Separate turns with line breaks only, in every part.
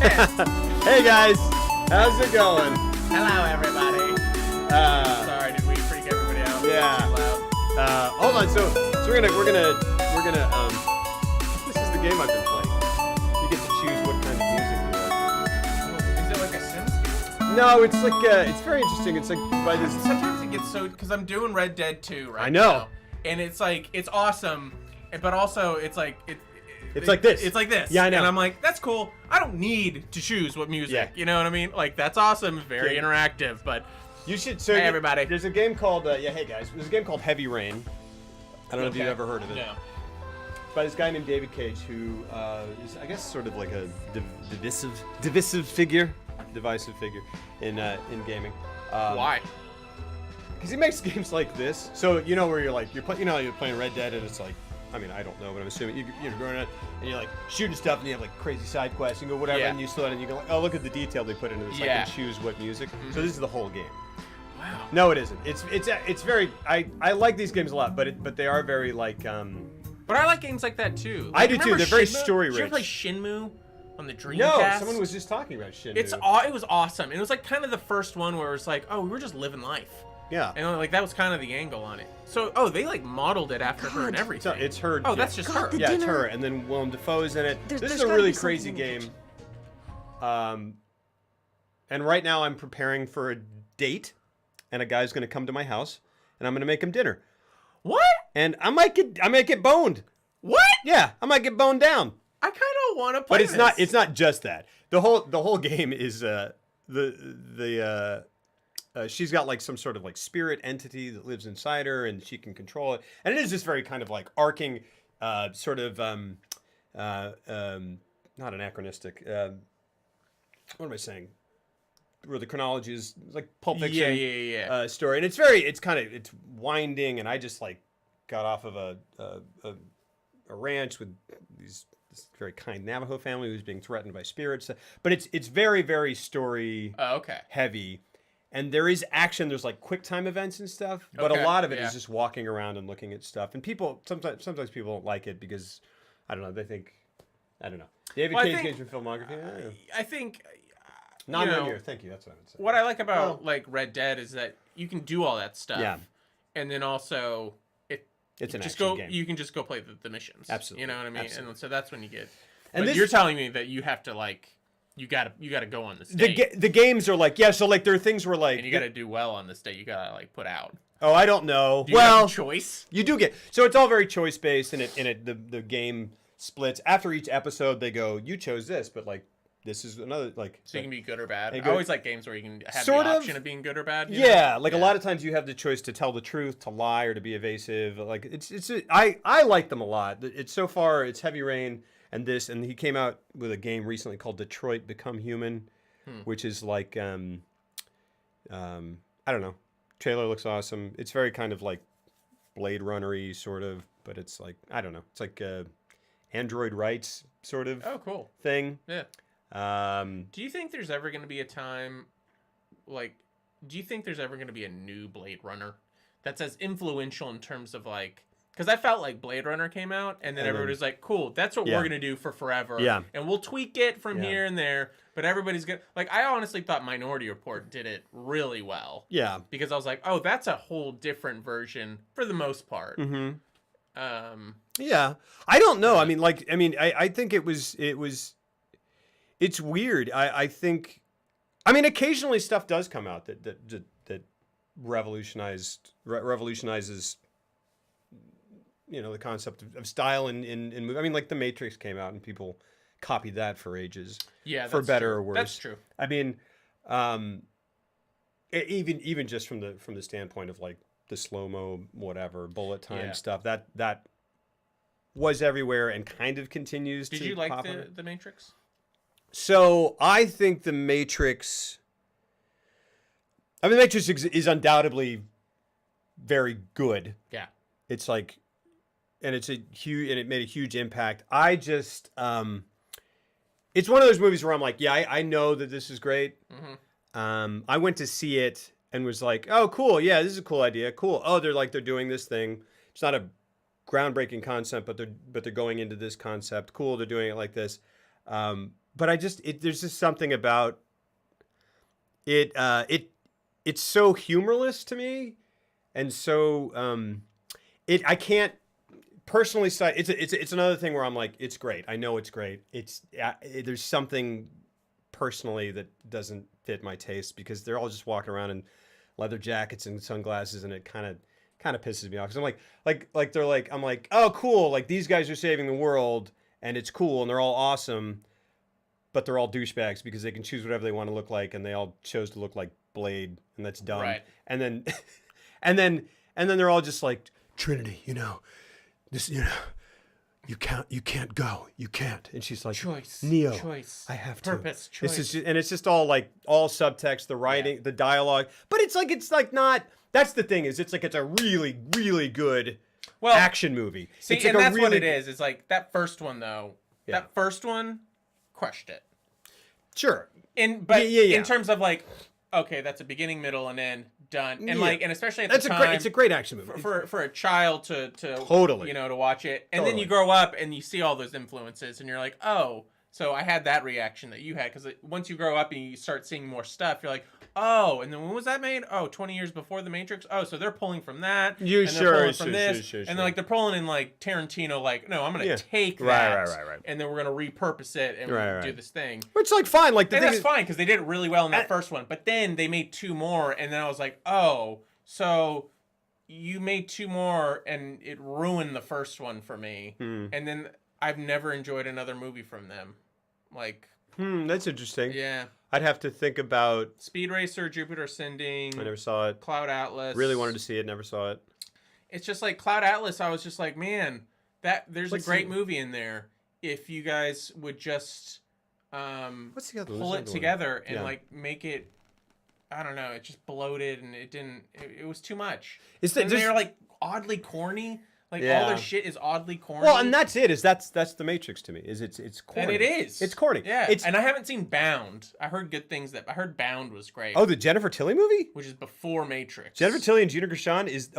Hey guys, how's it going?
Hello, everybody. Sorry, did we freak everybody out?
Yeah. Hold on. So we're gonna. This is the game I've been playing. You get to choose what kind of music you like.
Is it like a Sims game?
No, it's like it's very interesting. It's like by this.
Sometimes it gets so because I'm doing Red Dead 2 right
I know.
now, and it's like it's awesome, but also it's like
It's like this.
It's like this.
Yeah, I know.
And I'm like, that's cool. I don't need to choose what music.
Yeah.
You know what I mean? Like that's awesome, very
Yeah.
interactive. But
You should. So
hey, everybody.
There's a game called hey guys. There's a game called Heavy Rain. I don't know if you've ever heard of it.
No.
It's by this guy named David Cage, who is, I guess, sort of like a divisive figure in gaming.
Why?
Because he makes games like this. So you know where you're playing Red Dead, and it's like, I mean, I don't know, but I'm assuming you're going out and you're like shooting stuff, and you have like crazy side quests. You go whatever,
Yeah.
and you slow down, and you go like, oh, look at the detail they put into this. I
Yeah.
can choose what music. So this is the whole game.
Wow.
No, it isn't. It's very. I like these games a lot, but they are very like.
But I like games like that too.
I do too.
remember
They're very
Shenmue?
story
Did you ever play
rich.
Shenmue on the Dreamcast?
No, someone was just talking about shit.
It was awesome. It was like kind of the first one where it's like, oh, we were just living life.
Yeah.
And like that was kind of the angle on it. So, they like modeled it after her and everything.
It's her.
Oh, that's just her.
the
Yeah, it's
dinner.
her, and then Willem Dafoe's in it. This
there's
is a
gotta
really
be something
crazy
in the
game.
kitchen.
And right now I'm preparing for a date, and a guy's gonna come to my house, and I'm gonna make him dinner,
What?
and I might get boned.
What?
Yeah, I might get boned down.
I kind of want to play
But it's
this.
not. It's not just that. The whole game is she's got like some sort of like spirit entity that lives inside her, and she can control it. And it is this very kind of like arcing, sort of not anachronistic. What am I saying? Where the chronology is like Pulp Fiction,
Yeah.
story, and it's winding. And I just like got off of a ranch with this very kind Navajo family who's being threatened by spirits. But it's very, very story
Oh, okay.
heavy. And there is action. There's like quick time events and stuff, but
Okay,
a lot of it is
yeah.
just walking around and looking at stuff. And people sometimes people don't like it because I don't know. They think I don't know. David
Well, I
Cage
think-
games from filmography.
I think.
Non-linear. Thank you. That's what I would say.
What I like about like Red Dead is that you can do all that stuff.
Yeah.
And then also
It's an
just
action
go.
game.
You can just go play the missions.
Absolutely.
You know what I mean?
Absolutely.
And so that's when you get.
And
But
this-
you're telling me that you have to like. You gotta go on this date.
The games are like so like there are things where like
and you gotta do well on this date. You gotta like put out.
oh I don't know
Do you have
well
a choice?
you do get so it's all very choice based and the game splits after each episode. They go you chose this, but like this is another like
So you can be good or bad.
Hey,
I
good.
always like games where you can have
Sort
the
of.
option of being good or bad. you know?
yeah like a lot of times you have the choice to tell the truth, to lie, or to be evasive. Like I like them a lot. It's so far it's Heavy Rain and this, and he came out with a game recently called Detroit Become Human, which is like I don't know. Trailer looks awesome. It's very kind of like Blade Runner-y sort of, but it's like I don't know. It's like Android rights sort of
Oh, cool.
thing.
Yeah. Do you think there's ever going to be a time, like, do you think there's ever going to be a new Blade Runner that's as influential in terms of like, because I felt like Blade Runner came out and then everybody was like, cool, that's what
Yeah.
we're going to do for forever.
Yeah.
And we'll tweak it from
Yeah.
here and there, but everybody's going to, like, I honestly thought Minority Report did it really well.
Yeah.
Because I was like, oh, that's a whole different version for the most part.
Mm-hmm.
Yeah.
I don't know. I think it's weird. I think, occasionally stuff does come out that revolutionizes, the concept of style in movie. Like The Matrix came out and people copied that for ages.
Yeah.
For
that's
better
true.
or worse.
That's true.
Even just from the standpoint of like the slow-mo, whatever, bullet time
Yeah.
stuff, that was everywhere and kind of continues
Did
to
you like
pop up.
the Matrix?
So I think The Matrix. The Matrix is undoubtedly very good.
Yeah.
It's like, and it made a huge impact. I just, it's one of those movies where I'm like, yeah, I know that this is great.
Mm-hmm.
I went to see it and was like, oh, cool, yeah, this is a cool idea, cool. Oh, they're doing this thing. It's not a groundbreaking concept, but they're going into this concept. Cool, they're doing it like this. but there's just something about it. It's so humorless to me, and so I can't personally say it's another thing where I'm like, it's great. I know it's great. There's something personally that doesn't fit my taste because they're all just walking around in leather jackets and sunglasses, and it kind of pisses me off because I'm like they're like, I'm like, oh cool, like these guys are saving the world and it's cool and they're all awesome, but they're all douchebags because they can choose whatever they want to look like, and they all chose to look like Blade, and that's dumb.
Right.
And then and then they're all just like, Trinity, this, you can't go, you can't. And she's like,
Choice,
Neo,
choice,
I have
purpose,
to.
choice.
This is just, and it's just all subtext, the writing, the dialogue. But it's like not. That's the thing, is it's a really, really good action movie.
See,
it's like
and that's
really,
what it is. It's like that first one though.
Yeah.
That first one crushed it.
Sure.
In terms of like, okay, that's a beginning, middle, and end, done. And like, and especially at the time,
it's a great action movie
for a child to
totally,
to watch it. And then you grow up and you see all those influences, and you're like, oh. So I had that reaction that you had, because once you grow up and you start seeing more stuff, you're like, oh, and then when was that made? Oh, 20 years before The Matrix? Oh, so they're pulling from that. And they're pulling from this. And then like they're pulling in like Tarantino, like, no, I'm going to take that.
Right.
And then we're going to repurpose it and do this thing.
Which like fine. Like
that's fine, because they did it really well in that first one. But then they made two more, and then I was like, oh, so you made two more and it ruined the first one for me. And then I've never enjoyed another movie from them. Like,
that's interesting.
Yeah.
I'd have to think about
Speed Racer, Jupiter Ascending.
I never saw it.
Cloud Atlas.
Really wanted to see it, never saw it.
It's just like Cloud Atlas, I was just like, man, there's a great movie in there if you guys would just
what's the other
pull it together and like make it, I don't know, it just bloated and it was too much. And they're like oddly corny. Like all their shit is oddly corny.
Well, and that's it. That's the Matrix to me. It's corny.
And it is.
It's corny.
Yeah. And I haven't seen Bound. I heard good things. I heard Bound was great.
Oh, the Jennifer Tilly movie?
Which is before Matrix.
Jennifer Tilly and Gina Gershon is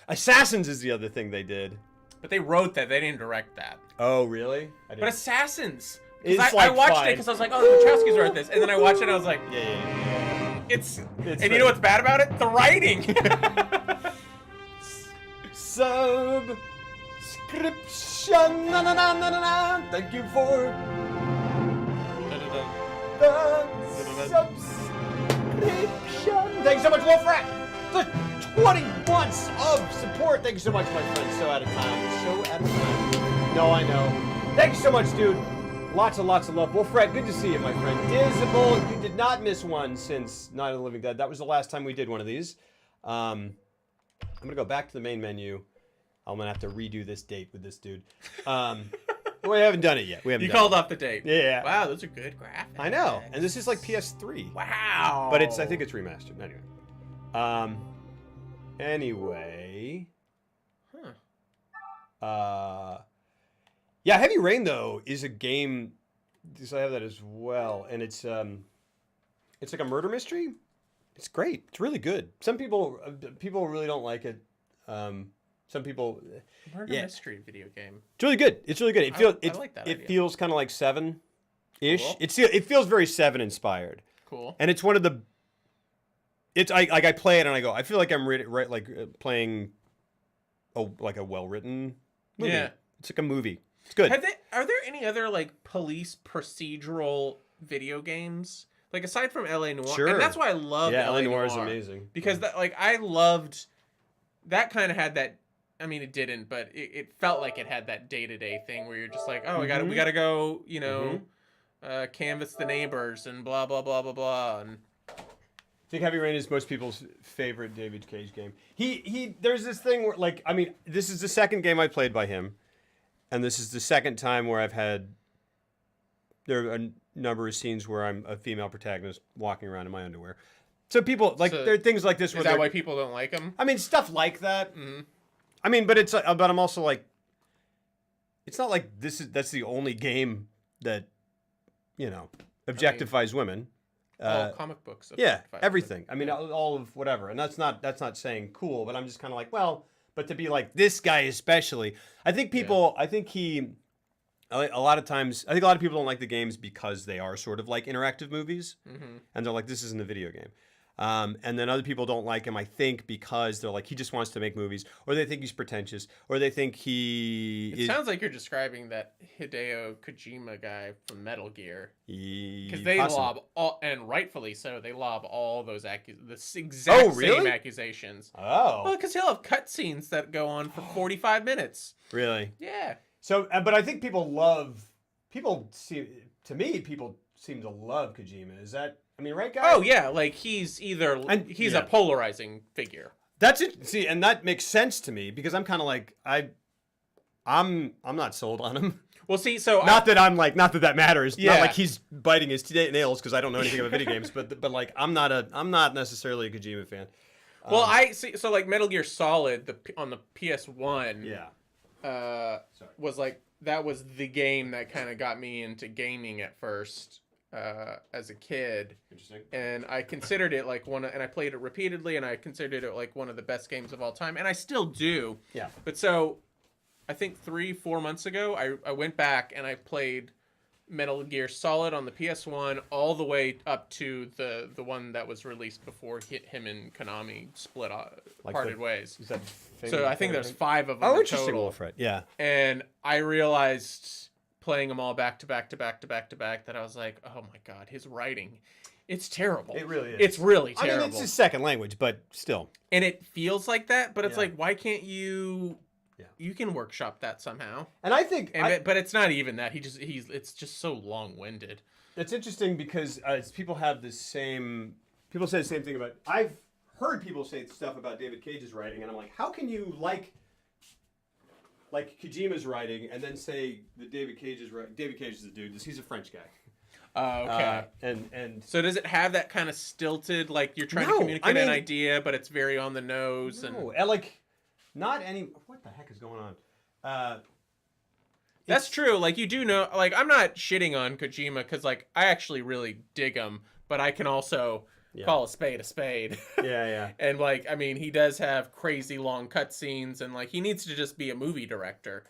Assassins is the other thing they did.
But they wrote that. They didn't direct that.
Oh, really?
But Assassins. I
It's
watched it because I was like, oh, the Wachowskis wrote this, and then I watched it and I was like,
yeah.
It's and you know what's bad about it? The writing.
Subscription. Na, na, na, na, na, na. Thank you for the subscription. Thanks so much, Wolfrat. The 20 months of support. Thank you so much, my friend. So out of time. No, I know. Thank you so much, dude. Lots and lots of love. Wolfrat, good to see you, my friend. Dizible, you did not miss one since Night of the Living Dead. That was the last time we did one of these. I'm going to go back to the main menu. I'm going to have to redo this date with this dude. We haven't done it yet.
You called off the date.
Yeah.
Wow, those are good graphics.
I know. And this is like PS3.
Wow.
But I think it's remastered. Anyway. Yeah, Heavy Rain though is a game. Because I have that as well, and it's like a murder mystery. It's great. It's really good. Some people really don't like it. Some people
murder mystery video game.
It's really good. It's really good.
I like that idea.
It feels kind of like Seven-ish.
Cool.
It feels very Seven inspired.
Cool.
And it's one of the. I play it and I go. I feel like I'm playing a well written movie.
Yeah.
It's like a movie. It's good.
Are there any other like police procedural video games? Like aside from LA Noire,
Sure.
and that's why I love
LA Noire is amazing
because that I loved that kind of had that. I mean, it didn't, but it felt like it had that day-to-day thing where you're just like, oh, we gotta go, canvass the neighbors and blah blah blah blah blah. And
I think Heavy Rain is most people's favorite David Cage game. There's this thing where this is the second game I played by him. And this is the second time where there are a number of scenes where I'm a female protagonist walking around in my underwear. So people there are things like this.
Is that why people don't like them?
I mean, stuff like that.
Mm-hmm.
I mean, but I'm also like, it's not like that's the only game that, objectifies women.
All comic books.
Yeah, everything. I mean, all of whatever. And that's not saying cool, but I'm just kind of like, well. But to be like this guy especially, I think he A lot of times, I think a lot of people don't like the games because they are sort of like interactive movies, and they're like, this isn't a video game. And then other people don't like him, I think, because they're like, he just wants to make movies, or they think he's pretentious, or they think
It sounds like you're describing that Hideo Kojima guy from Metal Gear. Because they lob all, and rightfully so, they lob all those the exact same accusations.
Oh.
Well, because he'll have cutscenes that go on for 45 minutes.
Really?
Yeah.
So, but I think people seem to love Kojima. Is that, I mean, right, guys?
Oh, yeah. Like, he's a polarizing figure.
That's it. See, and that makes sense to me because I'm kind of like, I'm not sold on him.
Well, see, so
not that that matters.
Yeah.
Not like he's biting his nails because I don't know anything about video games. But like, I'm not necessarily a Kojima fan.
Well, I see. So like Metal Gear Solid, on the PS1.
Yeah.
Was like, that was the game that kind of got me into gaming at first. As a kid.
Interesting.
And I considered it like and I played it repeatedly, and I considered it like one of the best games of all time, and I still do.
Yeah.
But so, I think 3-4 months ago, I went back and I played Metal Gear Solid on the PS1 all the way up to the one that was released before him and Konami parted ways.
Is that
so I think there's 5 of them.
Oh, interesting,
total.
Wolfred. Yeah.
And I realized, playing them all back to back, that I was like, oh my god, his writing, it's terrible.
It really is.
It's really terrible.
I mean, it's his second language, but still.
And it feels like that, but it's like, why can't you?
Yeah.
You can workshop that somehow.
And I think,
but it's not even that. It's just so long-winded.
It's interesting because people say the same thing about. I've heard people say stuff about David Cage's writing, and I'm like, how can you like Kojima's writing and then say that David Cage is right? David Cage is the dude. He's a French guy.
Okay.
And
so does it have that kind of stilted, like you're trying to communicate an idea, but it's very on the nose?
No, and like, not any. What the heck is going on?
That's true. Like, you do know. Like, I'm not shitting on Kojima because like I actually really dig him, but I can also call a spade a spade.
Yeah.
And like, I mean, he does have crazy long cutscenes, and like, he needs to just be a movie director.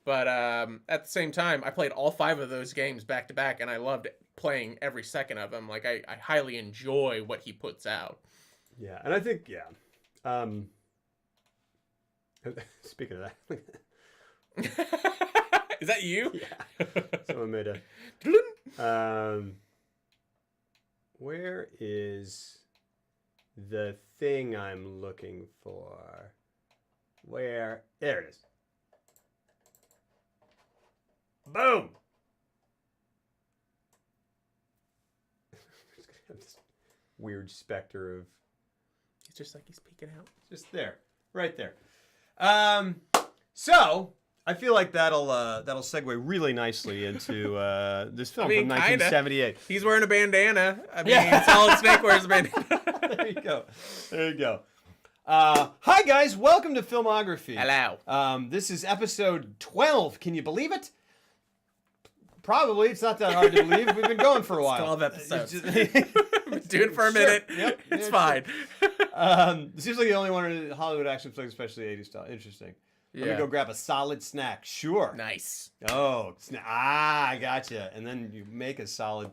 But at the same time, I played all 5 of those games back to back, and I loved playing every second of them. Like, I highly enjoy what he puts out.
Yeah, and I think speaking of
that, is that you?
Yeah, someone made a. Where is the thing I'm looking for? There it is. Boom! This weird specter of.
It's just like he's peeking out.
Just there. Right there. So I feel like that'll segue really nicely into this film from 1978.
Kinda. He's wearing a bandana. I mean, Solid Snake wears a bandana.
There you go. Hi guys, welcome to Filmography.
Hello.
This is episode 12. Can you believe it? Probably. It's not that hard to believe. We've been going for a while.
12 episodes. Do it for a minute.
Yep.
It's fine.
This seems like the only one in Hollywood action flick, especially 80s style. Interesting. Let me go grab a solid snack. Sure.
Nice.
Oh, I gotcha. And then you make a solid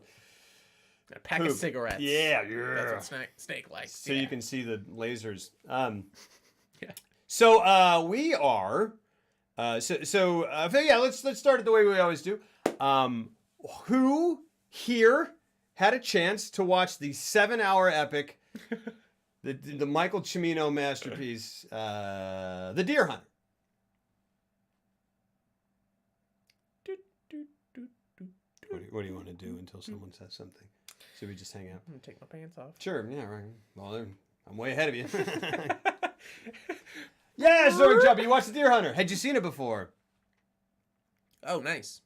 a pack of cigarettes.
Yeah.
That's what Snake likes.
So you can see the lasers.
Yeah.
So we are. Let's start it the way we always do. Who here had a chance to watch the 7-hour epic, the Michael Cimino masterpiece, The Deer Hunter? What do you want to do until someone says something? Should we just hang out?
I'm gonna take my pants off.
Sure. Yeah. Right. Well, I'm way ahead of you. Yeah, Zoe Jumpy, you watched The Deer Hunter. Had you seen it before?
Oh, nice.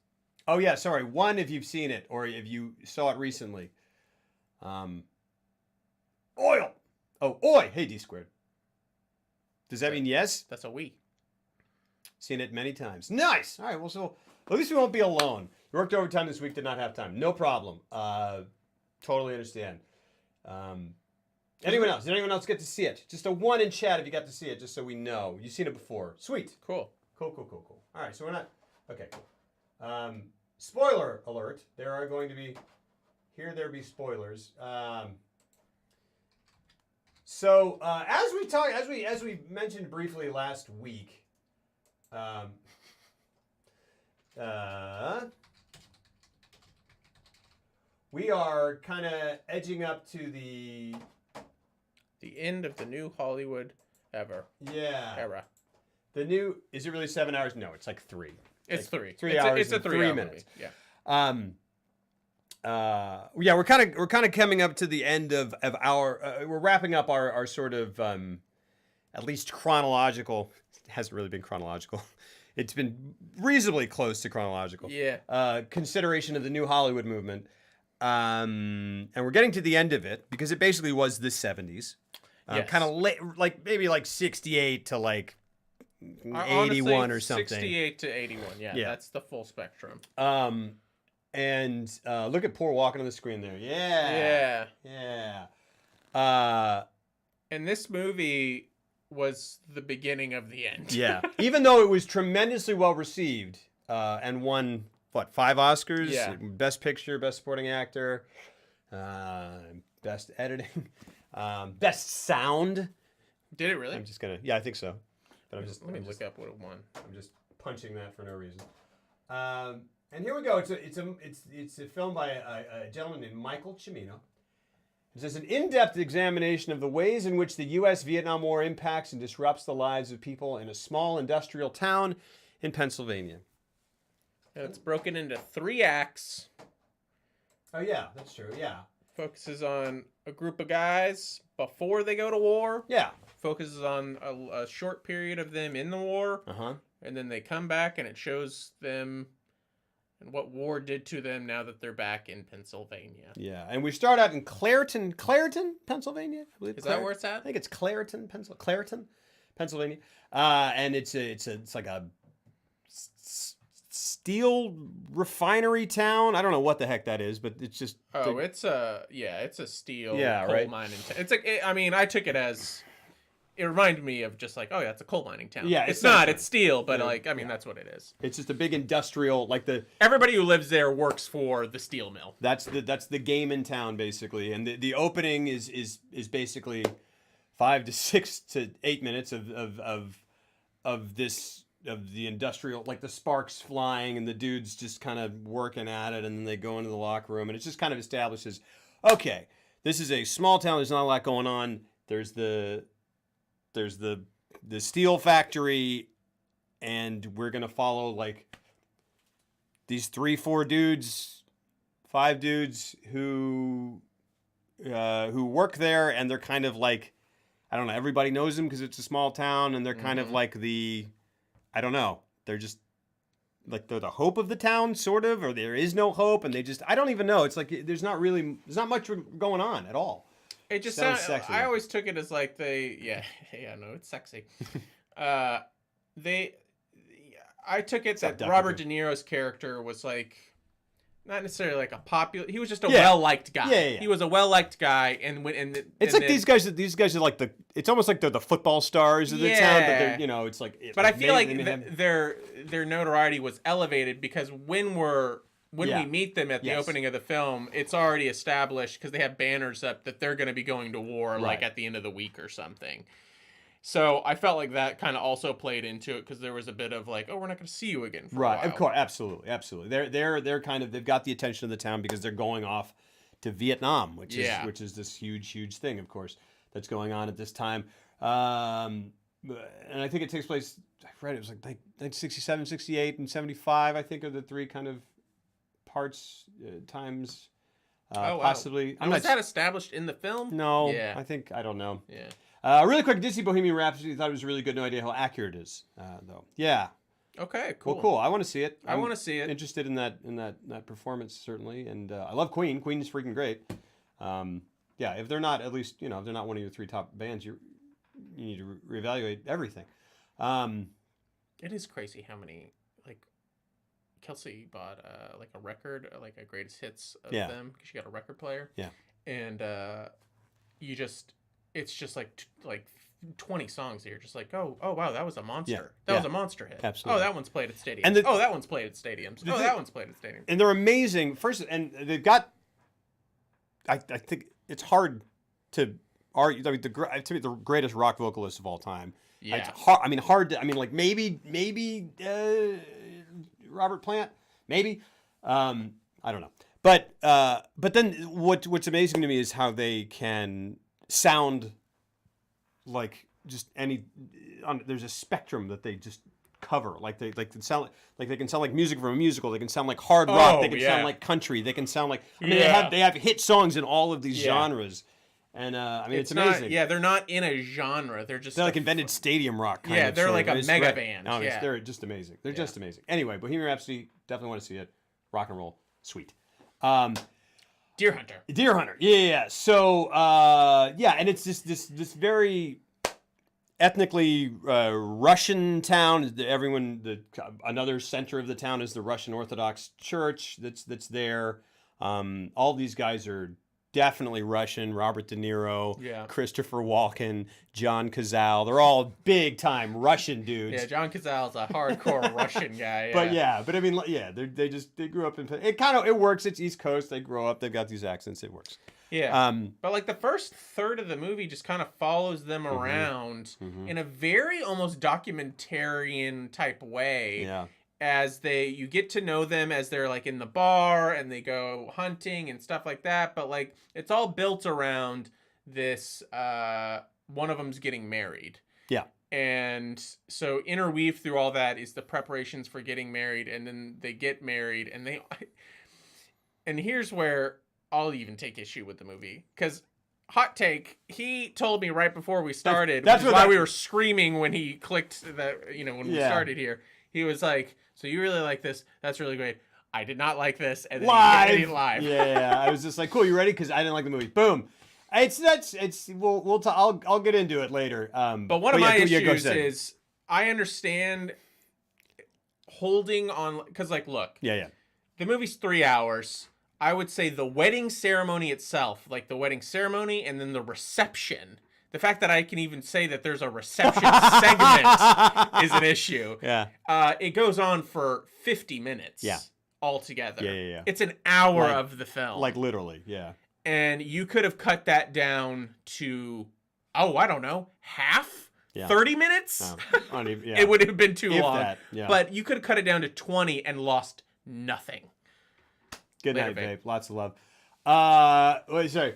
Oh, yeah, sorry. 1, if you've seen it, or if you saw it recently. Oil! Oh, oi! Hey, D squared. Does that mean yes?
That's a we.
Seen it many times. Nice! All right, well, so at least we won't be alone. You worked overtime this week, did not have time. No problem. Totally understand. Anyone else? Did anyone else get to see it? Just a 1 in chat if you got to see it, just so we know. You've seen it before. Sweet.
Cool.
Cool. All right, so we're not... Okay, cool. Spoiler alert. There are going to be... There be spoilers. So as we mentioned briefly last week, we are kind of edging up to the
end of the new Hollywood era.
The new, is it really 7 hours? No, it's like 3.
It's
like
3.
3 hours.
It's a 3
minutes.
Movie. Yeah.
We're kind of coming up to the end of our we're wrapping up our sort of at least chronological. It hasn't really been chronological. It's been reasonably close to chronological.
Yeah.
Consideration of the new Hollywood movement. And we're getting to the end of it because it basically was the 70s.
Yes.
Kind of late, like maybe like 68 to like 81
Honestly,
or something.
68 to 81. Yeah, that's the full spectrum.
And look at Poor walking on the screen there. Yeah.
And this movie was the beginning of the end.
Yeah. Even though it was tremendously well received and won, 5 Oscars?
Yeah.
Best Picture, Best Supporting Actor, Best Editing, Best Sound.
Did it really?
I'm just going to, yeah, I think so. But
Let me look up what it won.
I'm just punching that for no reason. And here we go. It's a film by a gentleman named Michael Cimino. It says an in-depth examination of the ways in which the U.S.-Vietnam War impacts and disrupts the lives of people in a small industrial town in Pennsylvania.
And it's broken into 3 acts.
Oh yeah, that's true. Yeah.
Focuses on a group of guys before they go to war.
Yeah.
Focuses on a short period of them in the war.
Uh-huh.
And then they come back and it shows them and what war did to them now that they're back in Pennsylvania.
Yeah, and we start out in Clairton, Pennsylvania. I believe.
Is that where it's at?
I think it's Clairton, Pennsylvania. And it's like a steel refinery town. I don't know what the heck that is, but it's just.
It's a steel coal
right.
mining town. It's like I took it as. It reminded me of just like, oh yeah, it's a coal mining town.
Yeah,
it's not. It's steel, but that's what it is.
It's just a big industrial,
everybody who lives there works for the steel mill.
That's the game in town basically, and the opening is basically 5 to 6 to 8 minutes of the industrial, like the sparks flying and the dudes just kind of working at it, and then they go into the locker room, and it just kind of establishes, okay, this is a small town. There's not a lot going on. There's the steel factory, and we're gonna follow like these 3-4 dudes, 5 dudes who work there, and they're kind of like, I don't know, everybody knows them because it's a small town, and they're kind of like I don't know, they're just like they're the hope of the town, sort of, or there is no hope, and I don't even know. It's like there's not much going on at all.
It just
sounds sexy.
I always took it as like it's sexy. I took it that Robert De Niro's character was like not necessarily like a popular. He was just a well-liked guy.
Yeah.
He was a well-liked guy,
These guys are like it's almost like they're the football stars of the town, but they're it's like.
But I feel like their notoriety was elevated because when we meet them at the opening of the film, it's already established because they have banners up that they're going to be going to war like at the end of the week or something. So I felt like that kind of also played into it because there was a bit of like, oh, we're not going to see you again for a while.
Of course, absolutely. They're kind of, they've got the attention of the town because they're going off to Vietnam, which is this huge thing, of course, that's going on at this time. And I think it takes place. I've read it was like 67, 68, and 75. I think are the 3 kind of parts times. Possibly.
Was that established in the film?
No.
Yeah.
I don't know.
Yeah.
Really quick, Disney Bohemian Rhapsody. Thought it was really good. No idea how accurate it is, though. Yeah.
Okay. Cool.
Well, cool. I want to see it.
I want to see it.
Interested in that performance certainly, and I love Queen. Queen is freaking great. If they're not at least if they're not one of your 3 top bands, you need to reevaluate everything.
It is crazy how many Kelsey bought like a record, like a greatest hits of them because she got a record player.
Yeah.
And it's just like 20 songs here. Just like, oh wow, that was a monster.
Yeah.
That
Yeah.
was a monster hit.
Absolutely.
Oh, that one's played at stadiums.
And
Oh, that one's played at stadiums. Oh, that one's played at stadiums.
And they're amazing. First, and they've got. I think it's hard to argue. I mean, to me, the greatest rock vocalist of all time.
Yeah.
It's hard. I mean, hard to. I mean, like maybe Robert Plant. Maybe. I don't know. But then what's amazing to me is how they can sound like just any. There's a spectrum that they just cover. Like they can sound like they can sound like music from a musical. They can sound like hard rock. They can sound like country. They can sound like. I mean, they have hit songs in all of these genres. And I mean, it's amazing.
They're not in a genre. They're just
like invented stadium rock.
Kind of, they're like a mega band.
No, they're just amazing. They're just amazing. Anyway, Bohemian Rhapsody, definitely want to see it. Rock and roll, sweet.
Deer Hunter.
Yeah. So and it's just this very ethnically Russian town. Another center of the town is the Russian Orthodox Church that's there. All these guys are definitely Russian. Robert De Niro, Christopher Walken, John Cazale. They're all big time Russian dudes.
Yeah, John Cazale's a hardcore Russian guy.
Yeah. But I mean, they grew up in. It works. It's East Coast. They grow up. They've got these accents. It works.
Yeah. But like the first third of the movie just kind of follows them around in a very almost documentarian type way.
Yeah.
As you get to know them as they're like in the bar and they go hunting and stuff like that. But like, it's all built around this, one of them's getting married.
Yeah.
And so interweave through all that is the preparations for getting married. And then they get married and here's where I'll even take issue with the movie. Cause hot take, he told me right before we started, that's why we were screaming when he clicked when we started here. He was like, so you really like this? That's really great. I did not like this. And then live.
Yeah. I was just like, cool, you ready? Because I didn't like the movie. Boom. I'll get into it later.
But one of my issues is I understand holding on, because like, look.
Yeah.
The movie's 3 hours. I would say the wedding ceremony itself, like the wedding ceremony and then the reception. The fact that I can even say that there's a reception segment is an issue.
Yeah.
It goes on for 50 minutes.
Yeah.
Altogether.
Yeah.
It's an hour of the film.
Like literally, yeah.
And you could have cut that down to, I don't know, half?
Yeah.
30 minutes? It would have been too long.
That, yeah.
But you could have cut it down to 20 and lost nothing.
Good night, babe. Lots of love. Sorry.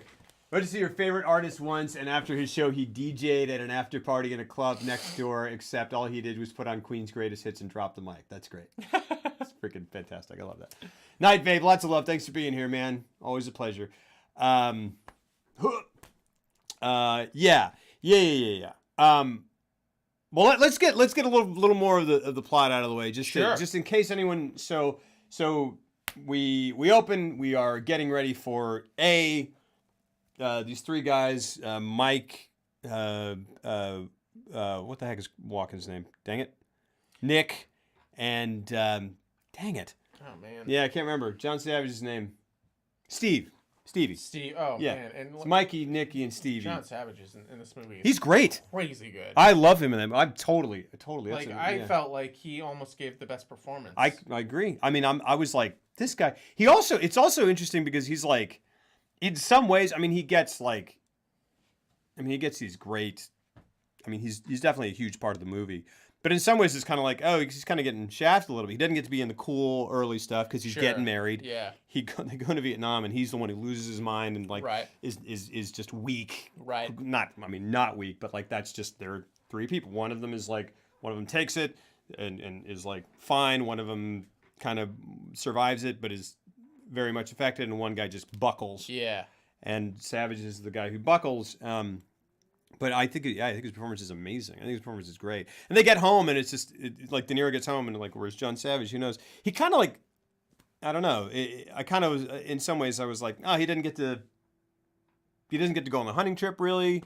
Went to see your favorite artist once, and after his show, he DJ'd at an after party in a club next door, except all he did was put on Queen's Greatest Hits and drop the mic. That's great. It's freaking fantastic. I love that. Night, babe. Lots of love. Thanks for being here, man. Always a pleasure. Yeah. Well, let's get a little more of the plot out of the way, just in case anyone. So we open. We are getting ready for these three guys, Mike, what the heck is Walken's name? Dang it. Nick, and, dang it.
Oh, man.
Yeah, I can't remember. John Savage's name. Stevie.
Oh,
yeah.
Man. And
it's Mikey, Nicky, and Stevie.
John Savage is in this movie.
He's great.
Crazy good.
I love him in them. I'm totally.
Like, I felt like he almost gave the best performance.
I agree. I mean, I was like, this guy. It's also interesting because he's like, in some ways, I mean, he gets these great. I mean, he's definitely a huge part of the movie. But in some ways, it's kind of like, he's kind of getting shafted a little bit. He doesn't get to be in the cool early stuff because he's getting married.
Yeah.
They go to Vietnam, and he's the one who loses his mind and is just weak.
Right.
Not weak, but like that's just there are three people. One of them takes it and is like fine. One of them kind of survives it, but is very much affected, and one guy just buckles.
Yeah.
And Savage is the guy who buckles. But I think his performance is amazing. I think his performance is great. And they get home, and it's just like De Niro gets home, and like, where's John Savage? Who knows? He kind of like, I don't know. I kind of was in some ways. I was like, he doesn't get to go on the hunting trip, really.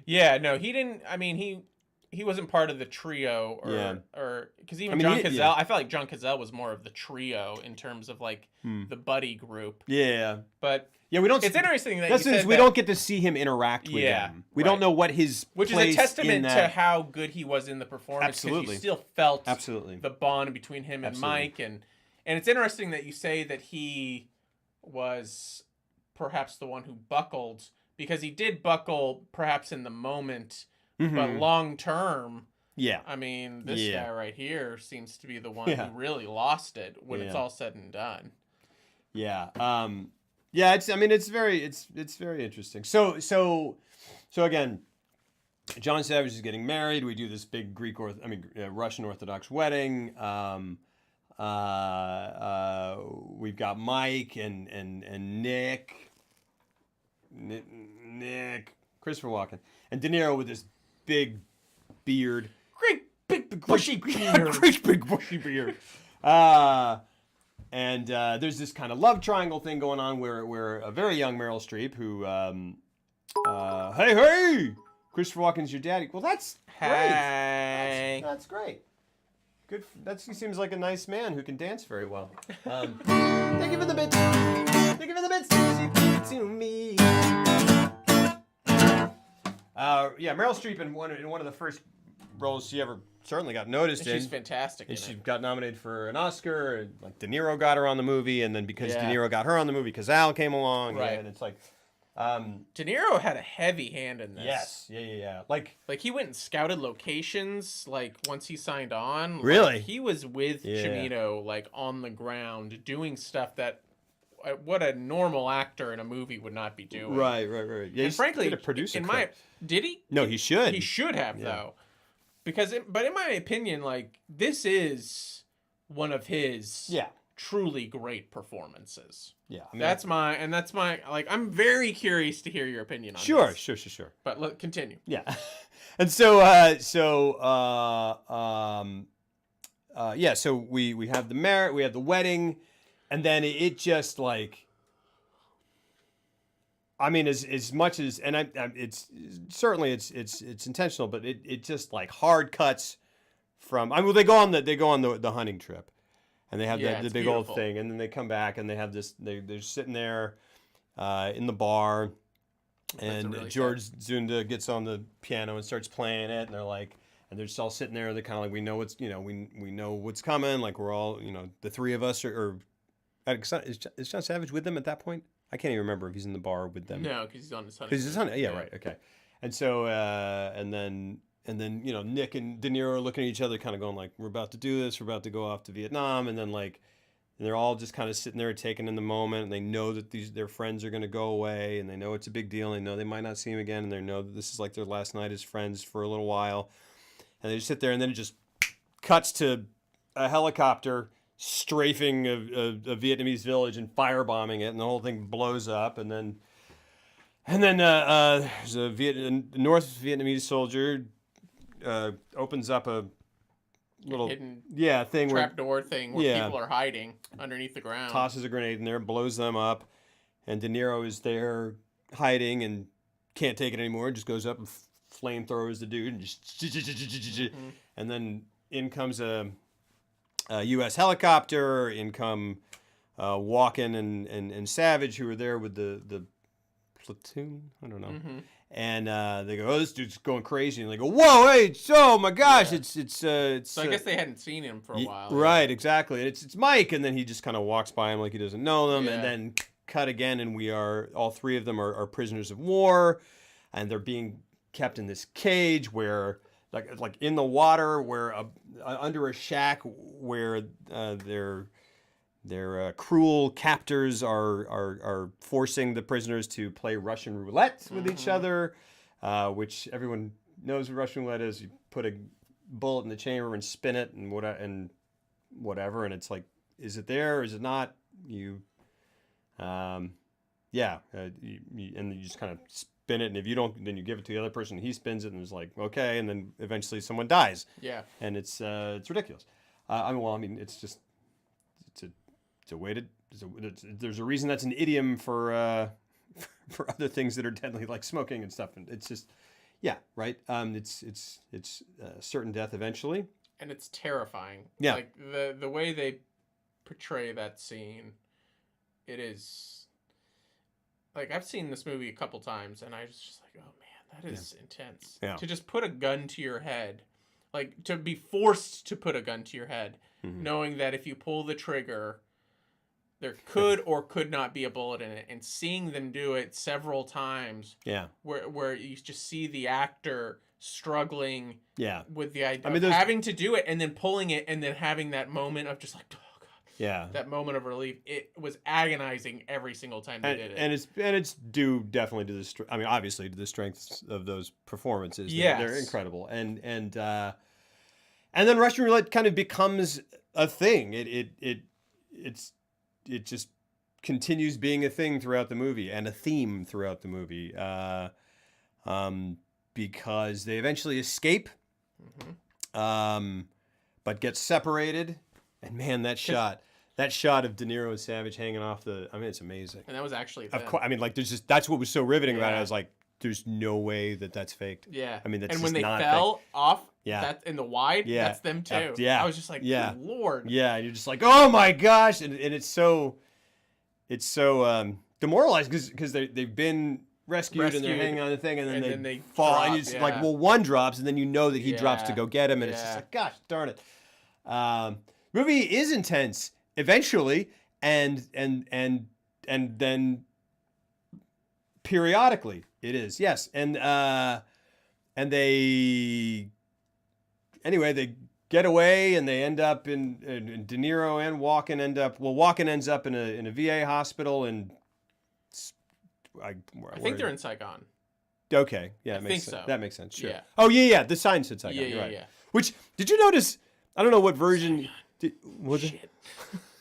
Yeah, no, he didn't. I mean, he wasn't part of the trio or because even
I mean,
John Cazale, I felt like John Cazale was more of the trio in terms of like the buddy group.
Yeah.
But
yeah, we don't.
It's interesting that
that's
you said
we
that,
don't get to see him interact with them. We don't know what his
which is
place
a testament
in
to
that.
how good he was in the performance.
Absolutely.
You still felt
Absolutely.
the bond between him and
Absolutely.
Mike, and it's interesting that you say that he was perhaps the one who buckled, because he did buckle perhaps in the moment, but long term.
Yeah.
I mean, this guy right here seems to be the one who really lost it when it's all said and done.
Yeah. Yeah. It's. I mean, it's very interesting. So again, John Savage is getting married. We do this big Russian Orthodox wedding. We've got Mike and Nick, Christopher Walken, and De Niro with this big beard.
Great big bushy beard.
Great big bushy beard. And there's this kind of love triangle thing going on where a very young Meryl Streep who, hey, Christopher Walken's your daddy. Well, that's great.
Hey.
That's great. Good. He seems like a nice man who can dance very well. Thank you for the bits. Thank you for the bits you give to me. Yeah, Meryl Streep in one of the first roles she ever certainly got noticed in.
She's fantastic.
And she got nominated for an Oscar. And, like, De Niro got her on the movie, and then because De
Yeah.
Niro got her on the movie, Cazale came along,
Right.
and it's like,
De Niro had a heavy hand in this.
yes, yeah. Like
he went and scouted locations. Like once he signed on,
Really?
like, he was with Cimino, like on the ground doing stuff that what a normal actor in a movie would not be doing.
right. Yeah,
And frankly,
did a producer
in
credit.
did he?
No, he should.
He should have though, because but in my opinion, like this is one of his truly great performances.
Yeah, I mean,
That's my like. I'm very curious to hear your opinion on
sure.
this. But look, continue.
Yeah, and so we have the marriage, we have the wedding, and then it just like, I mean, as much as, and it's certainly it's intentional, but it just like hard cuts from. I mean, they go on the hunting trip, and they have the big old thing, and then they come back and they have this. They're sitting there in the bar, and
really
George Zunda gets on the piano and starts playing it, and they're like, and they're just all sitting there. They're kind of like, we know what's we know what's coming. Like we're all the three of us are is John Savage with them at that point? I can't even remember if he's in the bar with them.
No, because he's on his hunting.
Because he's on. Yeah, right. Okay. And so and then Nick and De Niro are looking at each other, kind of going like, "We're about to do this. We're about to go off to Vietnam." And then and they're all just kind of sitting there, taking in the moment. And they know that their friends are going to go away, and they know it's a big deal. And they know they might not see him again, and they know that this is like their last night as friends for a little while. And they just sit there, and then it just cuts to a helicopter strafing a Vietnamese village and firebombing it, and the whole thing blows up. And then there's a North Vietnamese soldier opens up a little
hidden
thing
trapdoor thing where people are hiding underneath the ground.
Tosses a grenade in there, blows them up, and De Niro is there hiding and can't take it anymore. Just goes up and flamethrowers the dude, and just and then in comes a U.S. helicopter. In come Walken and Savage, who were there with the platoon. I don't know.
Mm-hmm.
And they go, "Oh, this dude's going crazy!" And they go, "Whoa, hey, oh my gosh, it's."
So I guess they hadn't seen him for a while.
Right, exactly. And it's Mike, and then he just kind of walks by him like he doesn't know them,
Yeah.
and then cut again, and all three of them are prisoners of war, and they're being kept in this cage where, like in the water, where under a shack where their cruel captors are forcing the prisoners to play Russian roulette with each other, which everyone knows what Russian roulette is. You put a bullet in the chamber and spin it and whatever, and it's like, is it there or is it not? And you just kind of spin it, and if you don't, then you give it to the other person. He spins it, and it's like, okay, and then eventually someone dies.
Yeah,
and it's ridiculous. It's a way to. There's a reason that's an idiom for other things that are deadly, like smoking and stuff. And it's just, Yeah, right. It's certain death eventually.
And it's terrifying.
Yeah.
Like the way they portray that scene, it is like I've seen this movie a couple times and I was just like, oh man, that is intense.
Yeah.
To just put a gun to your head, like to be forced to put a gun to your head, knowing that if you pull the trigger, there could or could not be a bullet in it, and seeing them do it several times.
Yeah.
Where you just see the actor struggling.
Yeah.
With the idea
of
having to do it and then pulling it and then having that moment of just like, oh god.
Yeah.
That moment of relief. It was agonizing every single time they did it.
And it's due definitely to the obviously to the strength of those performances.
Yes.
They're incredible. And then Russian roulette kind of becomes a thing. It just continues being a thing throughout the movie and a theme throughout the movie. Because they eventually escape, but get separated. And man, that shot of De Niro and Savage hanging off it's amazing.
And that was actually
Of course, that's what was so riveting about it. I was like, there's no way that's faked.
Yeah.
I mean, that's
and
just
when they
not
fell off,
Yeah.
that's in the wide,
Yeah.
that's them too.
Yeah.
I was just like,
Yeah.
good Lord.
Yeah, and you're just like, oh my gosh, and it's so demoralized because they've been rescued and they're hanging on the thing, and then they fall,
drop,
and it's like, well, one drops, and then you know that he drops to
Yeah.
go get him, and it's just like, gosh darn it. Movie is intense eventually, and then periodically it is, yes, and they get away, and they end up in De Niro and Walken Walken ends up in a VA hospital, and
I think they're in Saigon.
Okay, yeah,
I think so.
That makes sense. Sure.
Yeah.
Oh yeah. The sign said Saigon.
Yeah,
You're
yeah,
right.
yeah.
Which did you notice? I don't know what version. Was it?
Shit.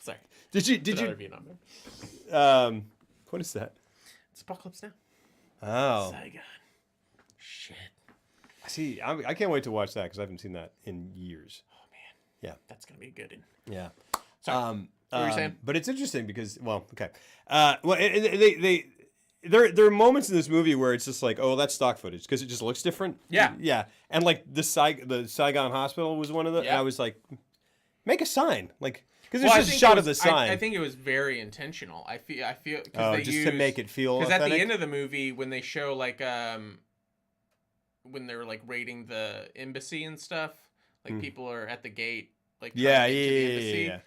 Sorry.
Did you?
Another Vietnam movie.
What is that?
It's Apocalypse Now.
Oh.
Saigon. Shit.
See, I can't wait to watch that because I haven't seen that in years.
Oh man.
Yeah.
That's gonna be a good one.
Yeah.
Sorry. What were you saying?
But it's interesting because, well, okay. There are moments in this movie where it's just like, oh, that's stock footage because it just looks different.
Yeah.
Yeah. And like the Saigon Hospital was one of the.
Yeah.
And I was like, make a sign, like, because
Well, I
there's just a
think
shot
it
of the
was-
sign.
I think it was very intentional. I feel
Oh,
they
just to make it feel
because at the
authentic?
end of the movie when they show like when they're like raiding the embassy and stuff, like people are at the gate like trying
Yeah,
to get to the embassy.
yeah.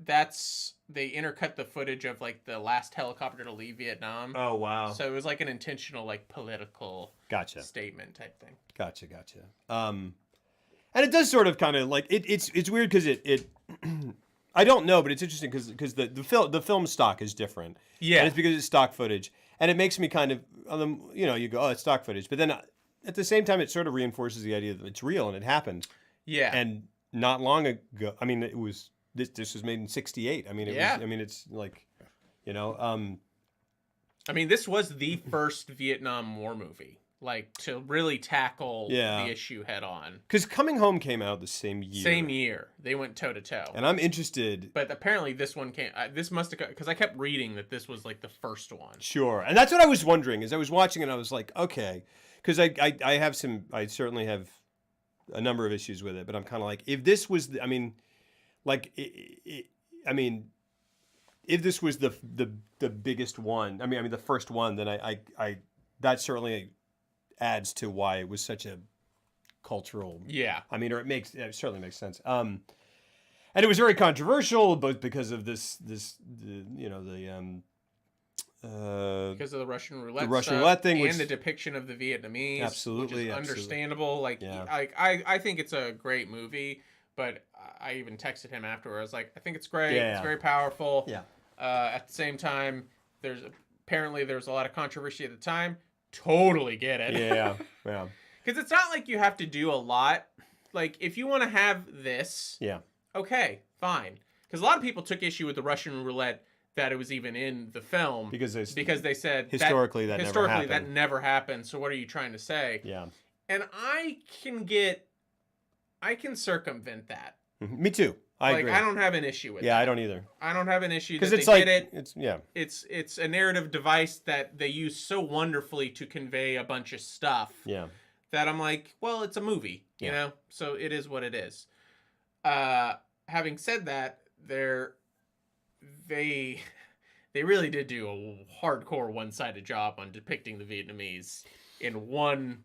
That's they intercut the footage of like the last helicopter to leave Vietnam.
Oh wow.
So it was like an intentional like political
Gotcha.
statement type thing.
Gotcha. And it does sort of kind of like it's weird because it I don't know, but it's interesting because the film stock is different.
Yeah.
And it's because it's stock footage, and it makes me kind of you go, oh, it's stock footage, but then at the same time it sort of reinforces the idea that it's real and it happened.
Yeah.
And not long ago, I mean, it was this was made in '68. I mean, it
Yeah.
was. I mean, it's like,
I mean, this was the first Vietnam War movie, like to really tackle
Yeah.
the issue head on.
because Coming Home came out the same year.
Same year, they went toe to toe.
And I'm interested.
But apparently, this one came. This must have because I kept reading that this was like the first one.
Sure, and that's what I was wondering as I was watching it. I was like, okay, because I have some. I certainly have a number of issues with it, but I'm kind of like, if this was, I mean, like, I mean, if this was the biggest one, I mean the first one, then I that certainly adds to why it was such a cultural.
Yeah.
I mean, or it certainly makes sense. And it was very controversial, both because of because
of the Russian roulette,
thing,
and
which,
the depiction of the Vietnamese,
Absolutely,
which is
absolutely.
understandable. Like,
Yeah.
I think it's a great movie, but I even texted him afterwards. I was like, I think it's great.
Yeah.
It's very powerful.
Yeah.
At the same time, apparently there was a lot of controversy at the time. Totally get it.
yeah.
Because it's not like you have to do a lot. Like, if you want to have this,
Yeah.
okay, fine. Because a lot of people took issue with the Russian roulette that it was even in the film
Because
they said
historically that never happened.
that never happened. So what are you trying to say?
Yeah.
And I can circumvent that.
Me too. I agree.
I don't have an issue with
Yeah,
that.
I don't either.
I don't have an issue that
Because
they
it's like
did it.
it's yeah.
It's a narrative device that they use so wonderfully to convey a bunch of stuff
Yeah.
that I'm like, well, it's a movie, you know, so it is what it is. Having said that, they really did do a hardcore one-sided job on depicting the Vietnamese in one,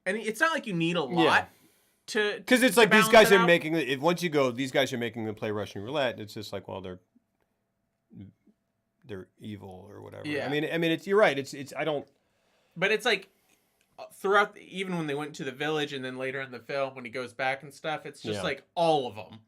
and it's not like you need a lot to,
because it's like these guys
balance it
are
out.
making it. Once you go, these guys are making them play Russian roulette. It's just like, well, they're evil or whatever.
Yeah.
I mean, it's you're right. It's I don't.
But it's like throughout, even when they went to the village, and then later in the film when he goes back and stuff, it's just like all of them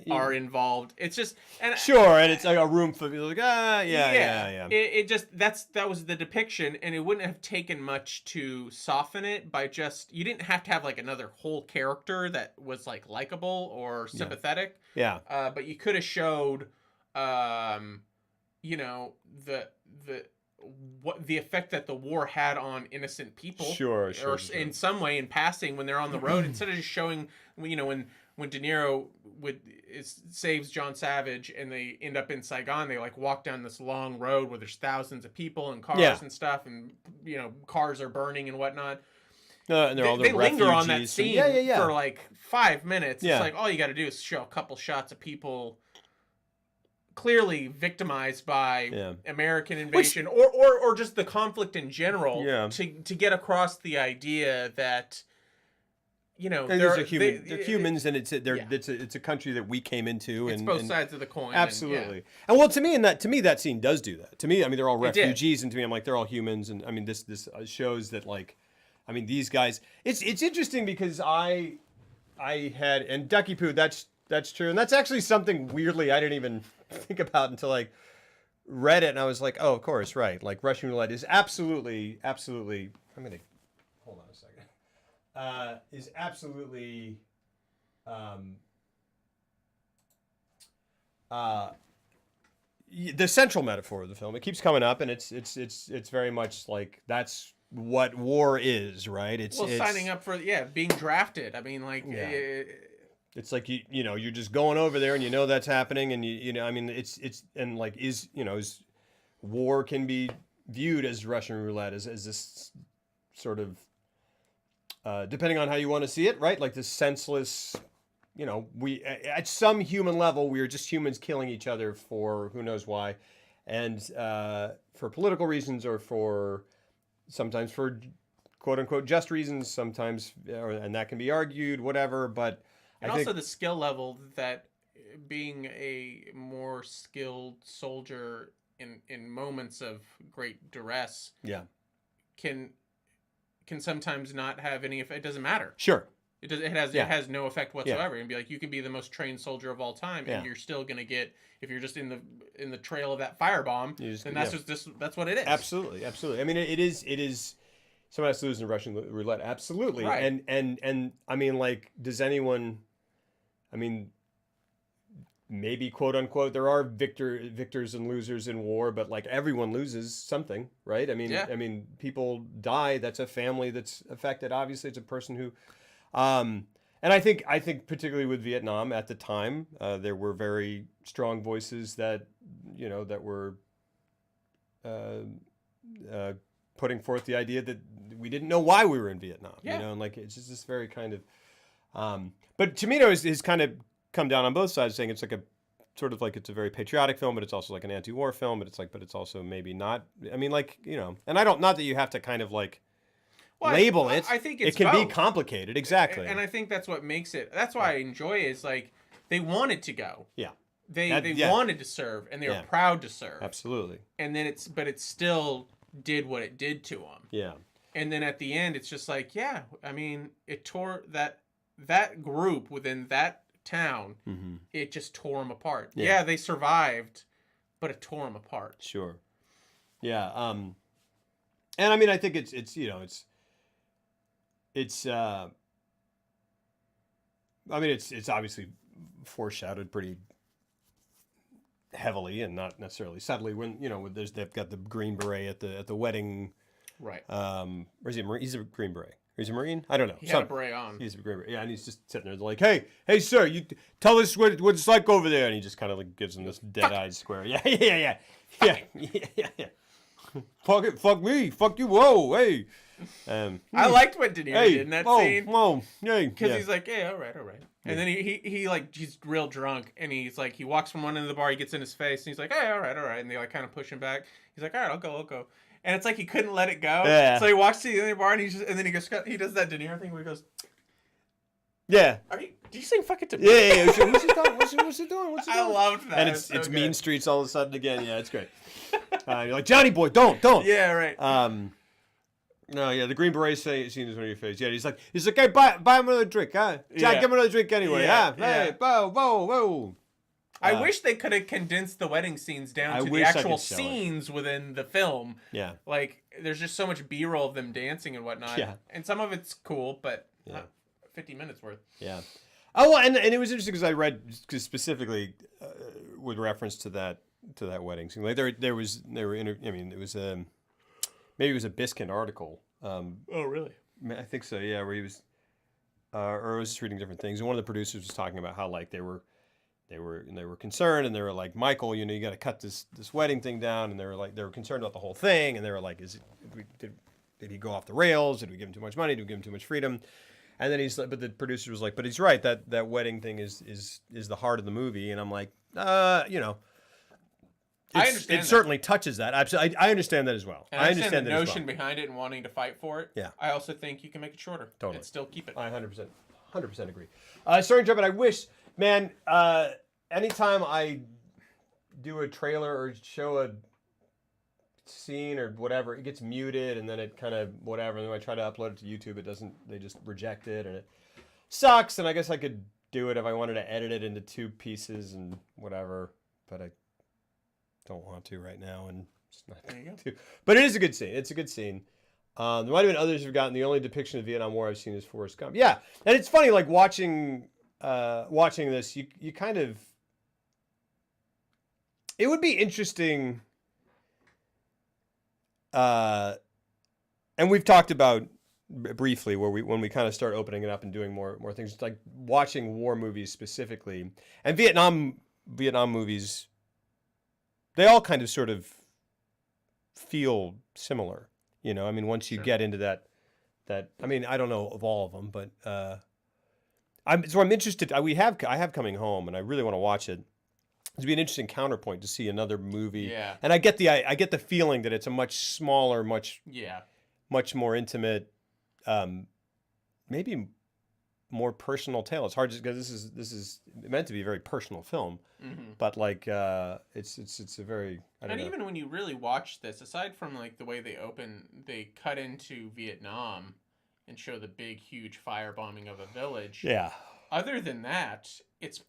are involved. It's just
sure, and it's like a room full of people like yeah.
It just that was the depiction, and it wouldn't have taken much to soften it by just, you didn't have to have like another whole character that was like likable or sympathetic.
Yeah.
But you could have showed, you know, the effect that the war had on innocent people.
Sure.
Or in some way in passing when they're on the road, instead of just showing, you know, when De Niro saves John Savage and they end up in Saigon, they like walk down this long road where there's thousands of people and cars and stuff, and you know, cars are burning and whatnot.
And
they linger on that scene for like 5 minutes.
Yeah.
It's like all you got to do is show a couple shots of people clearly victimized by American invasion, or just the conflict in general, to get across the idea that, you know,
they're humans, and it's a country that we came into,
it's
and
both sides of the coin.
Absolutely. And well, to me that scene does do that. To me, I mean, they're all refugees, and to me, I'm like, they're all humans, and I mean, this shows that, like, I mean, these guys. It's interesting because I had, and Ducky Poo, that's true, and that's actually something weirdly I didn't even think about until I read it, and I was like, oh, of course, right. Like, Russian roulette is absolutely. I'm gonna hold on a second. Is absolutely. The central metaphor of the film. It keeps coming up, and it's very much like that's what war is, right? It's
signing up for being drafted. I mean, like.
It's like you know, you're just going over there and you know that's happening, and you know, I mean, it's and like, is war can be viewed as Russian roulette as this sort of depending on how you want to see it, right? Like this senseless, you know, we at some human level we are just humans killing each other for who knows why, and for political reasons, or for sometimes for quote unquote just reasons, sometimes, and that can be argued, whatever, but.
And also the skill level that being a more skilled soldier in moments of great duress can sometimes not have any effect. It doesn't matter.
Sure.
It has no effect whatsoever. And be like, you can be the most trained soldier of all time, and you're still gonna get, if you're just in the trail of that firebomb, then that's what it is.
Absolutely. I mean, it is. Someone has to lose in Russian roulette. Absolutely.
Right.
And I mean, like, does anyone? I mean, maybe quote unquote there are victors and losers in war, but like everyone loses something, right? I mean, people die. That's a family that's affected. Obviously, it's a person who, and I think particularly with Vietnam at the time, there were very strong voices that were putting forth the idea that we didn't know why we were in Vietnam, and like it's just this very kind of. But Cimino is kind of come down on both sides, saying it's like a sort of like it's a very patriotic film, but it's also like an anti-war film, but it's also maybe not. I mean, like, and I don't, not that you have to kind of like label it.
I think it
can
both.
Be complicated, exactly.
And I think that's what makes it. That's why I enjoy it, is like they wanted to go.
Yeah.
They wanted to serve, and they were proud to serve.
Absolutely.
And then it still did what it did to them.
Yeah.
And then at the end, it's just like, I mean, it tore that group within that town.
Mm-hmm.
It just tore them apart. Yeah, they survived, but it tore them apart.
Sure. Yeah. And I mean, I think it's I mean, it's obviously foreshadowed pretty heavily and not necessarily subtly when they've got the Green Beret at the wedding,
right?
Or is he a Marine? He's a Green Beret. Or he's a Marine. I don't know.
He had a beret on.
He's a Green Beret. Yeah, and he's just sitting there like, hey, sir, you tell us what it's like over there, and he just kind of like gives him this dead-eyed square. Yeah. fuck me, fuck you, whoa, hey.
I liked what De Niro did in that scene.
Whoa, hey.
Because he's like, yeah, all right. And then he like, he's real drunk, and he's like, he walks from one end of the bar, he gets in his face, and he's like, hey, all right. And they like kind of push him back. He's like, all right, I'll go. And it's like he couldn't let it go.
Yeah.
So he walks to the other bar, and then he goes, he does that De Niro thing where he goes,
yeah.
did you say fuck it to me?
Yeah. What's he doing? What's he doing?
I loved that.
And it's Mean Streets all of a sudden again. Yeah, it's great. You're like, Johnny boy, don't.
Yeah, right.
No, yeah, the Green Beret scene is one of your favorites. Yeah, he's like, hey, buy him another drink, huh? Jack, give him another drink anyway, huh? Hey, whoa.
I wish they could have condensed the wedding scenes down to the actual scenes within the film.
Yeah.
Like, there's just so much B-roll of them dancing and whatnot.
Yeah.
And some of it's cool, but 50 minutes worth.
Yeah. Oh, well, and it was interesting because I read specifically with reference to that wedding scene. Like it was maybe it was a Biskin article.
Oh, really?
I think so. Yeah, where he was, or I was just reading different things. And one of the producers was talking about how like they were concerned, and they were like, Michael, you got to cut this wedding thing down, and they were concerned about the whole thing, and they were like, did he go off the rails? Did we give him too much money? Did we give him too much freedom? And then but the producer was like, but he's right, that wedding thing is the heart of the movie, and I'm like,
I understand.
It certainly touches that. I understand that as well.
And I understand the notion behind it and wanting to fight for it.
Yeah.
I also think you can make it shorter.
Totally.
And still keep it.
I 100% agree. Sorry to jump in. I wish, man, anytime I do a trailer or show a scene or whatever, it gets muted and then it kind of whatever. And then I try to upload it to YouTube, it doesn't. They just reject it and it sucks. And I guess I could do it if I wanted to edit it into 2 pieces and whatever, but I don't want to right now, and it's not going to. But it is a good scene. It's a good scene. There might have been others who've gotten. The only depiction of the Vietnam War I've seen is Forrest Gump. Yeah, and it's funny, like watching this. You kind of. It would be interesting. And we've talked about briefly when we kind of start opening it up and doing more things, like watching war movies specifically, and Vietnam movies. They all kind of sort of feel similar, I mean, once you get into that, I mean, I don't know of all of them, but I'm interested. I have Coming Home, and I really want to watch it. It'd be an interesting counterpoint to see another movie.
Yeah.
And I get the feeling that it's a much smaller, much more intimate, maybe more personal tale. It's hard because this is meant to be a very personal film, but like it's a very I don't know.
Even when you really watch this, aside from like the way they cut into Vietnam and show the big huge firebombing of a village.
Yeah.
Other than that, it's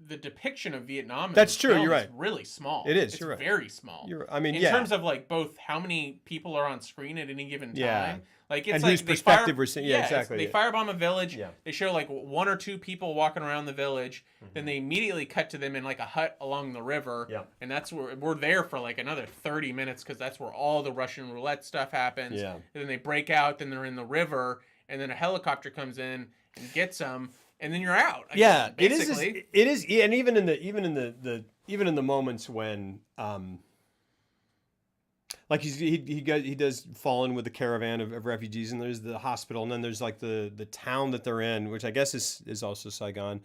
the depiction of Vietnam.
That's true. You're right.
Is really small.
It is.
It's
you're right.
Very small.
In
terms of like both how many people are on screen at any given time.
Yeah.
Like it's
and
like
whose perspective we're seeing. Yeah, exactly.
They firebomb a village.
Yeah.
They show like 1 or 2 people walking around the village. Then they immediately cut to them in like a hut along the river.
Yeah.
And that's where we're there for like another 30 minutes because that's where all the Russian roulette stuff happens.
Yeah.
And then they break out. Then they're in the river. And then a helicopter comes in and gets them. And then you're out.
Yeah,
basically.
It is, and even in the moments when, like he does fall in with the caravan of refugees, and there's the hospital, and then there's like the town that they're in, which I guess is also Saigon.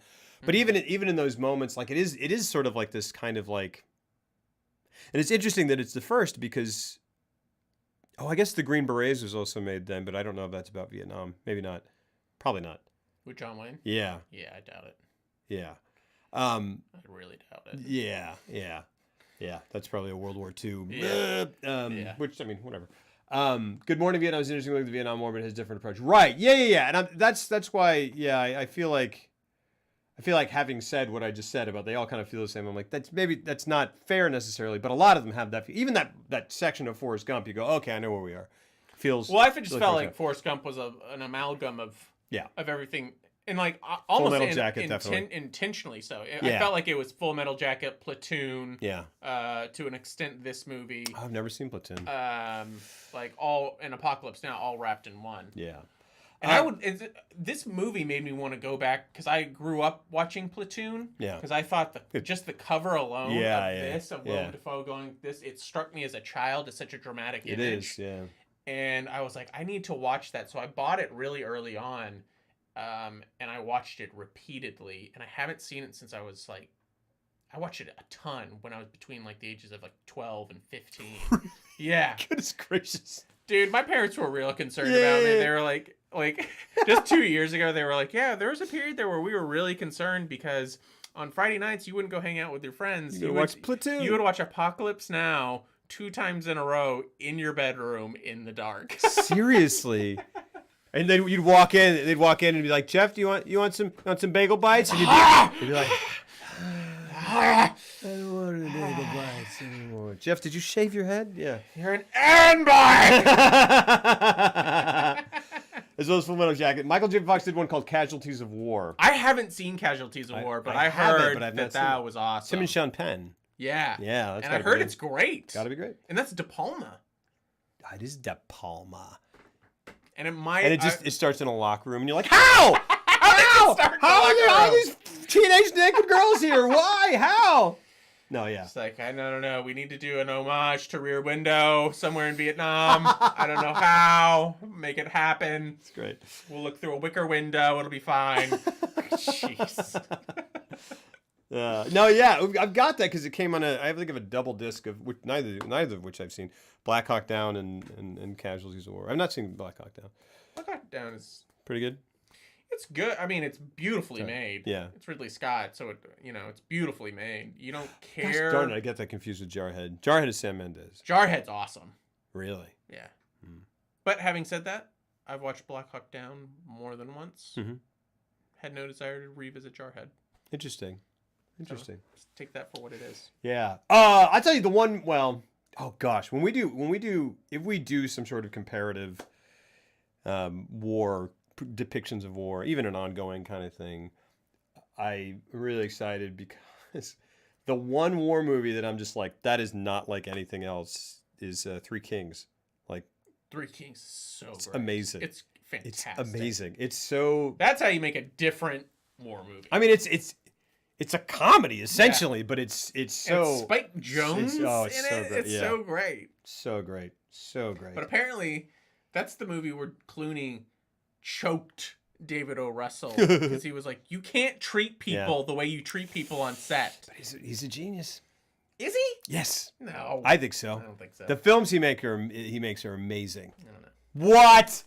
But even in those moments, like it is sort of like this kind of like, and it's interesting that it's the first because, I guess the Green Berets was also made then, but I don't know if that's about Vietnam. Maybe not. Probably not.
With John Wayne?
Yeah.
Yeah, I doubt it.
Yeah.
I really doubt it.
Yeah. That's probably a World War II.
Yeah.
Which, I mean, whatever. Good Morning Vietnam is interesting look at the Vietnam War, but it has a different approach. Right. Yeah. And that's why, I feel like having said what I just said about they all kind of feel the same. I'm like, that's not fair necessarily, but a lot of them have that. Even that section of Forrest Gump, you go, okay, I know where we are.
Well, I just felt like Forrest Gump was an amalgam of everything, and like almost
Full Metal Jacket, definitely
intentionally so. I felt like it was Full Metal Jacket, Platoon, to an extent this movie.
I've never seen Platoon.
Like all and Apocalypse Now all wrapped in one.
Yeah.
And this movie made me want to go back because I grew up watching Platoon.
Yeah.
Because I thought just the cover alone of Willem Dafoe going this, it struck me as a child as such a dramatic image.
It is, yeah.
And I was like, I need to watch that. So I bought it really early on, and I watched it repeatedly. And I haven't seen it since I was like, I watched it a ton when I was between like the ages of like 12 and 15. Yeah.
Goodness gracious.
Dude, my parents were real concerned about me. They were like just 2 years ago, they were like, yeah, there was a period there where we were really concerned because on Friday nights you wouldn't go hang out with your friends.
You would watch Platoon.
You would watch Apocalypse Now 2 times in a row in your bedroom in the dark.
Seriously. And then you'd walk in. They'd walk in and be like, "Jeff, do you want some bagel bites?" And you'd be like, "I don't want any bagel bites anymore." Jeff, did you shave your head? Yeah.
You're an Anbite!
As well as Full Metal Jacket. Michael J. Fox did one called Casualties of War.
I haven't seen Casualties of War, but I heard that was awesome.
Tim and Sean Penn.
Yeah.
Yeah.
And I heard it's great.
Gotta be great.
And that's De Palma.
It is De Palma.
And it might.
And it starts in a locker room, and you're like, how? How? How are these teenage naked girls here? Why? How? No, yeah.
It's like, I don't know. We need to do an homage to Rear Window somewhere in Vietnam. I don't know how. Make it happen.
It's great.
We'll look through a wicker window. It'll be fine. Jeez.
No, yeah, I've got that because it came on I think of a double disc of which, neither of which I've seen. Black Hawk Down and Casualties of War. I've not seen Black Hawk Down.
Black Hawk Down is
pretty good.
It's good. I mean, it's beautifully made.
Yeah,
it's Ridley Scott, so it's beautifully made. You don't care.
Gosh darn it, I get that confused with Jarhead. Jarhead is Sam Mendes.
Jarhead's awesome.
Really?
Yeah. But having said that, I've watched Black Hawk Down more than once.
Mm-hmm.
Had no desire to revisit Jarhead.
Interesting.
So just take that for what it is.
Yeah. I'll tell you the one. Well, oh gosh, if we do some sort of comparative war depictions of war, even an ongoing kind of thing, I'm really excited because the one war movie that I'm just like, that is not like anything else is Three Kings. Like
Three Kings is so
it's
great.
Amazing.
It's fantastic.
It's amazing. It's so.
That's how you make a different war movie.
I mean, it's a comedy essentially, but it's so.
And Spike Jonze
it's
in
so
it.
great.
It's so great.
So great. So great.
But apparently, that's the movie where Clooney choked David O. Russell because he was like, "You can't treat people the way you treat people on set."
But he's a genius.
Is he?
Yes.
No.
I think so.
I don't think so.
The films he makes are amazing.
I don't know.
What?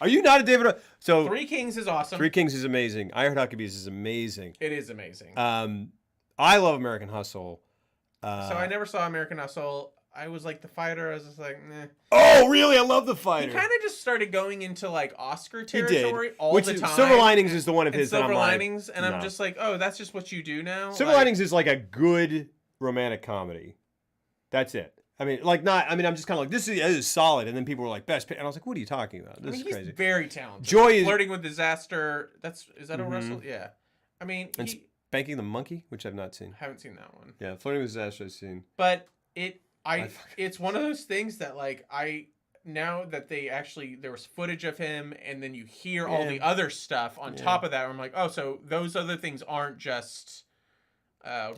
Are you not a David? So
Three Kings is awesome.
Three Kings is amazing. Iron Huckabees is amazing.
It is amazing.
I love American Hustle.
So I never saw American Hustle. I was like The Fighter. I was just like, nah.
Oh, really? I love The Fighter.
He kind of just started going into like Oscar territory all
the time. Silver Linings is the one of his.
Silver Linings, and I'm just like, oh, that's just what you do now.
Silver Linings is like a good romantic comedy. That's it. I mean, I'm just kind of like, this is solid. And then people were like, best picture. And I was like, what are you talking about? This is crazy.
He's very talented.
Joy is...
Flirting with Disaster. Is that a Russell? Yeah. I mean,
Spanking the Monkey, which I've not seen.
Haven't seen that one.
Yeah, Flirting with Disaster I've seen.
But it's one of those things that now that there was footage of him and then you hear all the other stuff on top of that, where I'm like, oh, so those other things aren't just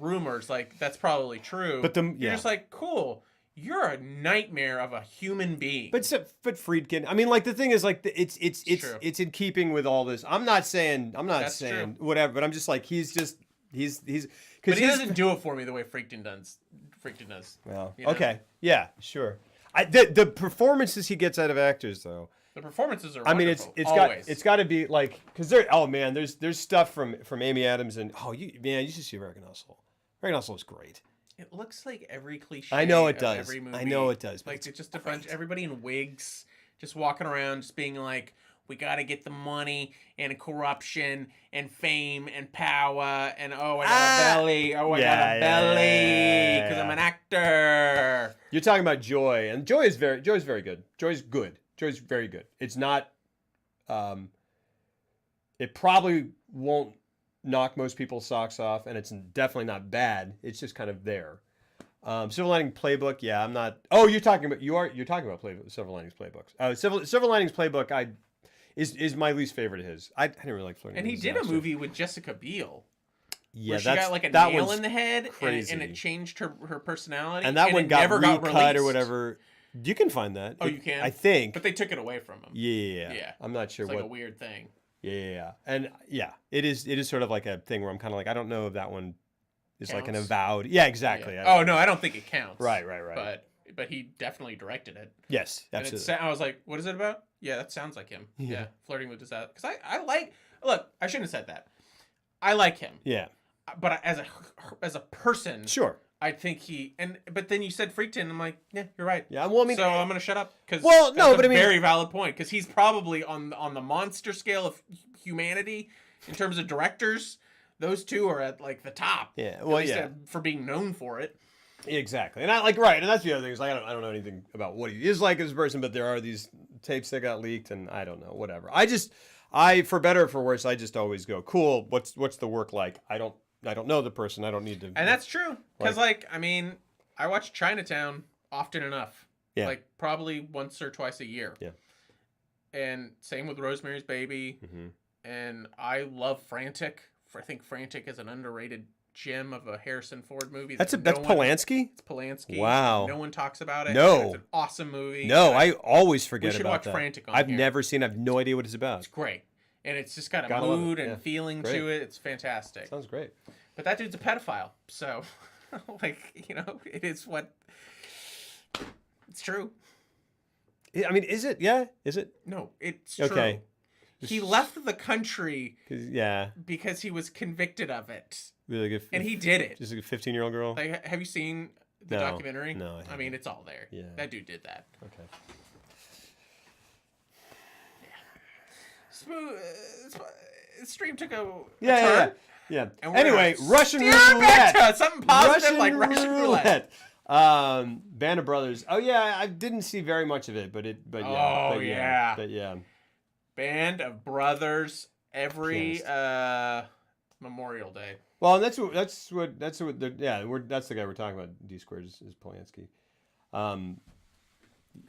rumors. Like, that's probably true. But you're just like, cool. You're a nightmare of a human being.
But Friedkin, I mean, like, the thing is, like, it's in keeping with all this. I'm not saying
true.
whatever, but I'm just like, he's because
but he doesn't do it for me the way Friedkin does.
Well, okay, yeah, sure. The performances he gets out of actors, though.
The performances are.
I mean,
wonderful,
it's got to be like, because there's stuff from Amy Adams and you should see American Hustle. American Hustle is great.
It looks like every cliche.
I know it does.
Every movie.
I know it does.
Like, it's just a bunch, everybody in wigs, just walking around, just being like, we got to get the money and corruption and fame and power and I got a belly. Oh, I got a belly because I'm an actor.
You're talking about Joy, and Joy is very good. Joy's good. Joy's very good. It's not. It probably won't knock most people's socks off, and it's definitely not bad. It's just kind of there. Silver Lining Playbook, yeah, I'm not. Oh, you're talking about Silver Linings Playbooks. Silver Linings Playbook. is my least favorite of his. I didn't really like Flirting
And
with
he did a
Disaster.
movie with Jessica Biel.
Yeah,
Where she got like a
that
nail
one's
in the head,
crazy.
and it changed her personality.
And that one
it
got
never
recut
released.
or whatever. You can find that.
Oh, you can?
I think.
But they took it away from him.
Yeah. I'm not sure
It's like
what.
a weird thing.
Yeah. And yeah, it is sort of like a thing where I'm kind of like, I don't know if that one is like an
Counts?
avowed. Yeah, exactly.
Yeah. Oh no, I don't think it counts.
Right.
But he definitely directed it.
Yes,
And
absolutely.
I was like, what is it about? Yeah, that sounds like him.
Yeah.
Yeah, Flirting with Disaster. Because I like. Look, I shouldn't have said that. I like him.
Yeah.
But as a person,
Sure.
I think but then you said Freakton. I'm like, yeah, you're right.
Yeah. Well, I mean,
So I'm gonna shut up because very valid point because he's probably on the monster scale of humanity in terms of directors. Those two are at like the top.
Yeah. Well,
at least
yeah.
for being known for it.
Exactly. And and that's the other thing is like I don't know anything about what he is like as a person, but there are these tapes that got leaked, and I don't know, whatever. For better or for worse, I just always go, cool. What's the work like? I don't know the person. I don't need to.
And that's true because I mean, I watch Chinatown often enough.
Yeah.
Like probably once or twice a year.
Yeah.
And same with Rosemary's Baby.
Mm-hmm.
And I love Frantic. I think Frantic is an underrated gem of a Harrison Ford movie.
That's Polanski?
It's Polanski.
Wow.
No one talks about it.
No.
It's an awesome movie.
No, I always forget
we should
about
watch
that.
Frantic on
I've
here.
never seen. I have no idea what it's about.
It's great. And it's just got a
Gotta love
mood
it. Yeah.
and feeling
Great.
to it. It's fantastic.
Sounds great.
But that dude's a pedophile. So, it is what... It's true.
I mean, is it? Yeah, is it?
No, it's true.
Okay.
He left the country
Yeah.
because he was convicted of it.
Really good.
And he did it.
Just a 15-year-old girl.
Like, have you seen the
No.
documentary?
No, I
I mean, it's all there.
Yeah.
That dude did that.
Okay.
Smooth. Stream took a
Yeah.
turn.
Yeah.
And we're
Anyway,
gonna
Russian
steer back
roulette.
to something positive like Russian roulette.
Band of Brothers. Oh yeah, I didn't see very much of it, but yeah.
Oh, yeah.
But yeah.
Band of Brothers every Memorial Day.
Well, that's the guy we're talking about. D Squared is Polanski.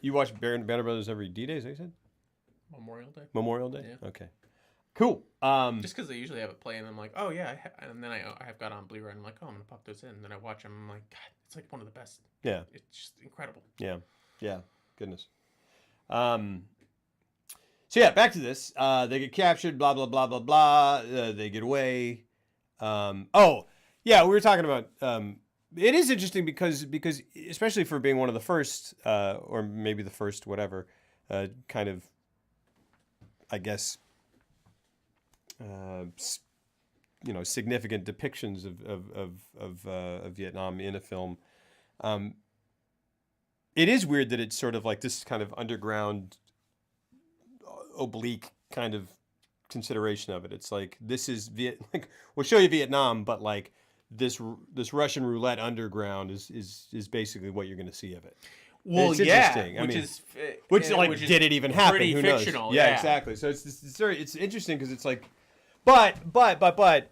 You watch Band of Brothers every D-Day, is that what you said? Memorial Day?
Yeah.
Okay. Cool.
Just because they usually have it play, and I'm like, oh yeah, and then I have got on Blu-ray, and I'm like, oh, I'm gonna pop those in, and then I watch them, I'm like, God, it's like one of the best.
Yeah.
It's just incredible.
Yeah. Goodness. So yeah, back to this. They get captured. Blah blah blah blah blah. They get away. Oh yeah, we were talking about. It is interesting because especially for being one of the first, or maybe the first, whatever, kind of, I guess, significant depictions of Vietnam in a film. It is weird that it's sort of like this kind of underground, oblique kind of consideration of it. It's like this is we'll show you Vietnam, but like this Russian roulette underground is basically what you're going to see of it.
Well,
it's
yeah,
interesting. I mean,
which
did it even happen?
pretty
Who knows?
fictional,
Yeah,
yeah.
exactly. So it's interesting because it's like, but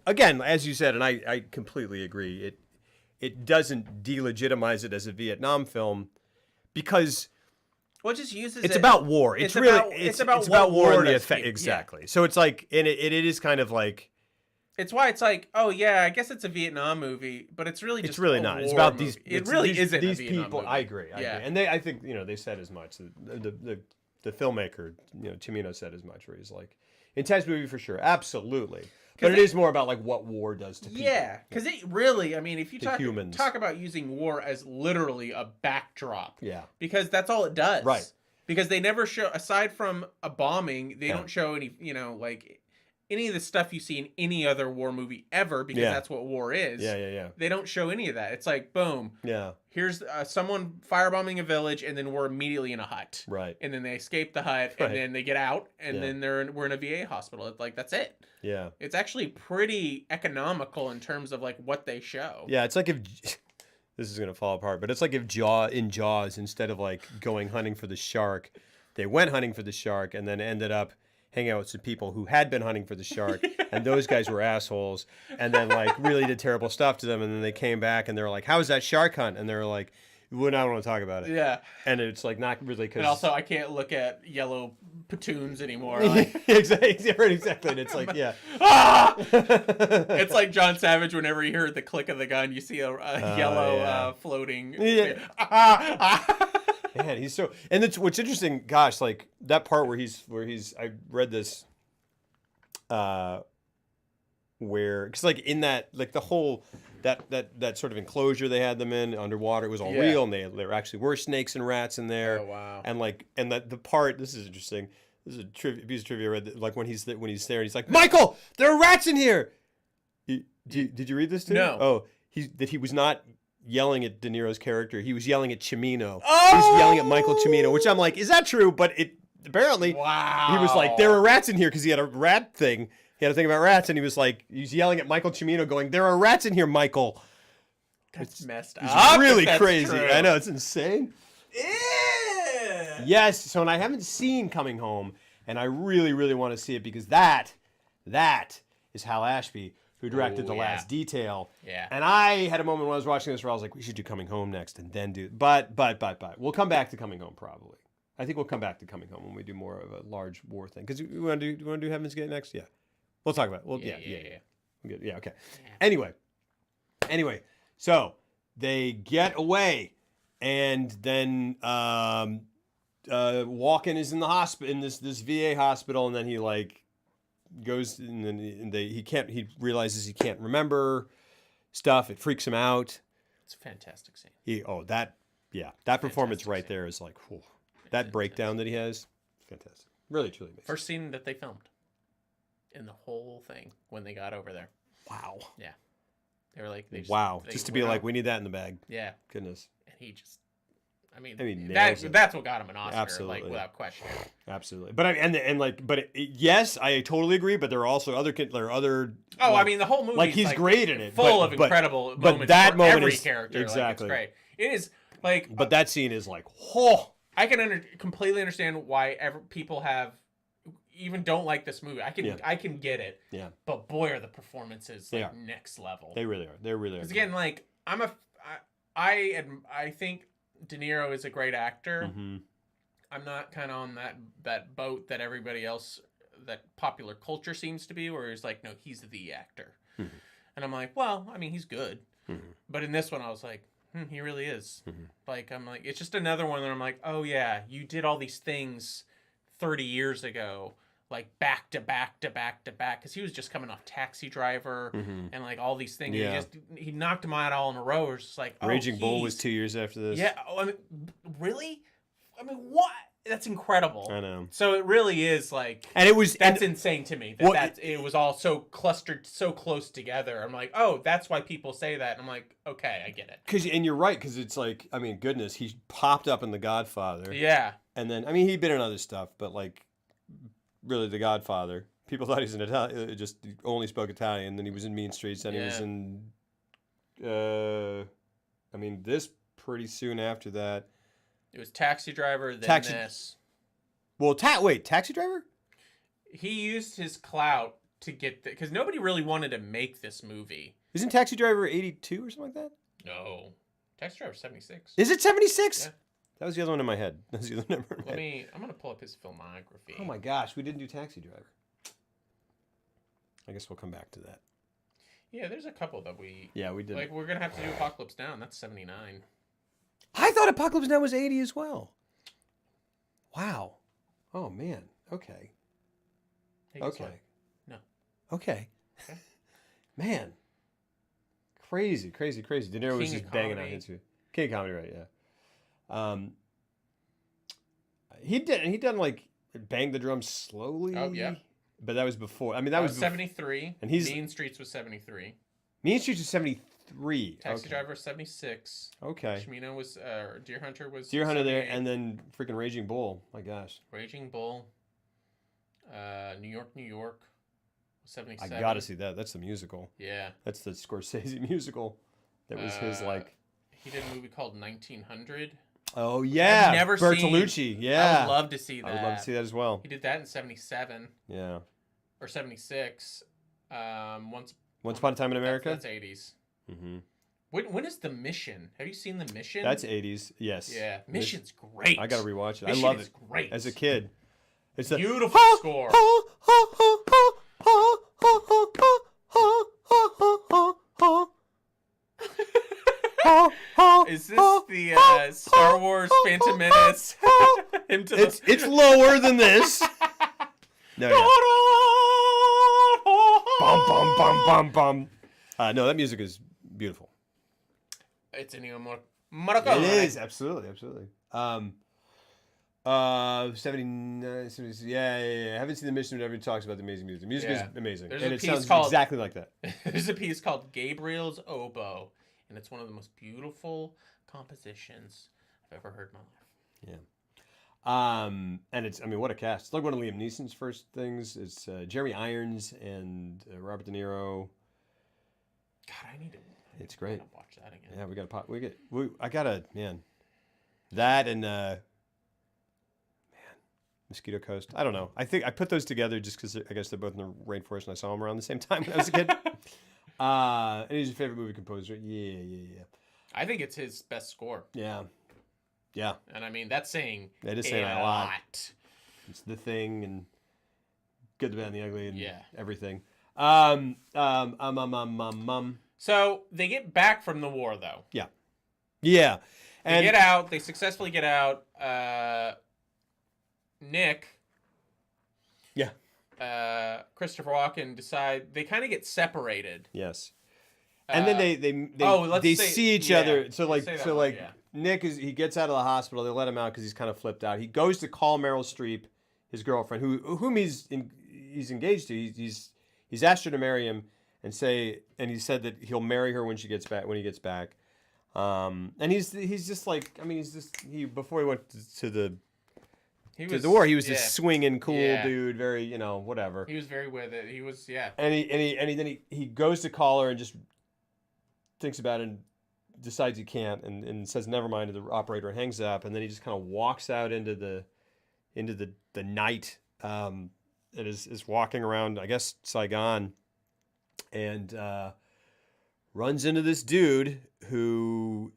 again, as you said, and I completely agree. It doesn't delegitimize it as a Vietnam film because
well, it just uses
it's about war. It's about war and the
does
effect.
people-
Exactly. Yeah. So it's like, and it is kind of like.
It's why it's like, oh yeah, I guess it's a Vietnam movie, but it's really just
It's really
a
not. It's
war
about
movie.
these.
It really isn't
these
a Vietnam
people.
movie.
I agree.
Yeah.
And I think they said as much. The filmmaker, Cimino said as much. Where he's like, intense movie for sure, absolutely. But it is more about like what war does to people.
Yeah, because it really, I mean, if you
humans.
talk about using war as literally a backdrop,
Yeah.
because that's all it does.
Right.
Because they never show, aside from a bombing, they
Yeah.
don't show any, like any of the stuff you see in any other war movie ever, because that's what war is.
Yeah.
They don't show any of that. It's like, boom,
Yeah.
here's someone firebombing a village, and then we're immediately in a hut.
Right.
And then they escape the hut,
Right.
and then they get out, and
Yeah.
then we're in a VA hospital. It's like, that's it.
Yeah.
It's actually pretty economical in terms of like what they show.
Yeah. It's like if this is gonna fall apart, but it's like if Jaws, instead of like going hunting for the shark, they went hunting for the shark and then ended up hanging out with some people who had been hunting for the shark, and those guys were assholes, and then like really did terrible stuff to them, and then they came back and they were like, "How was that shark hunt?" And they were like, "It would not want to talk about it.
Yeah.
And it's like not really because.
And also, I can't look at yellow platoons anymore. Like,
exactly. And it's like, yeah.
ah! It's like John Savage whenever he heard the click of the gun, you see a yellow floating.
Yeah. Man, he's so. And it's what's interesting. Gosh, like that part where he's. I read this. Where because like in that like the whole that sort of enclosure they had them in underwater, it was all real, and there actually were snakes and rats in there.
Oh wow!
And like and that the part, this is interesting. This is a piece of trivia I read. Like when he's there and he's like, Michael, there are rats in here. Did you read this too?
No.
Oh, he was not yelling at De Niro's character. He was yelling at Cimino.
Oh!
He was yelling at Michael Cimino, which I'm like, is that true? But it apparently he was like, there are rats in here because he had a rat thing. He had a thing about rats, and he was yelling at Michael Cimino, going, "There are rats in here, Michael."
That's messed
It's
up.
really
That's
crazy.
true.
I know, it's insane.
Ew.
Yes. So, and I haven't seen Coming Home, and I really, really want to see it because that is Hal Ashby, who directed The Last Detail.
Yeah.
And I had a moment when I was watching this where I was like, we should do Coming Home next, and then do. But we'll come back to Coming Home probably. I think we'll come back to Coming Home when we do more of a large war thing. Because we want to do Heaven's Gate next. Yeah. We'll talk about it. Well, yeah. Good. Yeah, okay.
Yeah.
Anyway, so they get away, and then Walken is in the hospital, in this VA hospital, and then he like goes, and then he realizes he can't remember stuff. It freaks him out.
It's a fantastic scene.
That performance right there is like, whew, that breakdown that he has, fantastic. Really, truly amazing.
First scene that they filmed in the whole thing when they got over there.
Wow.
Yeah. They were like,
just to be like, we need that in the bag.
Yeah.
Goodness.
And he just,
that's
what got him an Oscar,
Absolutely.
like without question.
Absolutely. But yes, I totally agree. But there are also other
Oh,
like,
I mean, the whole movie,
like he's great in it,
full of incredible moments.
But that
for
moment
every
is
character,
exactly
like, it's great. It is like,
but that scene is like, oh,
I can completely understand why people even don't like this movie. I can get it.
Yeah.
But boy, are the performances like next level.
They really are. They really are.
Because again, like I think De Niro is a great actor.
Mm-hmm.
I'm not kind of on that boat that everybody else, that popular culture seems to be, where it's like, no, he's the actor.
Mm-hmm.
And I'm like, well, I mean, he's good.
Mm-hmm.
But in this one, I was like, he really is.
Mm-hmm.
Like, I'm like, it's just another one that I'm like, oh yeah, you did all these things 30 years ago, like back to back to back to back, because he was just coming off Taxi Driver and like all these things.
Yeah.
He knocked them out all in a row. It was just like,
Raging Bull was 2 years after this.
Yeah. Oh, I mean, really? I mean, what? That's incredible.
I know.
So it really is like,
and it was
that's insane to me. It was all so clustered, so close together. I'm like, oh, that's why people say that. And I'm like, okay, I get it.
And you're right, because it's like, I mean, goodness, he popped up in The Godfather.
Yeah.
And then, I mean, he'd been in other stuff, but like, really, The Godfather. People thought he was an Italian, just only spoke Italian. Then he was in Mean Streets, and he was in, I mean, this pretty soon after that.
It was Taxi Driver, then this.
Well, Taxi Driver?
He used his clout to get because nobody really wanted to make this movie.
Isn't Taxi Driver 82 or something like that?
No. Taxi Driver 76.
Is it 76?
Yeah.
That was the other one in my head. That was the other number in my head.
I'm going to pull up his filmography.
Oh my gosh, we didn't do Taxi Driver. I guess we'll come back to that.
Yeah, there's a couple that we...
Yeah, we did.
Like, we're going to have to do Apocalypse Now, and that's 79.
I thought Apocalypse Now was 80 as well. Wow. Oh, man. Okay.
Hey, guess
Okay.
what? No.
Okay.
Okay.
Man. Crazy. De Niro was
King
just
of
banging out
Comedy.
hits. King of Comedy, right, yeah. He done like Bang the Drum Slowly.
Oh, yeah.
But that was before. I mean, that was
73.
And he's
Mean Streets was 73.
Mean Streets was 73.
Taxi
Okay.
Driver 76.
Okay.
Cimino was Deer Hunter was
Deer Hunter there,
78.
and then freaking Raging Bull. My gosh.
Raging Bull. New York was 77.
I gotta see that. That's the musical.
Yeah.
That's the Scorsese musical. That was his like.
He did a movie called 1900.
Oh yeah.
I've never
Bertolucci.
seen.
Yeah.
I would love to see that.
I would love to see that as well.
He did that in 77
Yeah.
or 76. Once
Upon a Time in America.
That's 80s.
Mm-hmm.
When is The Mission? Have you seen The Mission?
That's 80s. Yes.
Yeah, Mission's great.
I gotta rewatch it.
Mission
I love
is
it.
great.
As a kid. It's a
Beautiful score. Is this the Star Wars Phantom Menace?
It's lower than this. No, yeah. Bum bum bum bum bum. No, that music is beautiful.
It's Ennio Morricone.
It is absolutely. 79, 76, yeah. I haven't seen The Mission, but everyone talks about the amazing music. The music is amazing, and it sounds exactly like that.
There's a piece called Gabriel's Oboe, and it's one of the most beautiful compositions I've ever heard in my life.
Yeah. And it's, I mean, what a cast. It's like one of Liam Neeson's first things. It's Jeremy Irons and Robert De Niro.
God, I need to.
It's great.
Watch that again.
Yeah, we got to pop. I gotta, man. That and Mosquito Coast. I don't know. I think I put those together just because I guess they're both in the rainforest, and I saw them around the same time when I was a kid. And he's your favorite movie composer. Yeah.
I think it's his best score.
Yeah.
And I mean, that's saying
That is saying a lot. It's The Thing and Good, the Bad, and the Ugly and everything.
So they get back from the war, though.
Yeah.
And they get out. They successfully get out. Nick.
Yeah.
Christopher Walken decide they kind of get separated.
Yes. And then they see each other. So Nick he gets out of the hospital. They let him out because he's kind of flipped out. He goes to call Meryl Streep, his girlfriend, whom he's engaged to. He's asked her to marry him, and he said that he'll marry her when he gets back. And he's just like, I mean, before he went to the war, he was this swinging cool dude, very, whatever.
He was very with it. He was,
And he goes to call her and just thinks about it and decides he can't and says never mind to the operator and hangs up, and then he just kind of walks out into the night and is walking around, I guess, Saigon, and runs into this dude who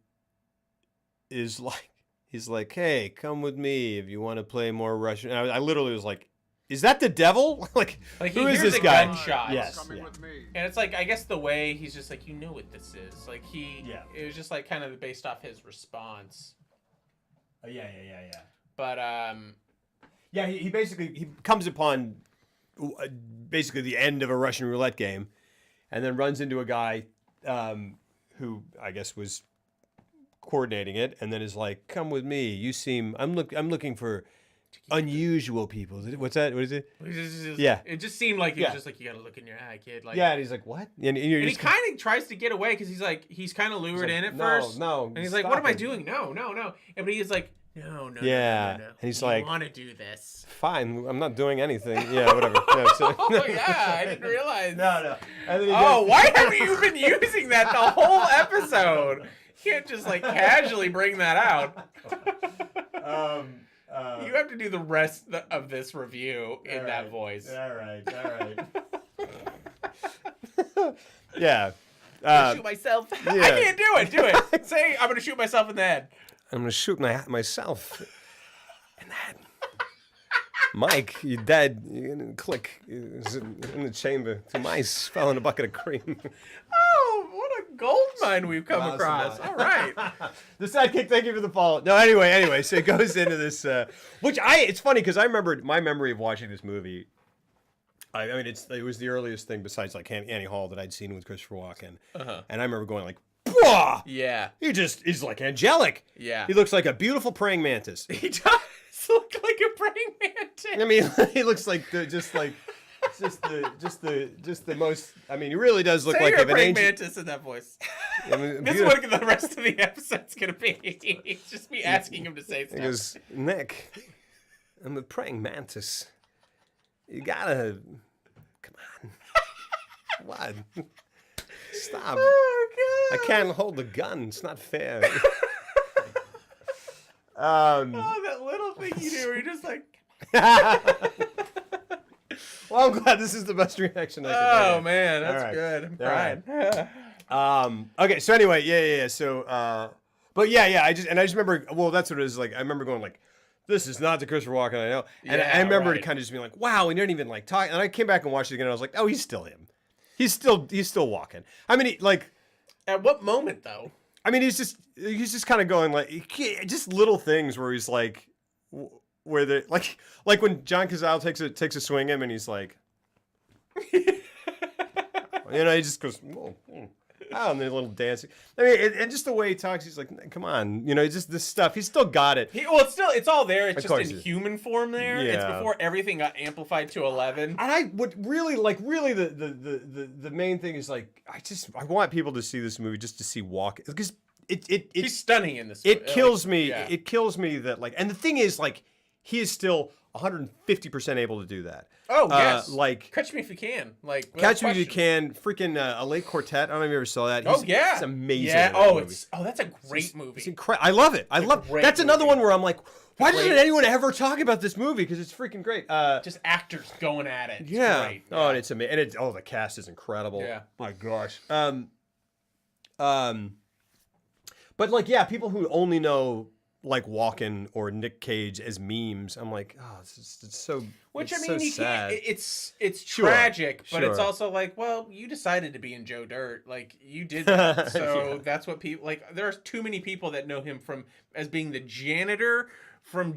is like, he's like, hey, come with me if you want to play more Russian. And I literally was like, is that the devil? like who is this guy?
Gunshot.
Yes.
And it's like, I guess the way he's just like, you know what this is. Like it was just like kind of based off his response.
Yeah.
But
he basically comes upon basically the end of a Russian roulette game, and then runs into a guy who I guess was coordinating it, and then is like, come with me. I'm looking for unusual people. What's that? What is it?
It just seemed like he was just like, you gotta look in your eye, kid. Like,
and he's like, what? And
he kind of tries to get away because he's kind of lured in at first.
No.
And he's like, what am I doing? No. But he's like, no.
And he's like,
I want to do this.
Fine, I'm not doing anything. Yeah, whatever.
I didn't realize.
No.
Why have you been using that the whole episode? You can't just like casually bring that out. You have to do the rest of this review in that voice.
All right. Yeah.
Shoot myself. I can't do it. Say, I'm going to shoot myself in the head.
I'm going to shoot myself in the head. Mike, you dead. You're going to click in the chamber. Two mice fell in a bucket of cream.
Oh, what a gold mine we've come across. All right.
The sidekick, thank you for the follow. No, anyway, so it goes into this, it's funny because I remember my memory of watching this movie. I mean, it was the earliest thing besides like Annie Hall that I'd seen with Christopher Walken.
Uh-huh.
And I remember going like, "Whoa!"
Yeah.
He's like angelic.
Yeah.
He looks like a beautiful praying mantis.
He does look like a praying mantis.
I mean, he looks like the most. I mean, he really does look like
you're a
an
praying
angel.
mantis in that voice.
I mean,
this is what the rest of the episode's gonna be. It's just me asking him to say stuff.
He goes, Nick, I'm a praying mantis. You gotta, come on. What? Stop.
Oh, God.
I can't hold the gun. It's not fair.
That little thing you do where you're just like...
Well, I'm glad this is the best reaction I can
Oh, man. That's good. I'm crying.
Okay, so anyway, yeah. So, but yeah. I just remember. Well, that's what it was like. I remember going like, "This is not the Christopher Walken I know," and
Yeah,
I remember
right.
kind of just being like, "Wow," and he didn't even like talk. And I came back and watched it again. And I was like, "Oh, he's still him. He's still walking." I mean,
At what moment though?
I mean, he's just kind of going like, just little things where he's like, where they like when John Cazale takes a swing at him and he's like, he just goes, whoa. Oh, and the little dancing. I mean, and just the way he talks, he's like, "Come on, just this stuff." He's still got it.
It's all there. It's
Of
just
course
in
it is.
human form there. It's
Yeah.
before everything got amplified to 11.
And I would really the main thing is like, I want people to see this movie just to see Walken, because
He's stunning in this.
it kills me.
yeah.
It kills me that and the thing is like, he is still 150% able to do that.
Oh yes.
Catch
Catch Me If You Can. Like
Me If You
question.
Can. Freaking A Late Quartet. I don't know if you ever saw that.
Oh yeah.
It's amazing.
Yeah.
in that movie.
That's a great movie.
It's incredible. I love it.
great
That's another
movie.
one where I'm like, why doesn't
great-
anyone ever talk about this movie? Because it's freaking great.
Just actors going at it. It's
Yeah.
Great.
Oh, and it's amazing. And the cast is incredible.
Yeah.
My gosh. But people who only know Walken or Nick Cage as memes, I'm like, oh, it's so.
Which
it's
I mean,
so
you
sad.
can't. It's
Sure,
tragic, but it's
sure.
also like, well, you decided to be in Joe Dirt, like you did that, so
Yeah.
that's what people like. There are too many people that know him from as being the janitor from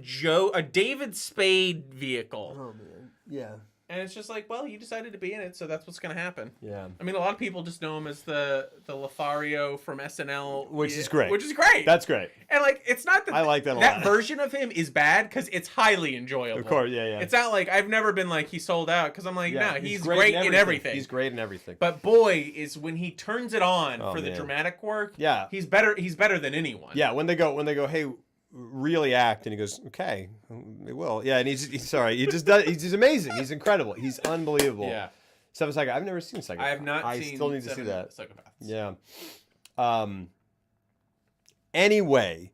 a David Spade vehicle,
Oh man. Yeah.
and it's just like, well, you decided to be in it, so that's what's gonna happen.
Yeah.
I mean, a lot of people just know him as the Lothario from SNL,
Which is great.
Which is great.
That's great.
And it's not that
I like that a
that
lot.
version of him is bad because it's highly enjoyable.
Of course, yeah.
It's not like I've never been like he sold out because I'm like,
Yeah,
no, he's great in everything.
He's great in everything.
But boy, is when he turns it on for the
man.
dramatic work.
Yeah.
he's better. He's better than anyone.
Yeah, when they go, hey, really act, and he goes, okay, it will. Yeah, and he's sorry, he just does. He's just amazing. He's incredible. He's unbelievable.
Yeah.
Seven Psycho. I've never seen Psycho.
I have not.
I
seen
still need to see
Seven
that.
Psychopaths.
Yeah. Anyway,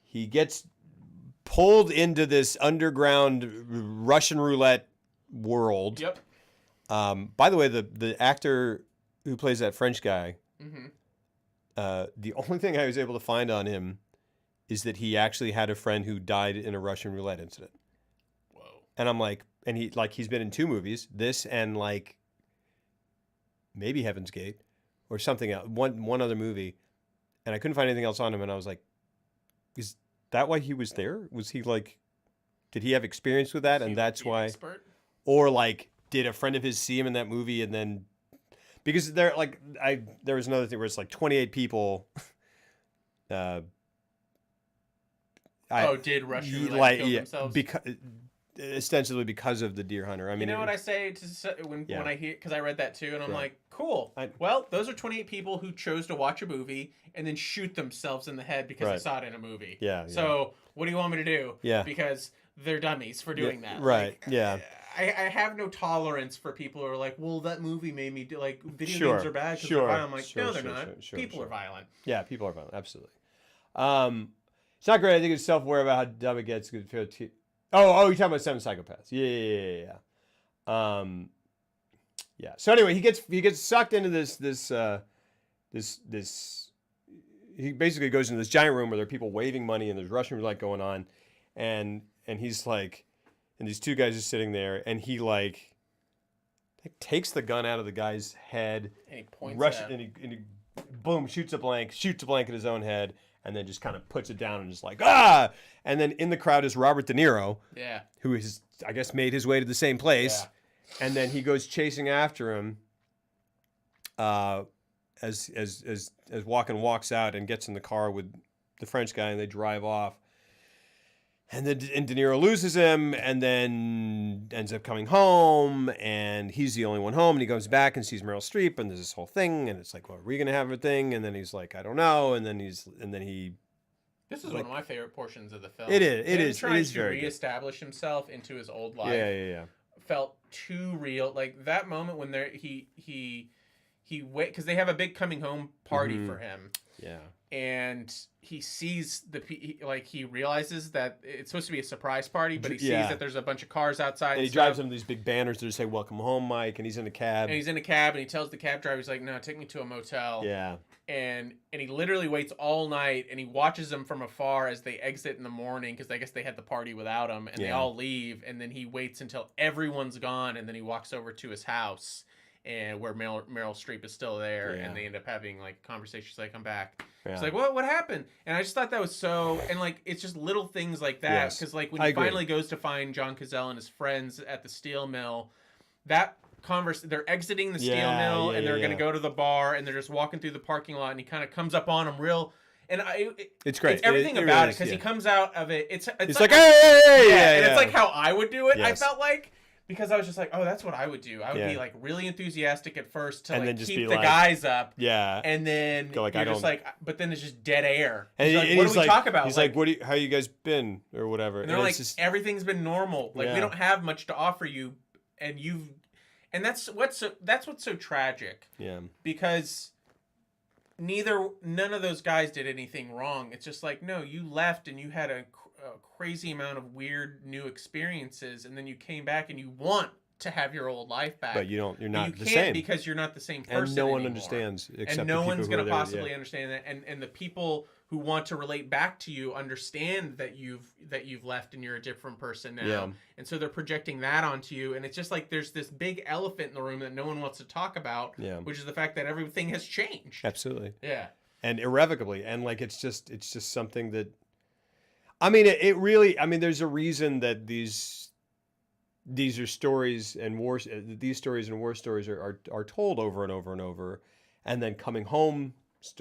he gets pulled into this underground Russian roulette world.
Yep.
By the way, the actor who plays that French guy,
Mm-hmm.
the only thing I was able to find on him is that he actually had a friend who died in a Russian roulette incident.
Whoa.
And I'm like, and he's been in 2 movies, this and maybe Heaven's Gate or something else, one other movie, and I couldn't find anything else on him. And I was like, is that why he was there? Was he did he have experience with that, and that's why?
Expert?
Or did a friend of his see him in that movie and then? Because there was another thing where it's 28 people.
Did Russian roulette kill themselves?
Ostensibly because of the deer hunter. I mean,
you know what I say when I hear, because I read that too, and I'm
Right.
like, cool. Well, those are 28 people who chose to watch a movie and then shoot themselves in the head because they
Right.
saw it in a movie.
Yeah.
So what do you want me to do?
Yeah.
Because they're dummies for doing that.
Right. Yeah.
I have no tolerance for people who are like, well, that movie made me do video
Sure,
games are bad because
sure,
they're violent. I'm like,
sure,
no, they're
sure,
not.
sure,
People
sure.
are violent.
Yeah, people are violent. Absolutely. It's not great. I think it's self-aware about how dumb it gets. Oh, you're talking about Seven Psychopaths. Yeah. Yeah. So anyway, he gets sucked into this. He basically goes into this giant room where there are people waving money and there's Russian roulette going on, and he's like, and these 2 guys are sitting there, and he takes the gun out of the guy's head,
And he points
and he boom, shoots a blank at his own head, and then just kind of puts it down and just ah! And then in the crowd is Robert De Niro,
Yeah.
who has, I guess, made his way to the same place.
Yeah.
And then he goes chasing after him as Walken walks out and gets in the car with the French guy, and they drive off. And then De Niro loses him and then ends up coming home, and he's the only one home, and he goes back and sees Meryl Streep, and there's this whole thing, and it's like, well, are we going to have a thing? And then he's like, I don't know. And then he
This is one of my favorite portions of the film.
It is. It
Him
is.
trying
It is
to
very good.
reestablish himself into his old life.
Yeah.
Felt too real. Like that moment when he wait because they have a big coming home party for him,
Yeah.
and he sees he realizes that it's supposed to be a surprise party, but he sees that there's a bunch of cars outside.
And he drives them these big banners that say "Welcome home, Mike," and he's in a cab.
And he's in a cab, and he tells the cab driver, he's like, "No, take me to a motel."
Yeah.
And he literally waits all night, and he watches them from afar as they exit in the morning, because I guess they had the party without him, and they all leave, and then he waits until everyone's gone, and then he walks over to his house, and where Meryl Streep is still there, and they end up having like a conversation. She's like, "I'm back." It's like, what happened? And I just thought that was so, and like it's just little things like that, because like when he finally goes to find John Cazale and his friends at the steel mill, that they're exiting the steel mill, and they're gonna go to the bar, and they're just walking through the parking lot, and he kind of comes up on them real, and
it's great.
It's everything about
really
it, because he comes out of it. It's
like hey,
and it's like how I would do it.
Yes.
I felt like. Because I was just like, oh, that's what I would do. I would be like really enthusiactic at first to
and
like
then just
keep
be
the guys up.
Yeah.
And then
go like,
you're just like, but then it's just dead air.
And
he's like, what do we talk about?
He's like, how you guys been or whatever?
And they're like, everything's been normal. Like we don't have much to offer you, and that's what's so tragic.
Yeah.
Because none of those guys did anything wrong. It's just like, no, you left and you had a crazy amount of weird new experiences, and then you came back and you want to have your old life back,
but you're not
the
same,
because you're not the same person,
and no one
anymore.
understands, except
and no one's
going to
possibly understand that, and the people who want to relate back to you understand that you've left and you're a different person now, and so they're projecting that onto you, and it's just like there's this big elephant in the room that no one wants to talk about, which is the fact that everything has changed.
Absolutely.
And
irrevocably, and like it's just something that, I mean, it really, I mean, there's a reason that these are stories and wars. These stories and war stories are told over and over and over, and then coming home.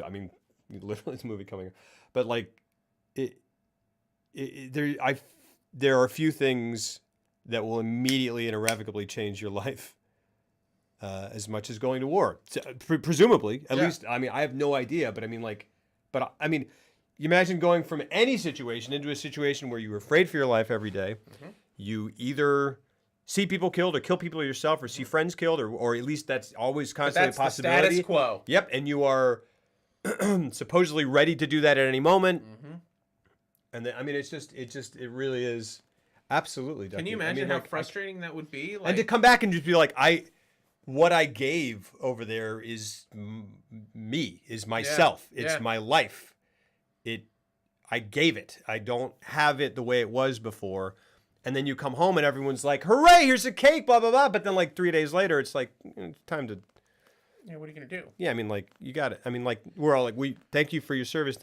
I mean, literally, this movie coming, but like, there are a few things that will immediately and irrevocably change your life, as much as going to war, presumably. At least, I mean, I have no idea, but I mean, like, I mean. You imagine going from any situation into a situation where you're afraid for your life every day. Mm-hmm. You either see people killed or kill people yourself, or see friends killed, or at least that's always constantly a possibility.
The status quo.
Yep, and you are supposedly ready to do that at any moment. Mm-hmm. And then, I mean, it really is absolutely.
Can you imagine how frustrating that would be?
Like, and to come back and just be like, what I gave over there is me, is myself, it's my life. I gave it. I don't have it the way it was before. And then you come home and everyone's like, hooray, here's a cake, blah, blah, blah. But then like 3 days later, it's like, it's time to...
Yeah, what are you going to do?
Yeah, I mean, like, you got it. I mean, like, we're all like, thank you for your service.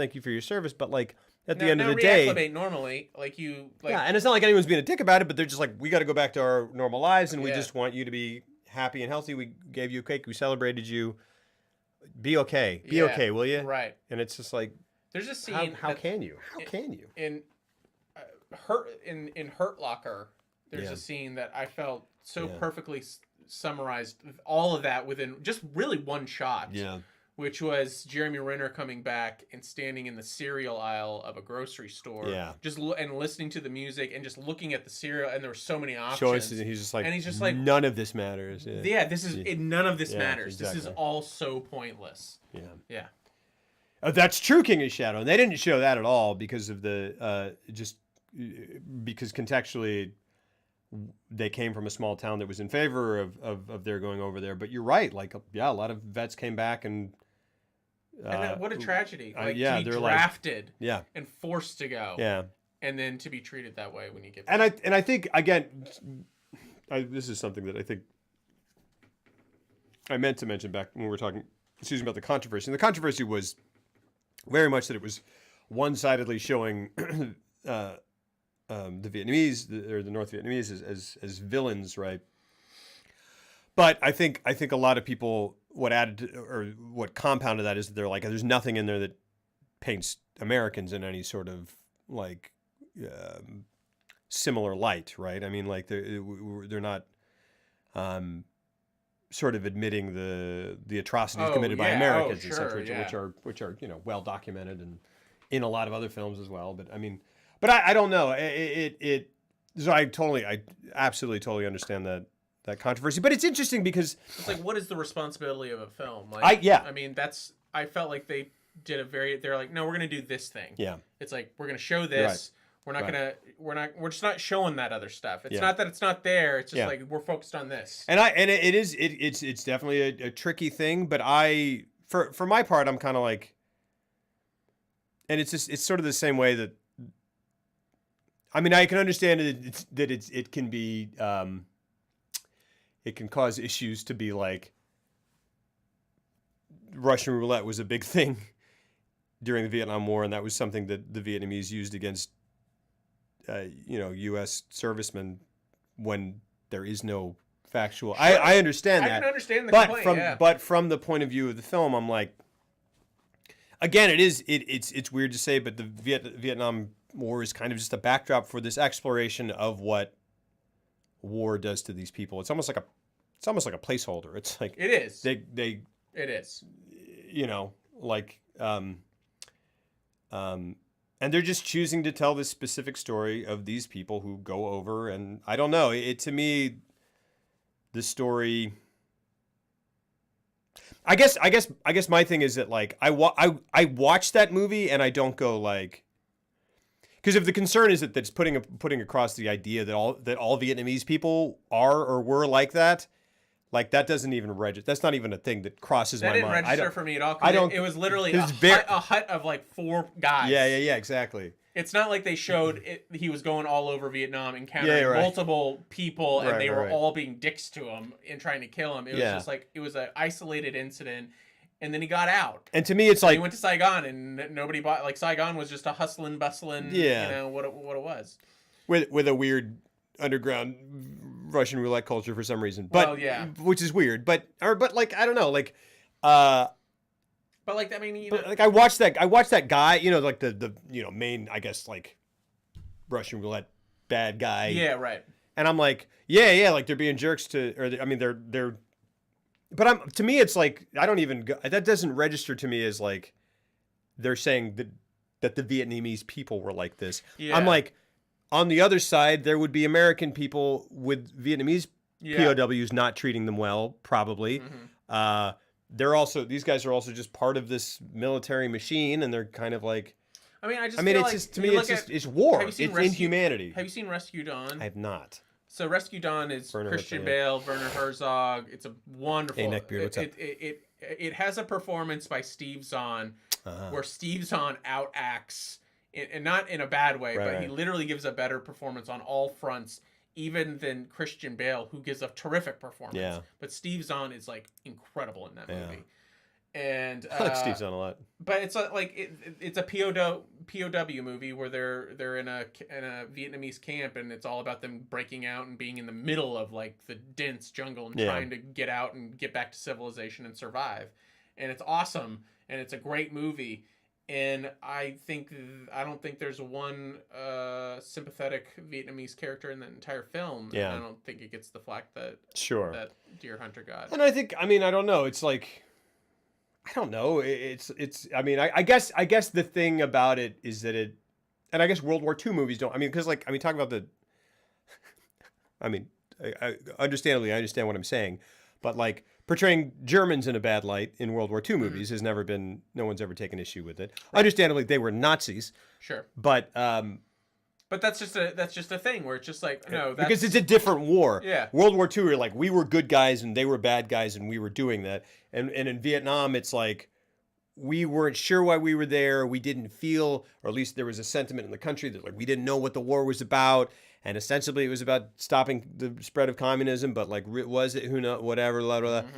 But like, at the end of the day...
reacclimate normally. Like you... Like,
yeah, and it's not like anyone's being a dick about it, but they're just like, we got to go back to our normal lives, and we just want you to be happy and healthy. We gave you a cake. We celebrated you. Be okay. Be okay, will you?
Right.
And it's just like...
There's a scene.
How can you? How can you?
In Hurt Locker, there's a scene that I felt so perfectly summarized all of that within just really one shot.
Yeah.
Which was Jeremy Renner coming back and standing in the cereal aisle of a grocery store.
Yeah.
And listening to the music and just looking at the cereal, and there were so many options.
Choices, and he's just like, none of this matters.
None of this matters. Exactly. This is all so pointless.
Yeah.
Yeah.
That's true, King of Shadow. And they didn't show that at all because of because contextually they came from a small town that was in favor of their going over there. But you're right. Like, a lot of vets came back and
what a tragedy. Like, to be
they're
drafted
like,
and forced to go.
Yeah.
And then to be treated that way when you get back.
And I think, again, this is something that I think I meant to mention back when we were talking, about the controversy. And the controversy was very much that it was one-sidedly showing the Vietnamese or the North Vietnamese as villains, right? But I think a lot of people what compounded that is that they're like, there's nothing in there that paints Americans in any sort of like similar light, right? I mean, like they're not sort of admitting the atrocities committed by Americans, etc., which are well documented and in a lot of other films as well. But I mean, I don't know. So I absolutely totally understand that controversy. But it's interesting because
it's like, what is the responsibility of a film? Like,
I mean,
I felt like they did a very. They're like, no, we're gonna do this thing.
Yeah.
It's like we're gonna show this. We're not gonna. We're just not showing that other stuff. It's not that it's not there. It's just like we're focused on this.
And it's definitely a tricky thing. But for my part, I'm kind of like, and it's sort of the same way that. I mean, I can understand that it can be it can cause issues to be like Russian roulette was a big thing during the Vietnam War, and that was something that the Vietnamese used against U.S. servicemen when there is no factual. Sure. I understand that.
I can understand the complaint,
but from the point of view of the film, I'm like, again, it's weird to say, but the Vietnam War is kind of just a backdrop for this exploration of what war does to these people. It's almost like a placeholder. It's like
it is.
It
is.
And they're just choosing to tell this specific story of these people who go over, and I don't know. To me, the story. I guess my thing is that like I watch that movie and I don't go like. Because if the concern is that it's putting across the idea that all Vietnamese people are or were like that doesn't even register. That's not even a thing that crosses my mind.
That didn't register for me at all. It was literally a hut of like 4 guys.
Yeah, exactly.
It's not like they showed he was going all over Vietnam, encountering multiple people, and they were all being dicks to him and trying to kill him. It was just like it was an isolated incident. And then he got out.
And to me, it's like...
He went to Saigon, and nobody bought... Like, Saigon was just a hustling, bustling, what it was.
With a weird underground Russian roulette culture for some reason. But, which is weird. But like, I don't know, like...
But, like, I mean,
like, I watched that guy, like the main, I guess, like, Russian roulette bad guy.
Yeah, right.
And I'm like, like, they're being jerks to... they're... But to me, it's like, I don't even go, that doesn't register to me as like, they're saying that the Vietnamese people were like this. Yeah. I'm like, on the other side, there would be American people with Vietnamese POWs not treating them well, probably. Mm-hmm. These guys are also just part of this military machine, and they're kind of like, it's war. It's inhumanity.
Have you seen Rescue Dawn?
I have not.
So Rescue Dawn is Christian Bale, Werner Herzog. It's a wonderful.
Hey, Neckbeard, what's up?
It has a performance by Steve Zahn, where Steve Zahn outacts, and not in a bad way, but he literally gives a better performance on all fronts, even than Christian Bale, who gives a terrific performance. Yeah. But Steve Zahn is like incredible in that movie. And
I like Steve Zahn a lot.
But it's it's a POW movie where they're in a Vietnamese camp, and it's all about them breaking out and being in the middle of like the dense jungle and trying to get out and get back to civilization and survive. And it's awesome, and it's a great movie. And I don't think there's one sympathetic Vietnamese character in that entire film.
Yeah.
And I don't think it gets the flack that Deer Hunter got.
And I don't know. It's like, I don't know. I guess the thing about it is that and I guess World War II movies don't. Talk about the. Understandably, I understand what I'm saying, but like portraying Germans in a bad light in World War II movies has never been. No one's ever taken issue with it. Right. Understandably, they were Nazis.
Sure.
But
that's just a thing where it's just like
because it's a different war.
Yeah.
World War II, are like we were good guys and they were bad guys and we were doing that. And in Vietnam, it's like we weren't sure why we were there. We didn't feel, or at least there was a sentiment in the country that like we didn't know what the war was about. And ostensibly, it was about stopping the spread of communism. But like, was it? Who knows? Whatever. Blah, blah, blah.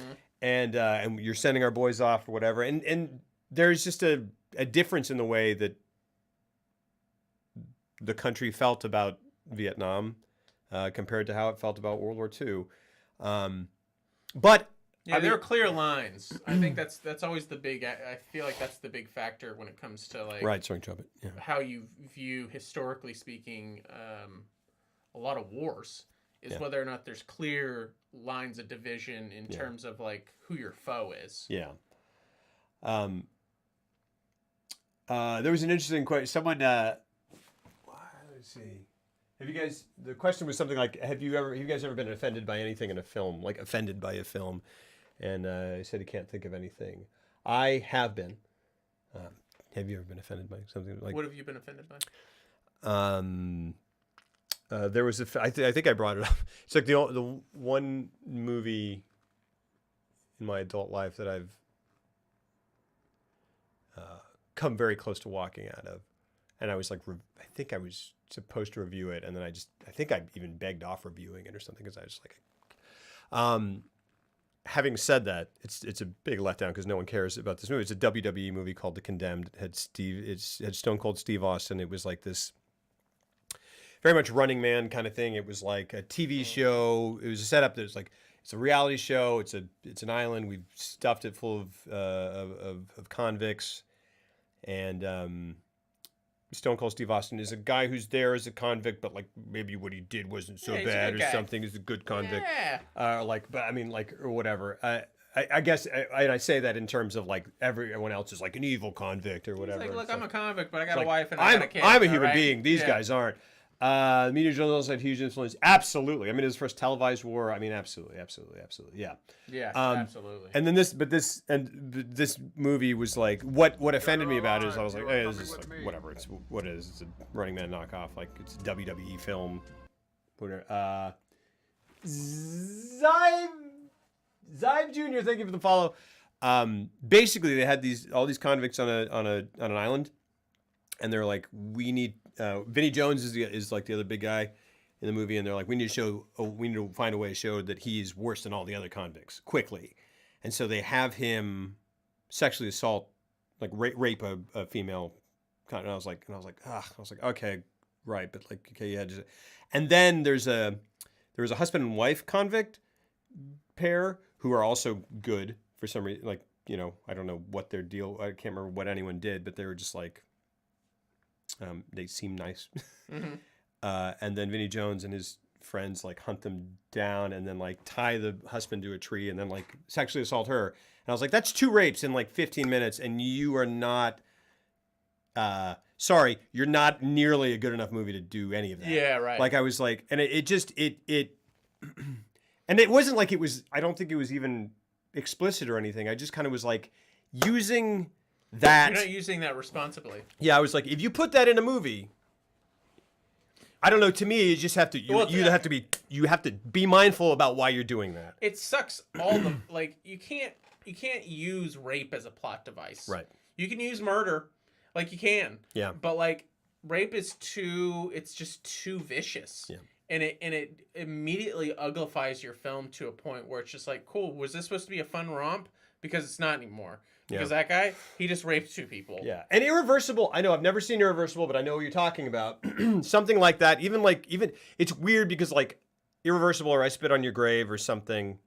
And you're sending our boys off or whatever. And there's just a difference in the way that the country felt about Vietnam compared to how it felt about World War II. But
there are clear lines. I think that's always the big. I feel like that's the big factor when it comes to like
swing trumpet. Yeah.
How you view, historically speaking, a lot of wars is whether or not there's clear lines of division in terms of like who your foe is.
Yeah. There was an interesting question. Someone. Let's see. Have you guys? The question was something like, Have you guys ever been offended by anything in a film? Like offended by a film? And he said he can't think of anything. I have been. Have you ever been offended by something like?
What have you been offended by?
There was I think I brought it up. It's like the one movie in my adult life that I've come very close to walking out of, and I was like, I think I was supposed to review it, and then I think I even begged off reviewing it or something because I was like, having said that, it's a big letdown because no one cares about this movie. It's a WWE movie called The Condemned. It had Stone Cold Steve Austin. It was like this very much Running Man kind of thing. It was like a TV show. It was a setup that was like it's a reality show. It's an island. We've stuffed it full of convicts, and Stone Cold Steve Austin is a guy who's there as a convict, but like maybe what he did wasn't so bad or something. He's a good convict.
Yeah.
But I mean, like, or whatever. I guess I say that in terms of like everyone else is like an evil convict or whatever.
He's like, look,
It's
I'm
like,
a convict, but I got
like,
a wife and I got a kid.
I'm a human
all right?
being. These
Yeah.
guys aren't. Media journalism had huge influence. Absolutely. I mean, it was the first televised war. I mean, absolutely. Yeah.
Yeah, absolutely.
And then this movie was like what offended me about it is I was like, hey, this is like, whatever. It's what it is. It's a Running Man knockoff. Like it's a WWE film. Whatever. Zive Jr. Thank you for the follow. Basically, they had all these convicts on an island, and they're like, we need. Vinnie Jones is like the other big guy in the movie, and they're like, we need to find a way to show that he's worse than all the other convicts quickly, and so they have him sexually assault, like rape a female. And I was like, okay, right, but like, okay, yeah, and then there was a husband and wife convict pair who are also good for some reason, like I don't know what their deal. I can't remember what anyone did, but they were just like. They seem nice.
Mm-hmm.
And then Vinnie Jones and his friends like hunt them down and then like tie the husband to a tree and then like sexually assault her. And I was like, that's 2 rapes in like 15 minutes. And you are not, sorry, you're not nearly a good enough movie to do any of that.
Yeah, right.
Like I was like, and it just, and it wasn't like it was, I don't think it was even explicit or anything. I just kind of was like using that.
You're not using that responsibly.
Yeah, I was like, if you put that in a movie, I don't know. To me, you just have to you have to be mindful about why you're doing that.
It sucks. All the like you can't use rape as a plot device.
Right.
You can use murder, like you can.
Yeah.
But like rape is it's just too vicious.
Yeah.
And it immediately uglifies your film to a point where it's just like, cool, was this supposed to be a fun romp? Because it's not anymore. Because that guy, he just raped 2 people.
Yeah. And Irreversible, I know I've never seen Irreversible, but I know what you're talking about. Something like that. Even it's weird because like Irreversible or I Spit on Your Grave or something.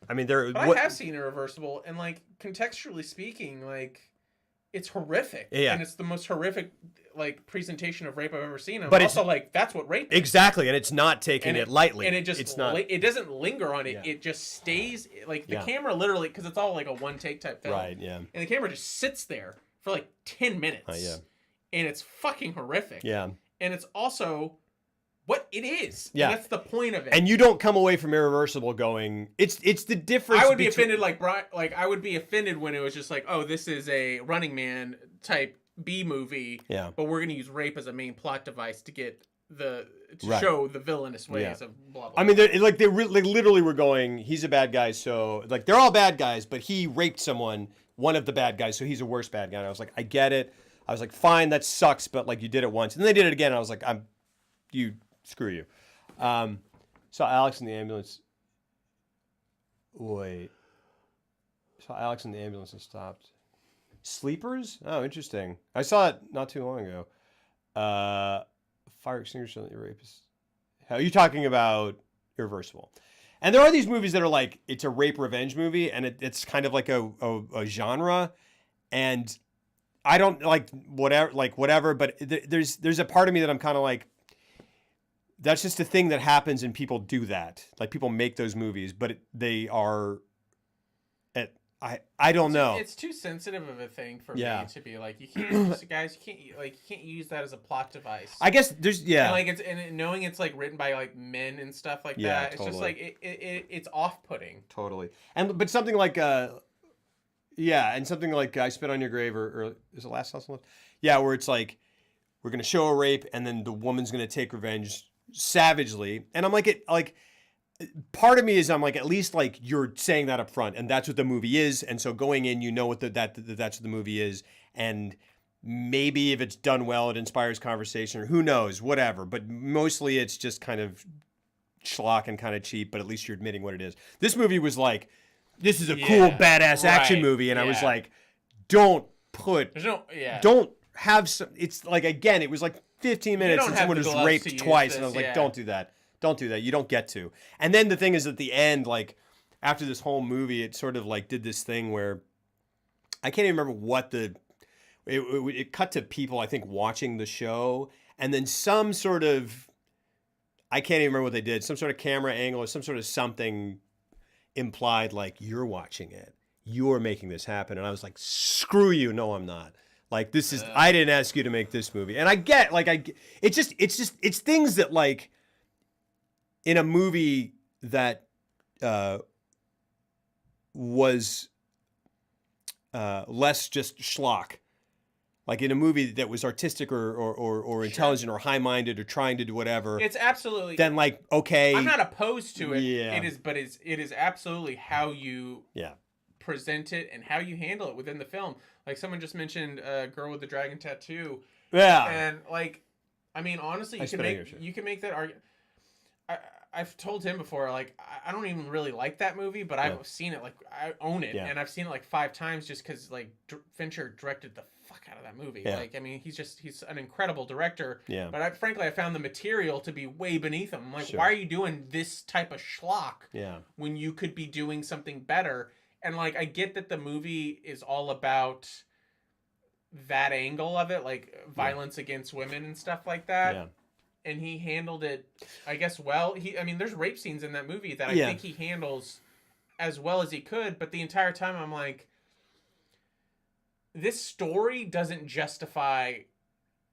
I mean,
I have seen Irreversible, and like contextually speaking, like it's horrific.
Yeah.
And it's the most horrific like presentation of rape I've ever seen. And
But
also like that's what rape is.
Exactly, and it's not taking it lightly.
And it's not. It doesn't linger on it.
Yeah.
It just stays like the camera literally because it's all like a one take type film.
Right. Yeah.
And the camera just sits there for like 10 minutes.
Yeah.
And it's fucking horrific.
Yeah.
And it's also what it is.
Yeah.
And that's the point of it.
And you don't come away from Irreversible going, it's the difference.
I would be offended like I would be offended when it was just like, oh, this is a Running Man type B movie.
Yeah.
But we're gonna use rape as a main plot device to get
Right.
show the villainous ways of blah blah.
I mean, they literally were going, he's a bad guy, so like they're all bad guys, but he raped someone, one of the bad guys, so he's a worse bad guy. And I was like, I get it. I was like, fine, that sucks, but like you did it once, and then they did it again. And I was like, screw you. Saw Alex in the ambulance. Wait. Saw Alex in the ambulance and stopped. Sleepers? Oh, interesting. I saw it not too long ago. Fire extinguisher on the rapist. Are you talking about Irreversible? And there are these movies that are like, it's a rape revenge movie, and it's kind of like a genre, and I don't like whatever, but there's a part of me that I'm kind of like, that's just a thing that happens and people do that. Like people make those movies, but they are I don't know.
It's too sensitive of a thing for
Yeah.
me to be like, you can't use, guys, you can't use that as a plot device.
I guess there's
And like and knowing it's like written by like men and stuff like
Yeah,
that, it's just
totally.
like it's off-putting.
Totally. But something like Yeah, and something like I Spit on Your Grave, or is it Last House on the Left? Yeah, where it's like we're gonna show a rape, and then the woman's gonna take revenge savagely, and I'm like, part of me is I'm like, at least like you're saying that up front, and that's what the movie is, and so going in, you know what that's what the movie is, and maybe if it's done well, it inspires conversation, or who knows, whatever. But mostly it's just kind of schlock and kind of cheap, but at least you're admitting what it is. This movie was like, this is a cool, badass action movie, and I was like, don't have some. It's like, again, it was like 15 minutes and someone was raped twice, and I was like, don't do that. Don't do that. You don't get to. And then the thing is, at the end, like after this whole movie, it sort of like did this thing where I can't even remember what it cut to people, I think, watching the show, and then some sort of, I can't even remember what they did, some sort of camera angle or some sort of something implied like, you're watching it, you're making this happen, and I was like, screw you, no, I'm not. Like, this is, I didn't ask you to make this movie, and I get, like, it's things that, like, in a movie that was less just schlock, like in a movie that was artistic or intelligent or high-minded or trying to do whatever,
it's absolutely,
then like, okay,
I'm not opposed to it.
Yeah.
It is absolutely how you present it and how you handle it within the film. Like someone just mentioned Girl with the Dragon Tattoo.
Yeah.
And like, I mean, honestly, you can make that argument. I've told him before, like, I don't even really like that movie, but I've seen it, like, I own it, and I've seen it like 5 times just because, like, Fincher directed the fuck out of that movie.
Yeah.
Like, I mean, he's an incredible director,
Yeah.
but frankly, I found the material to be way beneath him. I'm like, why are you doing this type of schlock when you could be doing something better? And, like, I get that the movie is all about that angle of it, like, violence against women and stuff like that.
Yeah.
And he handled it, I guess, well. I mean, there's rape scenes in that movie that I think he handles as well as he could. But the entire time, I'm like, this story doesn't justify.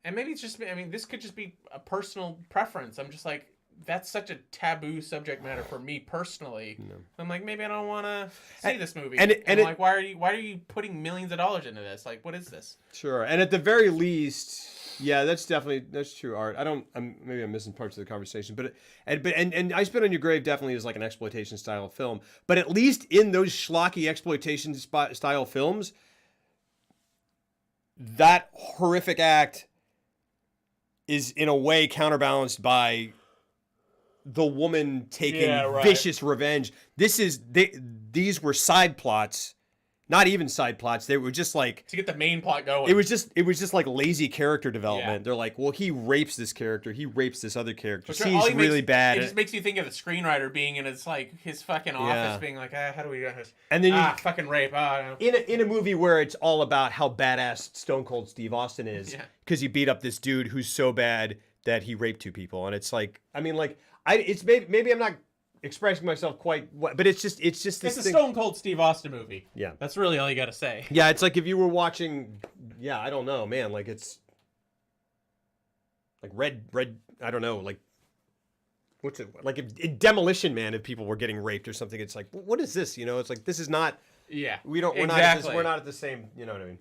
And maybe it's just, I mean, this could just be a personal preference. I'm just like, that's such a taboo subject matter for me personally. No. I'm like, maybe I don't want to see this movie. And like, why are you putting millions of dollars into this? Like, what is this?
Sure. And at the very least, yeah, that's true, Art. Maybe I'm missing parts of the conversation, but I Spit on Your Grave definitely is like an exploitation style film. But at least in those schlocky exploitation style films, that horrific act is in a way counterbalanced by the woman taking vicious revenge. These were side plots. Not even side plots. They were just like
to get the main plot going.
It was just like lazy character development. Yeah. They're like, well, he rapes this character. He rapes this other character. He's really bad.
It just makes you think of the screenwriter being in his fucking office, being like, how do we do this?
And then
fucking rape.
In a movie where it's all about how badass Stone Cold Steve Austin is, because he beat up this dude who's so bad that he raped 2 people, and it's like, I mean, like, it's maybe I'm not expressing myself quite, but it's just this
it's a
thing.
Stone Cold Steve Austin movie.
Yeah,
that's really all you got to say.
Yeah, it's like if you were watching, I don't know, man, like it's like red, I don't know, like what's it like if Demolition Man, if people were getting raped or something, it's like, what is this? You know, it's like, this is not.
Yeah,
we're not at the same. You know what I mean?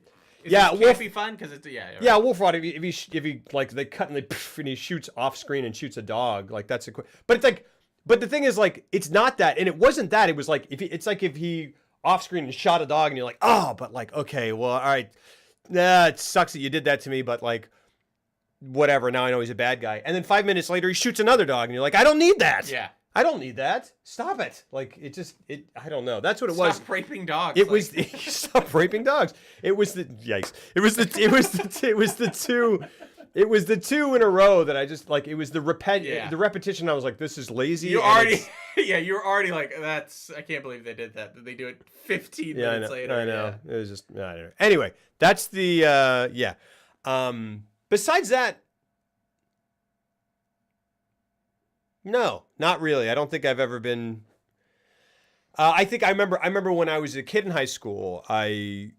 Wolf be fun because it's
Wolf Rod. If he like they cut and he shoots off screen and shoots a dog, like that's but it's like. But the thing is, like, it's not that, and it wasn't that. It was like if he off screen and shot a dog, and you're like, oh, but like, okay, well, all right, it sucks that you did that to me, but like, whatever. Now I know he's a bad guy. And then 5 minutes later, he shoots another dog, and you're like, I don't need that.
Yeah,
I don't need that. Stop it. Like, I don't know. That's what it was.
Stop raping dogs.
Stop raping dogs. It was the yikes. It was the two in a row that I just like. It was the repetition. I was like, this is lazy.
You were already like, I can't believe they did that. They do it 15 minutes later.
I know. It was just, I don't know. Anyway, that's the besides that, no, not really. I don't think I've ever been. I remember when I was a kid in high school. I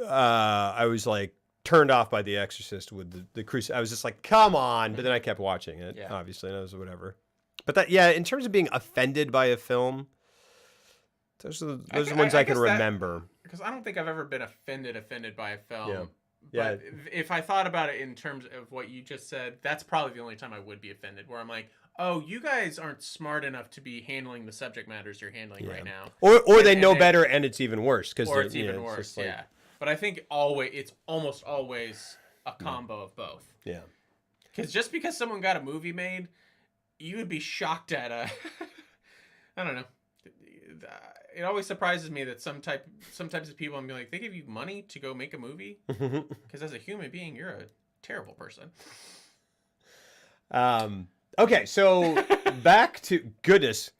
was like turned off by The Exorcist with the crucifix. I was just like, come on, but then I kept watching it, obviously, and it was whatever. But that, in terms of being offended by a film, those are the ones I can remember.
because I don't think I've ever been offended by a film.
Yeah.
But if I thought about it in terms of what you just said, that's probably the only time I would be offended, where I'm like, oh, you guys aren't smart enough to be handling the subject matters you're handling right now.
Or they know better and it's even worse.
Or it's even worse, yeah. But I think it's almost always a combo of both.
Yeah.
Because just because someone got a movie made, you would be shocked at I don't know. It always surprises me that some types of people, I'm like, they give you money to go make a movie? Because as a human being, you're a terrible person.
Okay, so back to goodness.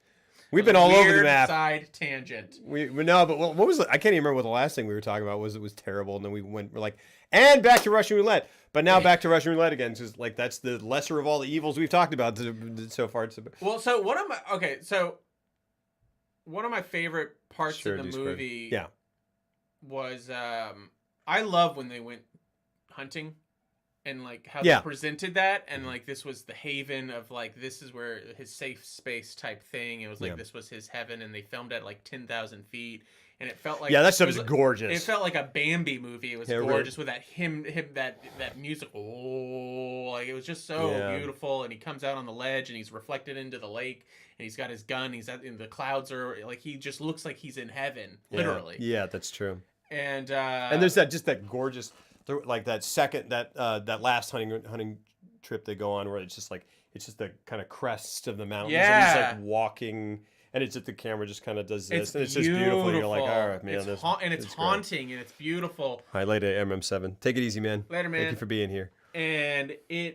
We've been all over the map.
Side tangent.
No, but what was I can't even remember what the last thing we were talking about was. It was terrible, and then we're like, and back to Russian roulette. But now back to Russian roulette again, because like that's the lesser of all the evils we've talked about so far.
Well, so one of my favorite parts of the movie was I love when they went hunting and like how they presented that, and like this was the haven of like this is where his safe space type thing. It was like this was his heaven, and they filmed at like 10,000 feet, and it felt like
that stuff is gorgeous.
It felt like a Bambi movie. It was gorgeous with that that music. Oh, like it was just so beautiful. And he comes out on the ledge, and he's reflected into the lake, and he's got his gun. He's in the clouds, are like he just looks like he's in heaven, literally.
Yeah, that's true.
And
there's that gorgeous. Like that second that last hunting trip they go on where it's just the kind of crest of the mountains and he's like walking and it's just the camera just kind of does this and it's just beautiful. You're like, all right, man,
it's haunting and it's beautiful.
All right, later, MM7. Take it easy, man.
Later, man.
Thank you for being here.
And and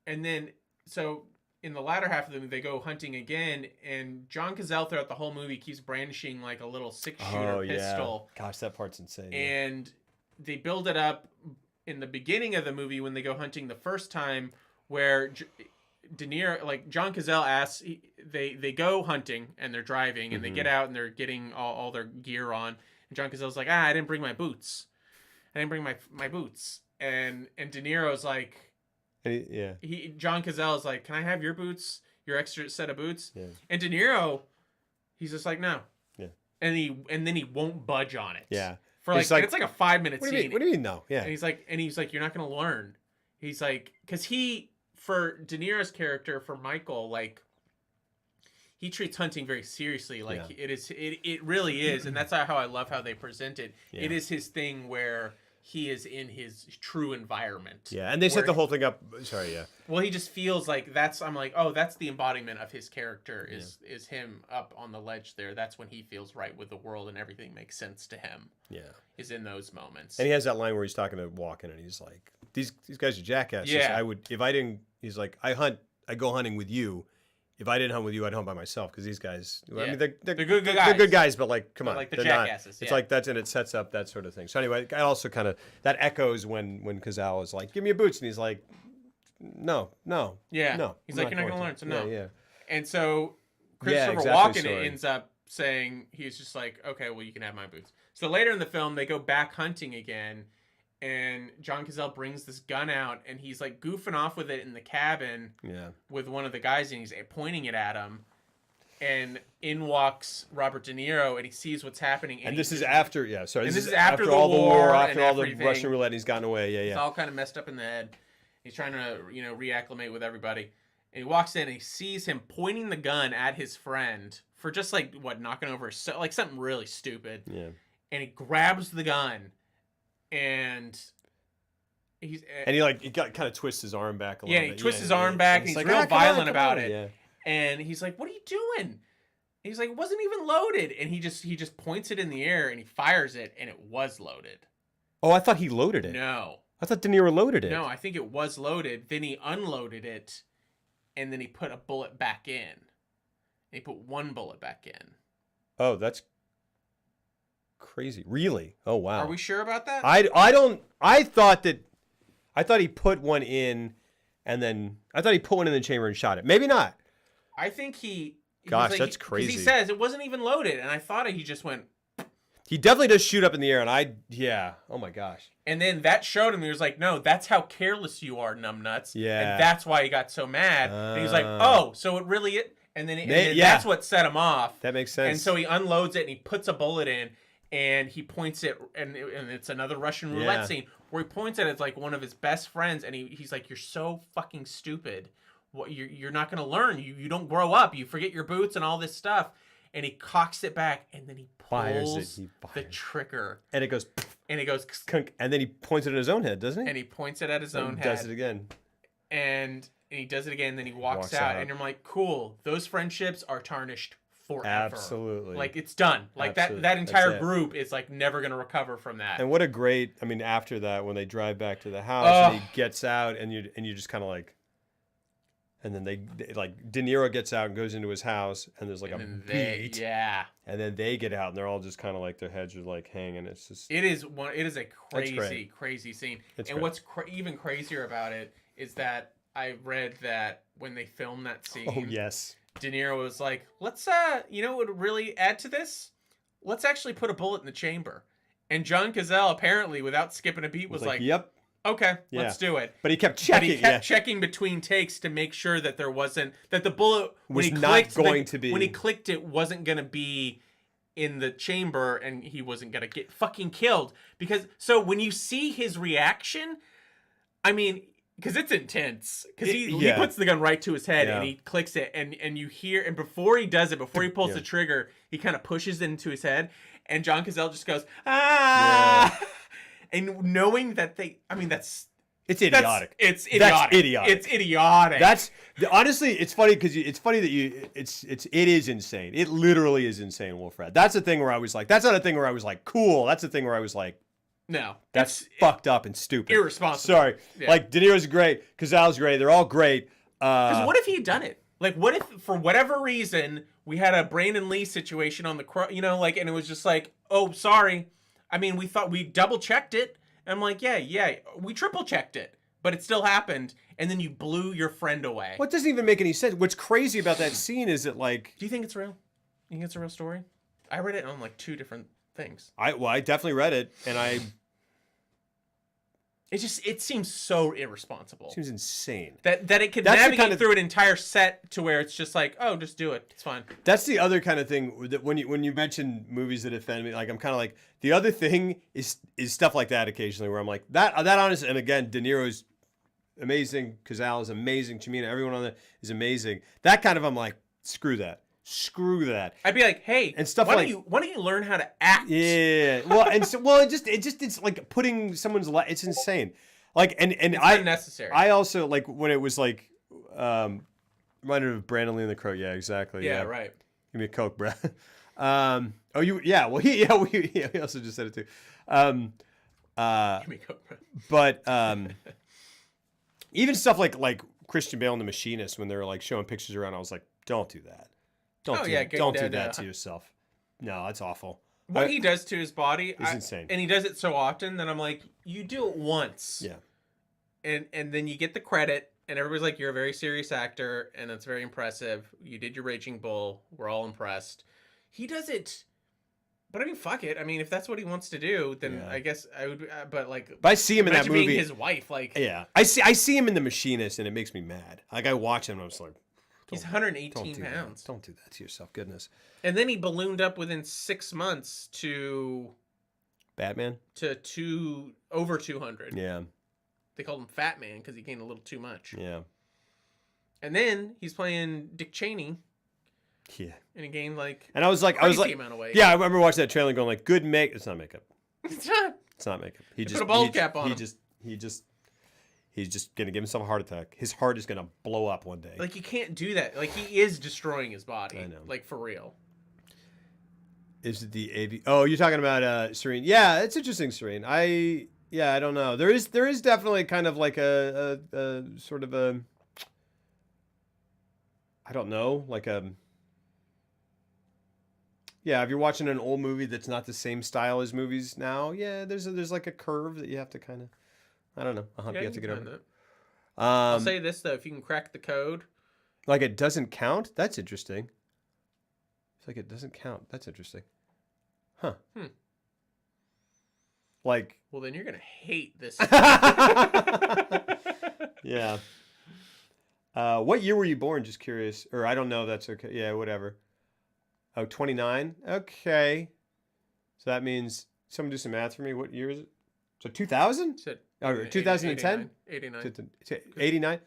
then so in the latter half of the movie, they go hunting again, and John Cazale throughout the whole movie keeps brandishing like a little 6-shooter pistol.
Gosh, that part's insane.
And they build it up in the beginning of the movie when they go hunting the first time, where De Niro, like John Cazale asks, they go hunting and they're driving and they get out and they're getting all their gear on. And John Cazale's like, I didn't bring my boots. I didn't bring my boots. And De Niro's like, John Cazale is like, can I have your boots, your extra set of boots? Yeah. And De Niro, he's just like, no. Yeah. And then he won't budge on it.
Yeah.
For like, it's like a 5-minute scene.
What do you mean no? Yeah.
And he's like, you're not gonna learn. He's like, because for De Niro's character, for Michael, like he treats hunting very seriously. Like it really is, and that's how I love how they present it. Yeah. It is his thing where he is in his true environment.
Yeah, and they set the whole thing up. Sorry, yeah.
Well, he just feels like I'm like, oh, that's the embodiment of his character is him up on the ledge there. That's when he feels right with the world and everything makes sense to him. Yeah. Is in those moments.
And he has that line where he's talking to Walken and he's like, these guys are jackasses.
Yeah.
He's like, I go hunting with you. If I didn't hunt with you, I'd hunt by myself because these guys. I mean, they're good guys. They're good guys, but like, come on,
like the jackasses.
It's like that's and it sets up that sort of thing. So anyway, I also kind of that echoes when Cazale is like, "Give me your boots," and he's like, "No."
Yeah, he's like, "You're not gonna learn." So no.
Yeah.
And so Christopher Walken ends up saying he's just like, "Okay, well, you can have my boots." So later in the film, they go back hunting again. And John Cazale brings this gun out, and he's like goofing off with it in the cabin with one of the guys, and he's pointing it at him. And in walks Robert De Niro, and he sees what's happening.
And this is after, this
is after the
all
war,
after all the Russian roulette, he's gotten away. Yeah, yeah.
It's all kind of messed up in the head. He's trying to, reacclimate with everybody. And he walks in, and he sees him pointing the gun at his friend for just like knocking over like something really stupid. Yeah. And he grabs the gun. And he
kind of twists his arm back a little bit.
Yeah, he twists his arm back, and he's like, real violent about it. Yeah. And he's like, "What are you doing?" And he's like, "It wasn't even loaded." And he just points it in the air and he fires it, and it was loaded.
Oh, I thought he loaded it.
No.
I thought De Niro loaded it.
No, I think it was loaded. Then he unloaded it, and then he put a bullet back in. And he put one bullet back in.
Oh, that's crazy. Really? Oh, wow.
Are we sure about that?
I thought he put one in and then I thought he put one in the chamber and shot it. Maybe not.
I think
Gosh, that's crazy.
He says it wasn't even loaded, and I thought he just went.
He definitely does shoot up in the air, and oh my gosh.
And then that showed him. He was like, "No, that's how careless you are, numbnuts."
Yeah.
And that's why he got so mad. And he's like, "Oh, so it really is." and then
yeah.
that's what set him off.
That makes sense.
And so he unloads it and he puts a bullet in, and he points it, and it's another Russian roulette scene where he points at it as like one of his best friends, and he's like, "You're so fucking stupid. What you're not gonna learn. You don't grow up. You forget your boots and all this stuff." And he cocks it back, and then he pulls the trigger,
and it goes,
kunk,
and then he points it at his own head, doesn't he?
And he points it at his own head.
Does it again.
And he does it again, and then he walks out, and you're like, cool. Those friendships are tarnished forever.
Absolutely.
Like, it's done. Like, that entire group is, like, never going to recover from that.
And what a great, I mean, after that, when they drive back to the house, and he gets out, and you just kind of like, and then they like, De Niro gets out and goes into his house, and there's like a beat.
Yeah.
And then they get out, and they're all just kind of like, their heads are like hanging. It's just.
It is a crazy scene. And what's even crazier about it is that I read that when they filmed that scene.
Oh, yes.
De Niro was like, let's, you know what would really add to this? Let's actually put a bullet in the chamber. And John Cazale, apparently, without skipping a beat, was like,
yep.
Okay, let's do it.
But he kept checking.
But he kept checking between takes to make sure that there wasn't, that the bullet
was not going to be.
When he clicked it, wasn't going to be in the chamber, and he wasn't going to get fucking killed. Because, so when you see his reaction, I mean, because it's intense. Because he puts the gun right to his head, and he clicks it, and you hear, and before he does it, before he pulls the trigger, he kind of pushes it into his head, and John Cazale just goes, ah! Yeah. And knowing that it's
idiotic.
It's idiotic.
That's idiotic.
It's idiotic.
That's honestly, it's funny because it's funny that it is insane. It literally is insane, Wolfred. That's the thing where I was like, that's not a thing where I was like, cool. That's the thing where I was like,
no,
that's fucked up and stupid.
Irresponsible.
Sorry. Yeah. Like, De Niro's great. Cazale's great. They're all great.
Because what if he had done it? Like, what if, for whatever reason, we had a Brandon Lee situation on the, and it was just like, oh, sorry. I mean, we thought we double checked it. And I'm like, yeah, we triple checked it, but it still happened. And then you blew your friend away.
What doesn't even make any sense? What's crazy about that scene is that, like,
do you think it's real? You think it's a real story? I read it on like 2 different things.
I definitely read it, and
it seems so irresponsible.
It seems insane.
That it could navigate through an entire set to where it's just like, oh, just do it. It's fine.
That's the other kind of thing that when you mention movies that offend me, like, I'm kind of like, the other thing is stuff like that occasionally where I'm like, that honestly, and again, De Niro's amazing, Cazale is amazing, Cimino, everyone on there is amazing. That kind of, I'm like, screw that. I'd
be like, hey,
and stuff
why don't you learn how to act?
Yeah. Well, and so, it's like putting someone's life. It's insane. Like, and it's
unnecessary.
I also, like, when it was like, reminded of Brandon Lee and the Crow. Yeah, exactly.
Yeah, right.
Give me a Coke, bro. Well, he also just said it too.
Give me a Coke, bro.
But even stuff like Christian Bale and The Machinist, when they were like showing pictures around, I was like, don't do that. Don't do that to yourself. No, that's awful.
What he does to his body
is insane.
And he does it so often that I'm like, you do it once.
Yeah.
And then you get the credit, and everybody's like, you're a very serious actor, and that's very impressive. You did your Raging Bull. We're all impressed. He does it. But I mean, fuck it. I mean, if that's what he wants to do, then I guess I would. But
I see him in that movie.
Being his wife, like.
Yeah, I see him in The Machinist, and it makes me mad. Like, I watch him, and I'm just like,
he's 118 pounds.
Don't do that to yourself, goodness.
And then he ballooned up within 6 months to
Batman
to over 200.
Yeah.
They called him Fat Man because he gained a little too much.
Yeah.
And then he's playing Dick Cheney.
Yeah.
And he gained like.
And I was like,
amount of weight.
Yeah, I remember watching that trailer and going like, good make. It's not makeup.
It's not.
It's not makeup. He just
put a bald cap on.
He's just gonna give himself a heart attack. His heart is gonna blow up one day.
Like, you can't do that. Like, he is destroying his body.
I know.
Like, for real.
Is it the AV? Oh, you're talking about Serene. Yeah, it's interesting, Serene. I don't know. There is definitely kind of like a sort of a, I don't know, like a. Yeah, if you're watching an old movie that's not the same style as movies now, yeah, there's like a curve that you have to kind of, I don't know, you have to get over.
I'll say this though: if you can crack the code,
like, it doesn't count. That's interesting. It's like it doesn't count. That's interesting. Huh. Like.
Well, then you're gonna hate this.
Yeah. What year were you born? Just curious. Or I don't know. That's okay. Yeah, whatever. Oh, 29? Okay. So that means someone do some math for me. What year is it? So 2000?
Said
Oh, 2010?
89.
89?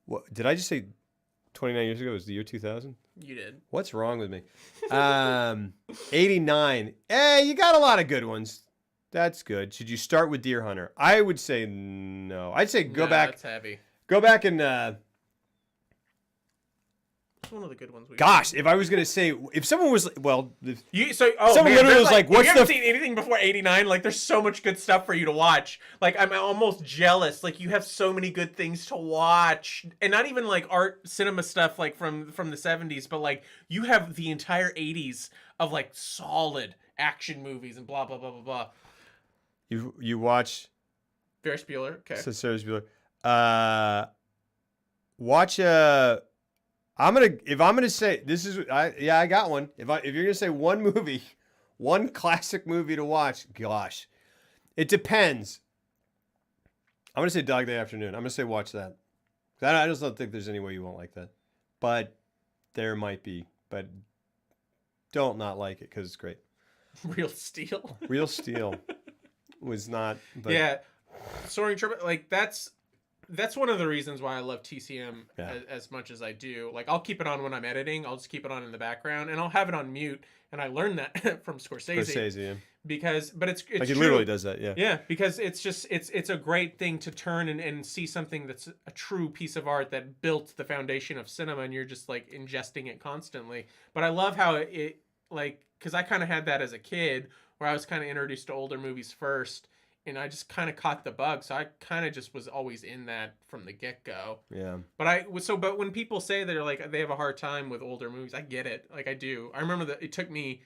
What, did I just say 29 years ago was the year 2000?
You did.
What's wrong with me? 89. Hey, you got a lot of good ones. That's good. Should you start with Deer Hunter? I would say no. I'd say go back.
That's heavy.
Go back and
It's one of the good ones.
gosh, if I was gonna say, if someone was someone
man,
literally was like,
if
"What's
you haven't
the?"
seen anything before '89? Like, there's so much good stuff for you to watch. Like, I'm almost jealous. Like, you have so many good things to watch, and not even like art cinema stuff like from the '70s, but like you have the entire '80s of like solid action movies and blah blah blah blah blah.
You watch
Ferris Bueller. Okay.
So Ferris Bueller. Watch I'm gonna say this is I got one. If you're gonna say one movie, one classic movie to watch, gosh, it depends. I'm gonna say Dog Day Afternoon. I'm gonna say watch that. I just don't think there's any way you won't like that, but there might be. But don't not like it because it's great.
Real Steel.
Real Steel was not. But
yeah, Soaring Trip. Like that's one of the reasons why I love TCM as much as I do. Like I'll keep it on when I'm editing. I'll just keep it on in the background, and I'll have it on mute. And I learned that from Scorsese.
Yeah.
But it's
like he
true.
Literally does that. Yeah.
Yeah, because it's just it's a great thing to turn and see something that's a true piece of art that built the foundation of cinema, and you're just like ingesting it constantly. But I love how it like because I kind of had that as a kid where I was kind of introduced to older movies first. And I just kind of caught the bug, so I kind of just was always in that from the get go.
Yeah.
But when people say they're like they have a hard time with older movies, I get it. Like I do. I remember that it took me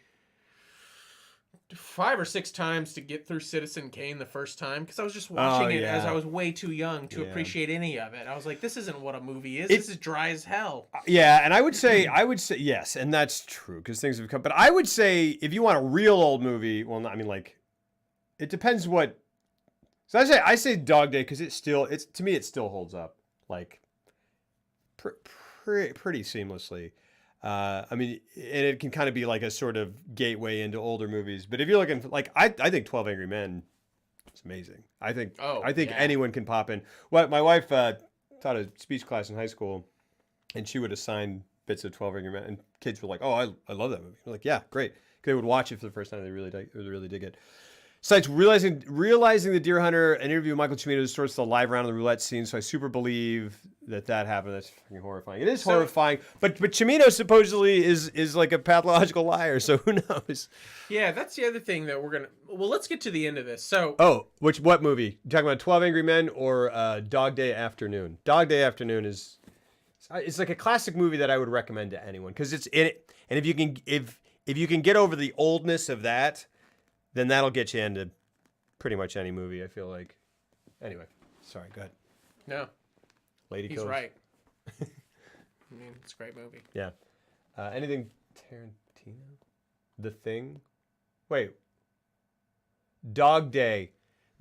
5 or 6 times to get through Citizen Kane the first time because I was just watching it as I was way too young to appreciate any of it. I was like, this isn't what a movie is. This is dry as hell.
Yeah, and I would say yes, and that's true because things have come. But I would say if you want a real old movie, well, I mean like, it depends what. So I say Dog Day because to me it still holds up like pretty seamlessly. I mean, and it can kind of be like a sort of gateway into older movies. But if you're looking for, like, I think 12 Angry Men is amazing. I think anyone can pop in. Well, my wife taught a speech class in high school, and she would assign bits of 12 Angry Men, and kids were like, "Oh, I love that movie." I'm like, "Yeah, great." They would watch it for the first time. They really dig it. Besides, realizing the Deer Hunter, an interview with Michael Cimino distorts the live round of the roulette scene, so I super believe that happened. That's fucking horrifying. It is horrifying, but Cimino supposedly is like a pathological liar, so who knows?
Yeah, that's the other thing that we're gonna. Well, let's get to the end of this. So,
what movie? You talking about 12 Angry Men or Dog Day Afternoon? Dog Day Afternoon it's like a classic movie that I would recommend to anyone because it's in it, and if you can get over the oldness of that, then that'll get you into pretty much any movie, I feel like. Anyway, sorry, go ahead.
No.
Lady
He's
Killers.
right. I mean, it's a great movie.
Yeah. Anything Tarantino? The Thing? Wait. Dog Day.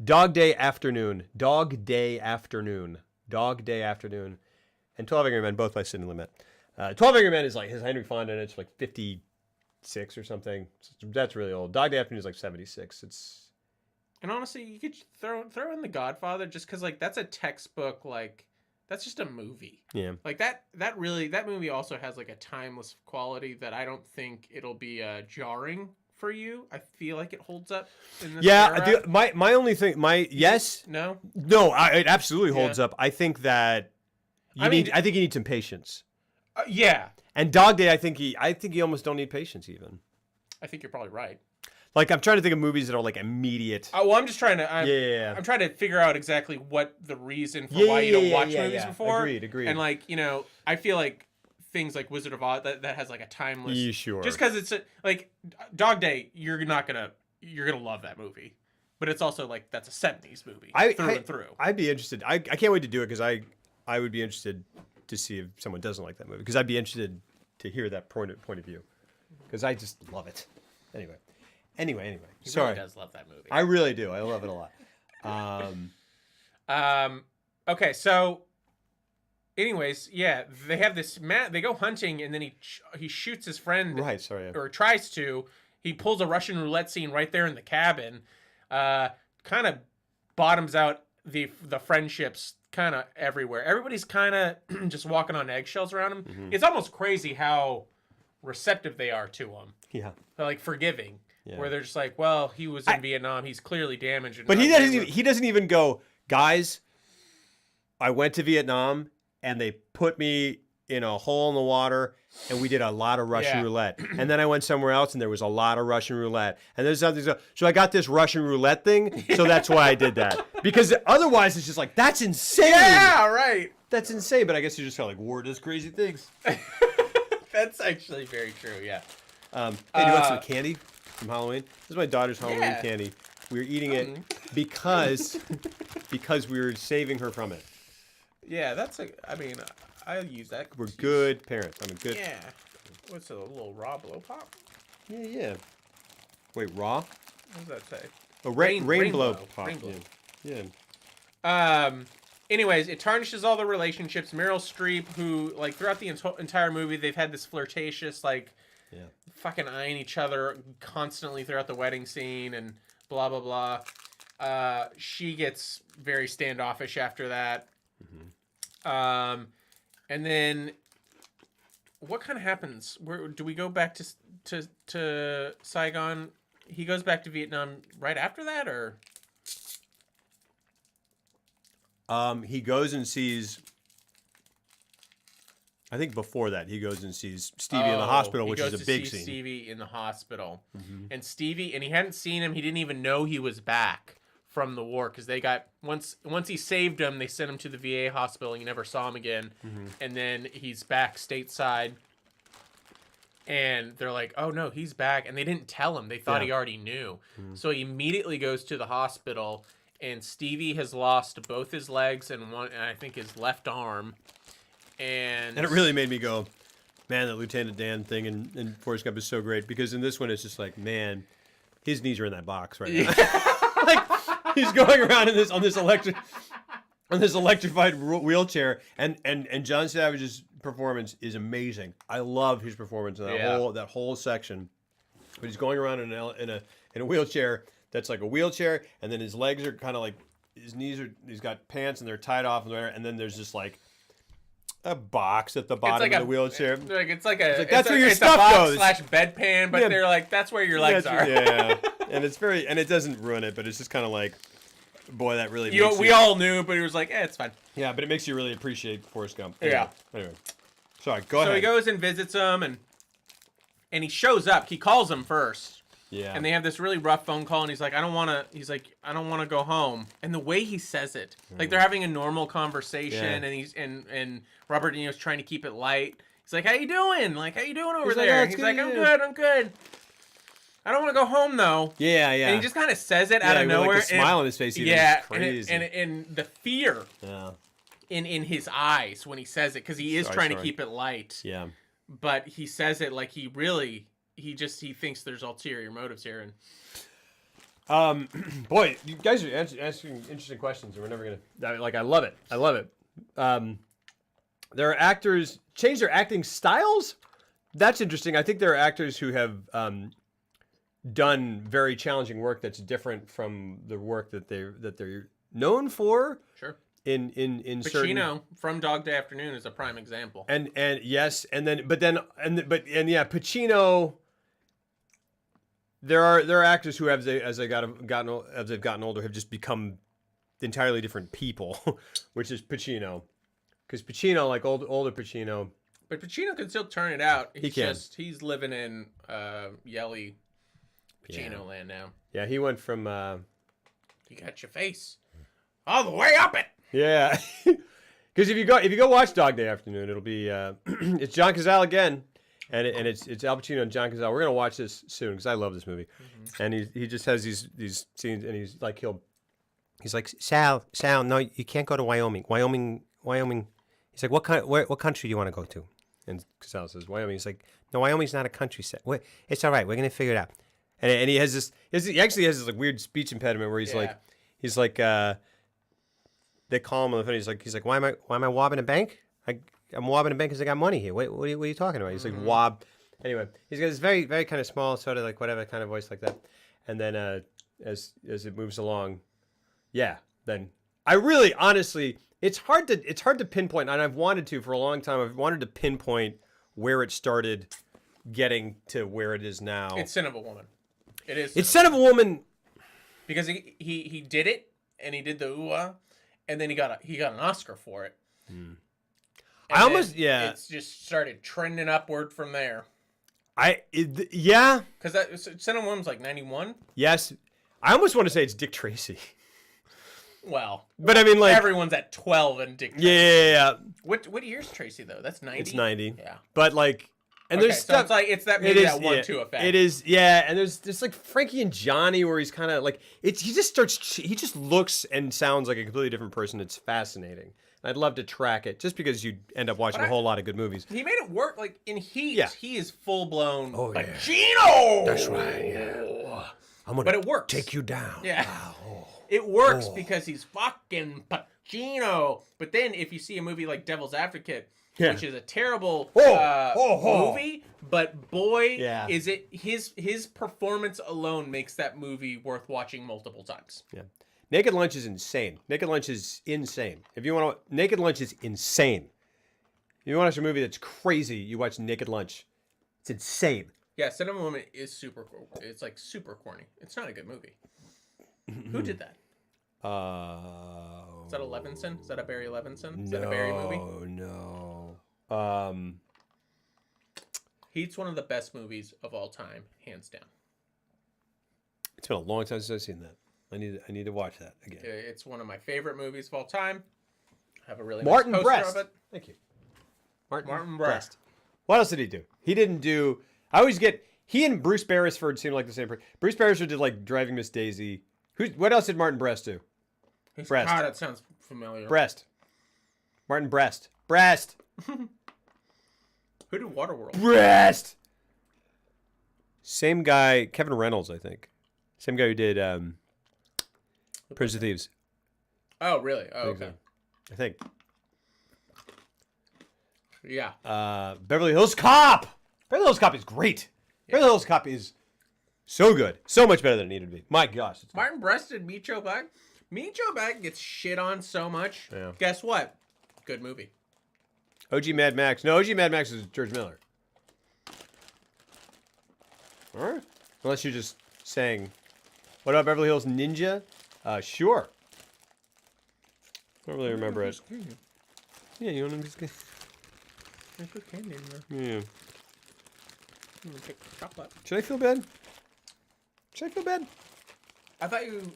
Dog Day Afternoon. Dog Day Afternoon. Dog Day Afternoon. And 12 Angry Men, both by Sidney Lumet. 12 Angry Men is like, has Henry Fonda in it. It's like 56 or something. That's really old. Dog Day Afternoon is like 76.
And honestly, you could throw in The Godfather just because like that's a textbook, like that's just a movie.
Yeah.
Like that movie also has like a timeless quality that I don't think it'll be jarring for you. I feel like it holds up in this era.
My only thing,
No,
it absolutely holds up. I think that I think you need some patience.
Yeah.
And Dog Day, I think you almost don't need patience even.
I think you're probably right.
Like I'm trying to think of movies that are like immediate.
I'm just trying to. I'm trying to figure out exactly what the reason for why you don't watch movies before.
Agreed.
And like I feel like things like Wizard of Oz that has like a timeless.
Yeah, sure.
Just because it's like Dog Day, you're gonna love that movie, but it's also like that's a '70s movie through and through.
I'd be interested. I can't wait to do it because I would be interested to see if someone doesn't like that movie because I'd be interested to hear that point of view because I just love it. Anyway.
He
Sorry.
really does love that movie.
I really do. I love it a lot.
Okay, so anyways, yeah, they have this they go hunting, and then he shoots his friend,
Right. Sorry. Yeah.
or tries to. He pulls a Russian roulette scene right there in the cabin. Kind of bottoms out the friendships kind of everywhere. Everybody's kind of just walking on eggshells around him.
Mm-hmm.
It's almost crazy how receptive they are to him.
Yeah.
They're like forgiving.
Yeah.
Where they're just like, well, he was in Vietnam. He's clearly damaged.
But he doesn't even go, guys, I went to Vietnam and they put me in a hole in the water and we did a lot of Russian roulette. And then I went somewhere else and there was a lot of Russian roulette. And there's something, so I got this Russian roulette thing, so that's why I did that. Because otherwise it's just like, that's insane.
Yeah, right.
That's insane. But I guess you just felt like war does crazy things.
That's actually very true, yeah.
Hey, do you want some candy from Halloween? This is my daughter's Halloween candy. We were eating it because we were saving her from it.
Yeah, I mean, I use that.
We're good parents. I'm a good.
Yeah. What's a little raw blow pop?
Yeah. Wait, raw?
What does that say?
A rain blow pop.
Rain blow.
Yeah.
Anyways, it tarnishes all the relationships. Meryl Streep, who, like, throughout the entire movie, they've had this flirtatious, like, fucking eyeing each other constantly throughout the wedding scene and blah, blah, blah. She gets very standoffish after that. Mm-hmm. And then what kind of happens? Where do we go back to Saigon? He goes back to Vietnam right after that, or?
He goes and sees. I think before that, he goes and sees Stevie in the hospital, which is a big scene.
Stevie in the hospital, and he hadn't seen him. He didn't even know he was back from the war because they got once he saved him, they sent him to the VA hospital and you never saw him again. And then he's back stateside, and they're like, "Oh no, he's back!" And they didn't tell him; they thought he already knew. So he immediately goes to the hospital, and Stevie has lost both his legs and I think his left arm. And
it really made me go, man, that Lieutenant Dan thing in Forrest Gump is so great, because in this one it's just like, man, his knees are in that box right now. Like, he's going around on this electrified wheelchair, and John Savage's performance is amazing. I love his performance in that whole section. But he's going around in a wheelchair that's like a wheelchair, and then his legs are kind of like he's got pants and they're tied off, and then there's just like a box at the bottom of the wheelchair.
It's
that's where your stuff goes.
/ bedpan, but they're like, that's where your legs are.
Yeah. And it doesn't ruin it, but it's just kind of like, boy, that really makes
we all knew, but he was like, it's fine.
Yeah, but it makes you really appreciate Forrest Gump.
Yeah.
Anyway. Sorry, go ahead.
So he goes and visits him, and he shows up. He calls him first.
Yeah.
And they have this really rough phone call, and he's like, I don't want to go home. And the way he says it, like they're having a normal conversation, and and Robert De Niro's trying to keep it light. He's like, how you doing? Like, how you doing over there? He's like, I'm good. I don't want to go home though.
Yeah.
And he just kind of says it out of nowhere.
Like the smile on his face. Crazy.
And the fear.
Yeah.
In his eyes when he says it, because he is trying to keep it light.
Yeah.
But he says it like he thinks there's ulterior motives here.
And boy, you guys are asking interesting questions, and we're never gonna. Like, I love it. There are actors change their acting styles. That's interesting. I think there are actors who have done very challenging work that's different from the work that they're known for.
Sure.
In certain...
Pacino from Dog Day Afternoon is a prime example.
And yes, Pacino. There are actors who as they've gotten older have just become entirely different people, which is Pacino, because Pacino, like older Pacino.
But Pacino can still turn it out. He's living in yelly Pacino land now.
Yeah, he went from.
You got your face all the way up it.
Yeah, because if you go watch Dog Day Afternoon, it'll be it's John Cazale again, and it's Al Pacino and John Cazale. We're gonna watch this soon because I love this movie, and he just has these scenes, and he's like Sal, no, you can't go to Wyoming. He's like, what country do you want to go to? And Cazale says Wyoming. He's like, no, Wyoming's not a country. It's all right. We're gonna figure it out. And he has this. He actually has this like weird speech impediment where he's like. They call him on the phone. He's like, why am I robbing a bank? I'm robbing a bank because I got money here. What are you talking about? He's like, wob. Anyway, he's got this very, very kind of small, sort of like whatever kind of voice like that. And then as it moves along, yeah, then I really, honestly, it's hard to pinpoint, and I've wanted to for a long time. I've wanted to pinpoint where it started getting to where it is now.
It's Sin of a Woman. It is.
It's Son of a Woman.
Because he did it, and he did the ooh-ah, and then he got an Oscar for it.
I almost, yeah.
It's just started trending upward from there.
Yeah.
Because Sin of a Woman's like 91.
Yes. I almost want to say it's Dick Tracy.
Well,
but I mean, like,
everyone's at 12 and Dick Tracy.
Yeah.
What year's Tracy though? That's 90.
It's 90.
Yeah.
But like, and
okay,
there's
so
stuff.
it's that maybe that 1-2 effect.
It is, yeah. And there's like Frankie and Johnny where he's kind of like he just looks and sounds like a completely different person. It's fascinating. And I'd love to track it just because you end up watching a whole lot of good movies.
He made it work. Like in Heat,
Yeah.
he is full blown.
Oh,
like
yeah.
Gino.
That's right. Yeah.
But it works.
Take you down.
Yeah.
Oh.
It works because he's fucking Pacino. But then if you see a movie like Devil's Advocate, which is a terrible movie, but boy, is it his performance alone makes that movie worth watching multiple times.
Yeah. Naked Lunch is insane. Naked Lunch is insane. If you want to, Naked Lunch is insane. If you want to watch a movie that's crazy, you watch Naked Lunch. It's insane.
Yeah, Sin of a Woman is super. It's like super corny. It's not a good movie. Who did that? Is that a Levinson? Is that a Barry Levinson? Is that a Barry movie?
No.
Heat's one of the best movies of all time, hands down.
It's been a long time since I've seen that. I need to watch that again.
It's one of my favorite movies of all time. I have a really
Martin
nice poster
Brest.
of it.
Thank you.
Martin Brest.
What else did he do? He didn't do. I always get he and Bruce Beresford seem like the same person. Bruce Beresford did like Driving Miss Daisy. What else did Martin Brest do? Brest.
God, that sounds familiar.
Brest. Martin Brest. Brest.
Who did Waterworld?
Brest. Same guy, Kevin Reynolds, I think. Same guy who did Prince of Thieves.
Oh, really? Oh, okay.
I think.
Yeah.
Beverly Hills Cop. Beverly Hills Cop is great. Yeah. Beverly Hills Cop is so good. So much better than it needed to be. My gosh.
Martin Brest did Meet Joe Black. Meet Joe Black gets shit on so much.
Yeah.
Guess what? Good movie.
OG Mad Max. No, OG Mad Max is George Miller. All right. Unless you're just saying, what about Beverly Hills Ninja? Sure. I don't really remember it. Yeah, you want to just get...
There's good candy in there.
Yeah.
Take chocolate.
Should I feel bad? Should I feel bad?
I thought you...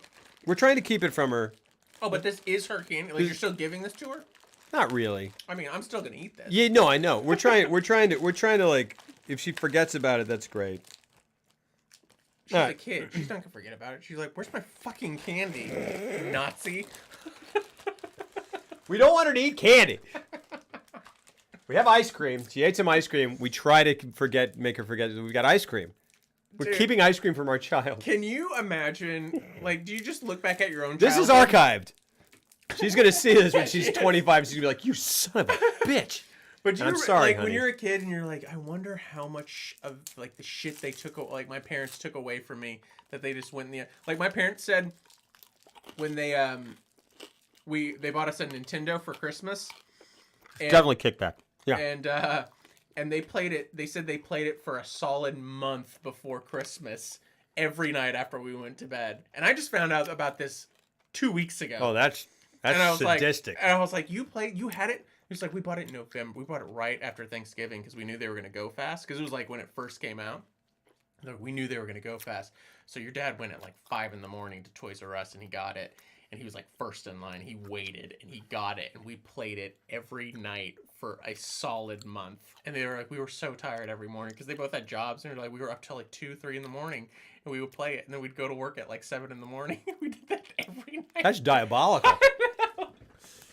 We're trying to keep it from her.
Oh, but this is her candy? Like, you're still giving this to her?
Not really.
I mean, I'm still gonna eat this.
Yeah, no, I know. We're trying to like, if she forgets about it, that's great.
She's a kid. She's not gonna forget about it. She's like, where's my fucking candy, you Nazi?
We don't want her to eat candy. We have ice cream. She ate some ice cream. We try to make her forget that we've got ice cream. We're keeping ice cream from our child.
Can you imagine, like, do you just look back at your own
This is
childhood?
archived. She's going to see this when she's 25. She's going to be like, you son of a bitch.
But
I'm sorry,
like,
honey.
when you're a kid and you're like, I wonder how much of, like, the shit they took, like, my parents took away from me that they just went in the... Like, my parents said when they bought us a Nintendo for Christmas. And,
Definitely kickback. Yeah.
And they played it. They said they played it for a solid month before Christmas, every night after we went to bed. And I just found out about this 2 weeks ago.
Oh, that's sadistic.
And I was like, you had it? He was like, we bought it in November. We bought it right after Thanksgiving because we knew they were going to go fast. Because it was like when it first came out. We knew they were going to go fast. So your dad went at like 5 in the morning to Toys R Us and he got it. And he was like first in line. He waited and he got it. And we played it every night for a solid month. And they were like, we were so tired every morning because they both had jobs. And we were up till like 2, 3 in the morning. And we would play it. And then we'd go to work at like 7 in the morning. We did that every night.
That's diabolical.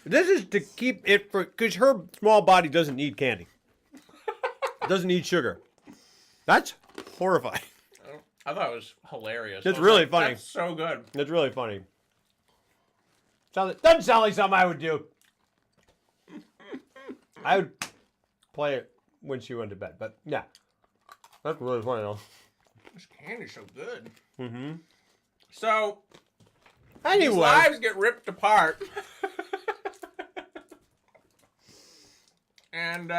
This is to keep it for... Because her small body doesn't need candy. It doesn't need sugar. That's horrifying.
I thought it was hilarious.
It's really funny.
That's so good.
It's really funny. Doesn't sound like something I would do. I would play it when she went to bed. But yeah, that's really funny though.
This candy's so good.
Mm-hmm.
So, these
Anyway,
lives get ripped apart. And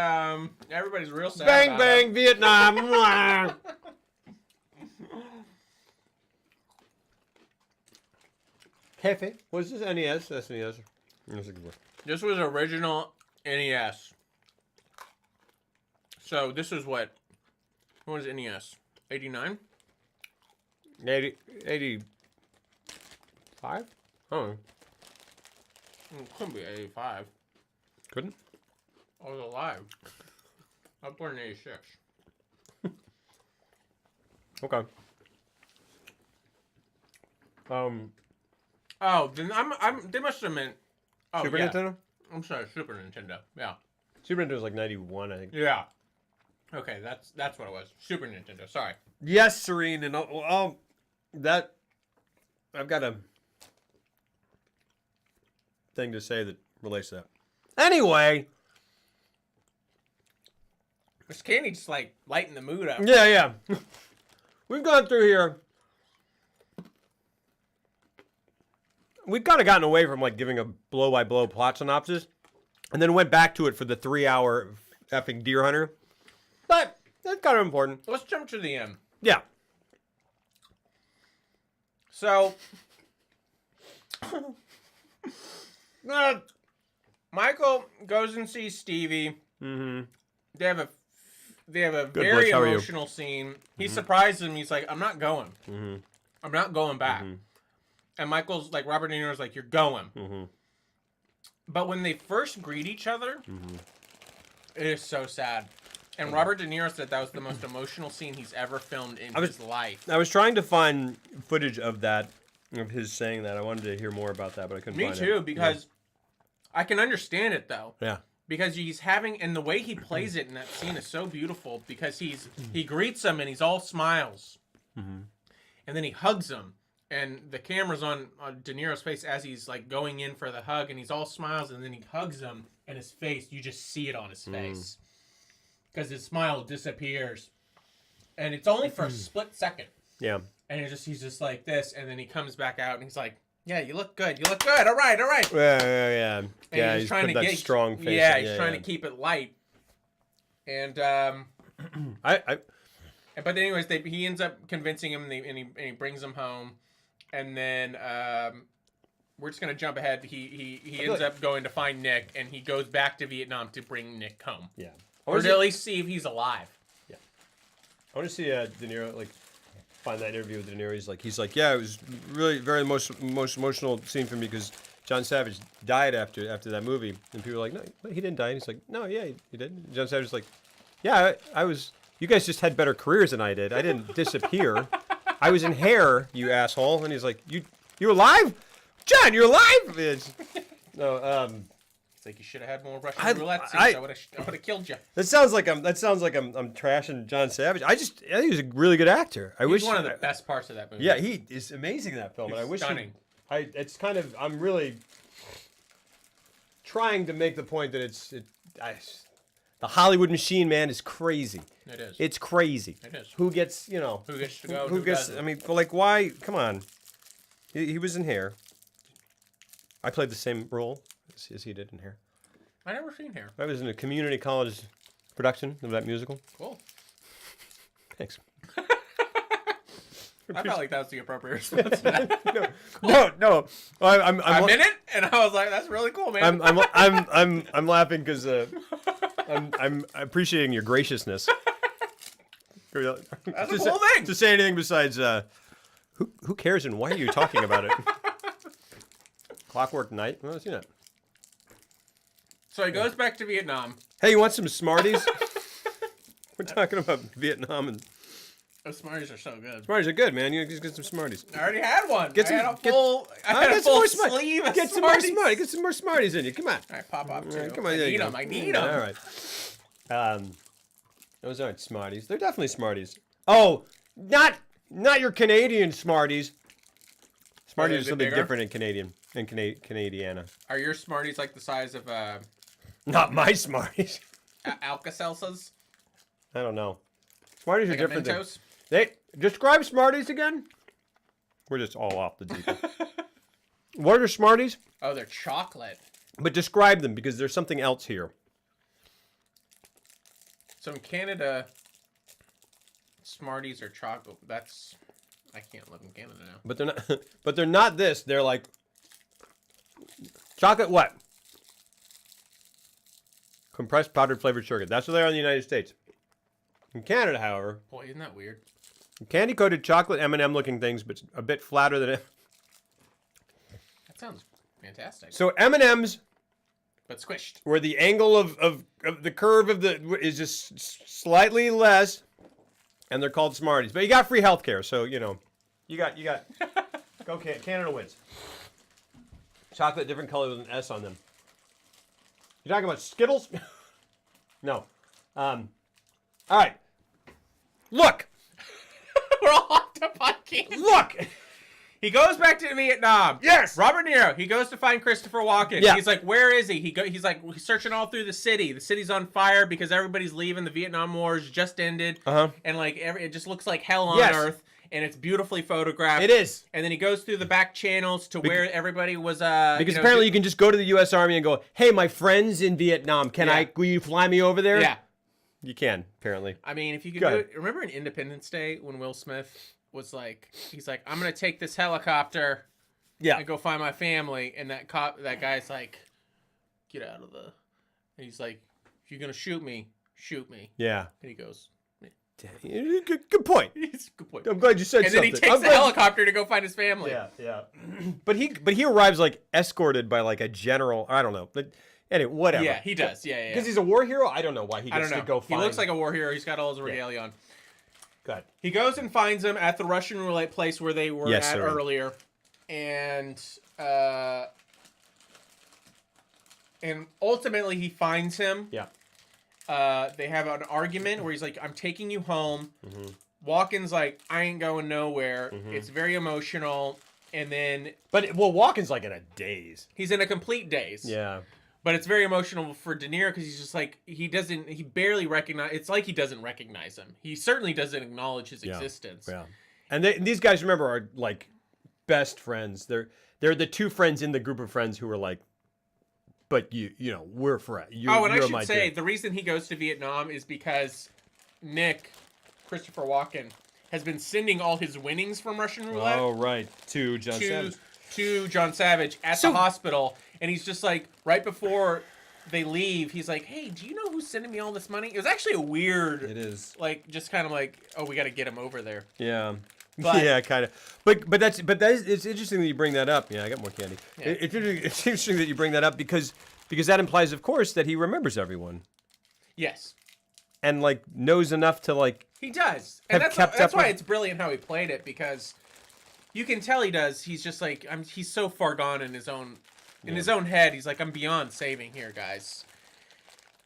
everybody's real sad
bang
about
bang
it.
Vietnam. Hefe. Was this NES? That's NES. That's a good one.
This was original NES. So this was what was NES? 89?
85? Oh,
It couldn't be 85.
couldn't.
I was alive. I was born in 86.
Okay.
Oh, then they must have meant. Oh,
Super
yeah.
Nintendo?
I'm sorry, Super Nintendo. Yeah.
Super Nintendo was like 91, I think.
Yeah. Okay, that's what it was. Super Nintendo. Sorry.
Yes, Serene, and that I've got a thing to say that relates to that. Anyway,
This candy just like lighten the mood up.
yeah. We've gone through here. We've kind of gotten away from like giving a blow-by-blow plot synopsis, and then went back to it for the 3-hour effing Deer Hunter. But that's kind of important.
Let's jump to the end.
Yeah.
So, Michael goes and sees Stevie.
Mm-hmm.
They have a
Good,
very
Bush. How are you?
emotional scene. He surprises him. He's like, "I'm not going.
Mm-hmm.
I'm not going back."
Mhm.
And Michael's like, Robert De Niro's like, "You're going."
Mm-hmm.
But when they first greet each other,
Mm-hmm.
it is so sad. And Robert De Niro said that was the most emotional scene he's ever filmed in his life.
I was trying to find footage of that, of his saying that. I wanted to hear more about that, but I couldn't
Me
find
too,
it.
because I can understand it though.
Yeah.
Because he's having, and the way he plays it in that scene is so beautiful. Because he greets him and he's all smiles,
Mm-hmm.
and then he hugs him, and the camera's on De Niro's face as he's like going in for the hug, and he's all smiles, and then he hugs him, and his face, you just see it on his face, because his smile disappears, and it's only for a split second,
Yeah.
and he's just like this, and then he comes back out, and he's like, "Yeah, you look good. You look good. All right, all right."
Yeah.
And
Yeah, he's
trying
put
to
that
get
strong face.
Yeah, he's trying to keep it light. And but anyways, he ends up convincing him, and he brings him home, and then we're just gonna jump ahead. He ends up going to find Nick, and he goes back to Vietnam to bring Nick home.
Yeah.
Or to at least see if he's alive.
Yeah. I want to see De Niro like find that interview with De Niro. He's like, yeah, it was really very most emotional scene for me because John Savage died after that movie, and people were like, no, he didn't die. And he's like, no, yeah, he did. And John Savage is like, yeah, I was. You guys just had better careers than I did. I didn't disappear. I was in Hair, you asshole. And he's like, you alive? John, you're alive? No,
It's like you should have had more Russian roulette scenes. I would have killed you.
That sounds like I'm trashing John Savage. I think he's a really good actor.
He's one of the best parts of that movie.
Yeah, he is amazing in that film.
He's
and I wish
stunning.
I'm really trying to make the point that the Hollywood machine, man, is crazy.
It is.
It's crazy.
It is.
Who gets,
Who gets to go?
who gets,
doesn't?
I mean, like, why? Come on. He was in Hair. I played the same role as he did in Hair.
I never seen Hair.
I was in a community college production of that musical.
Cool.
Thanks.
I felt like that was the appropriate response to that.
No. I'm
in it, and I was like, "That's really cool, man."
I'm laughing because I'm appreciating your graciousness.
That's a cool thing.
To say anything besides who cares and why are you talking about it? Clockwork Night. Well, I've seen it.
So he goes back to Vietnam.
Hey, you want some Smarties? We're talking about Vietnam, and
Those Smarties are so good.
Smarties are good, man. You just get some Smarties.
I already had one.
Get some-
I had a
some more
full
Smarties.
sleeve of
Get some more
Smarties.
Smarties. Get some more Smarties in you. Come on.
All right, pop up too.
Come on,
I
there you
need
go.
them. I need them.
All right. Those aren't Smarties. They're definitely Smarties. Oh, not your Canadian Smarties. Smarties
Is
are
it
something
bigger?
different in Canadiana.
Are your Smarties like the size of
Not my Smarties.
Alka-Seltzers.
I don't know. Smarties are
Like a
different than...
Mentos.
They describe Smarties again. We're just all off the deep end. What are Smarties?
Oh, they're chocolate.
But describe them because there's something else here.
So in Canada, Smarties are chocolate. I can't live in Canada now.
But they're not. But they're not this. They're like chocolate. What? Compressed powdered flavored sugar. That's what they are in the United States. In Canada, however,
Boy, isn't that weird?
candy coated chocolate M&M looking things, but a bit flatter than it.
That sounds fantastic.
So M&Ms,
But squished.
where the angle of the curve of the is just slightly less, and they're called Smarties. But you got free healthcare, so you know, you got. Go Canada wins. Chocolate, different color with an S on them. You talking about Skittles? No. All right. Look.
We're all hopped up on candy.
Look.
He goes back to Vietnam.
Yes.
Robert De Niro. He goes to find Christopher Walken.
Yeah.
He's like, where is he? He's like, he's searching all through the city. The city's on fire because everybody's leaving. The Vietnam War's just ended.
Uh-huh.
And like, it just looks like hell on
Yes.
earth. And it's beautifully photographed.
It is.
And then he goes through the back channels to where everybody was.
Because apparently you can just go to the U.S. Army and go, hey, my friend's in Vietnam. Will you fly me over there?
Yeah.
You can, apparently.
I mean, if you could
Go
do
ahead.
it. Remember in Independence Day when Will Smith was like, he's like, I'm going to take this helicopter
Yeah.
and go find my family. And that guy's like, get out of the. And he's like, if you're going to shoot me, shoot me.
Yeah.
And he goes,
Good point.
it's a good point.
I'm glad you said
And then
something.
he takes the helicopter to go find his family.
Yeah. but he arrives like escorted by like a general. I don't know. But anyway, whatever.
Yeah, he does. Yeah.
Because he's a war hero. I don't know why he
I
gets
don't know.
to go
He
find.
looks like a war hero. He's got all his regalia on.
God.
He goes and finds him at the Russian roulette place where they were
Yes,
at
sir.
earlier, and ultimately he finds him.
Yeah.
They have an argument where he's like, "I'm taking you home."
Mm-hmm.
Walken's like, "I ain't going nowhere." It's very emotional, and then
Walken's like in a daze.
he's in a complete daze.
Yeah.
But it's very emotional for De Niro because he's just like, he barely recognize. It's like he doesn't recognize him. He certainly doesn't acknowledge his existence.
Yeah. And these guys, remember, are like best friends. They're the two friends in the group of friends who are like, but you know, we're friends.
Oh, and I should say, the reason he goes to Vietnam is because Christopher Walken, has been sending all his winnings from Russian roulette
Oh, right. To John Savage.
to John Savage at the hospital. And he's just like, right before they leave, he's like, hey, do you know who's sending me all this money? It was actually a weird,
It is.
like, just kind of like, oh, we got to get him over there.
Yeah.
But-
yeah, kind of. But it's interesting that you bring that up. Yeah, I got more candy.
Yeah.
It's interesting that you bring that up because that implies, of course, that he remembers everyone
Yes.
and like knows enough to like.
He does. And
Have
that's
kept up
why
with-
it's brilliant how he played it, because you can tell he does. He's just like, he's so far gone in his own his own head. He's like, I'm beyond saving here, guys.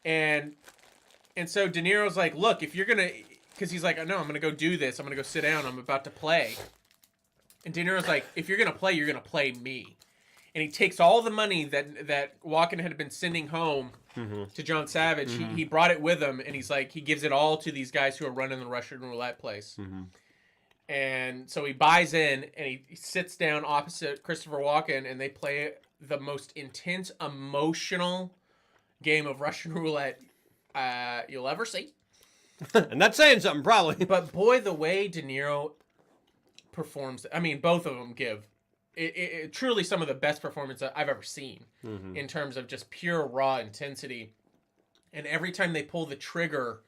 And so De Niro's like, look, if you're going to, because he's like, no, I'm going to go do this. I'm going to go sit down. I'm about to play. And De Niro's like, if you're going to play, you're going to play me. And he takes all the money that Walken had been sending home to John Savage. He brought it with him, and he's like, he gives it all to these guys who are running the Russian roulette place. And so he buys in, and he sits down opposite Christopher Walken, and they play the most intense, emotional game of Russian roulette you'll ever see.
And that's saying something, probably.
But boy, the way De Niro performs, I mean, both of them give it truly some of the best performance I've ever seen in terms of just pure raw intensity. And every time they pull the trigger,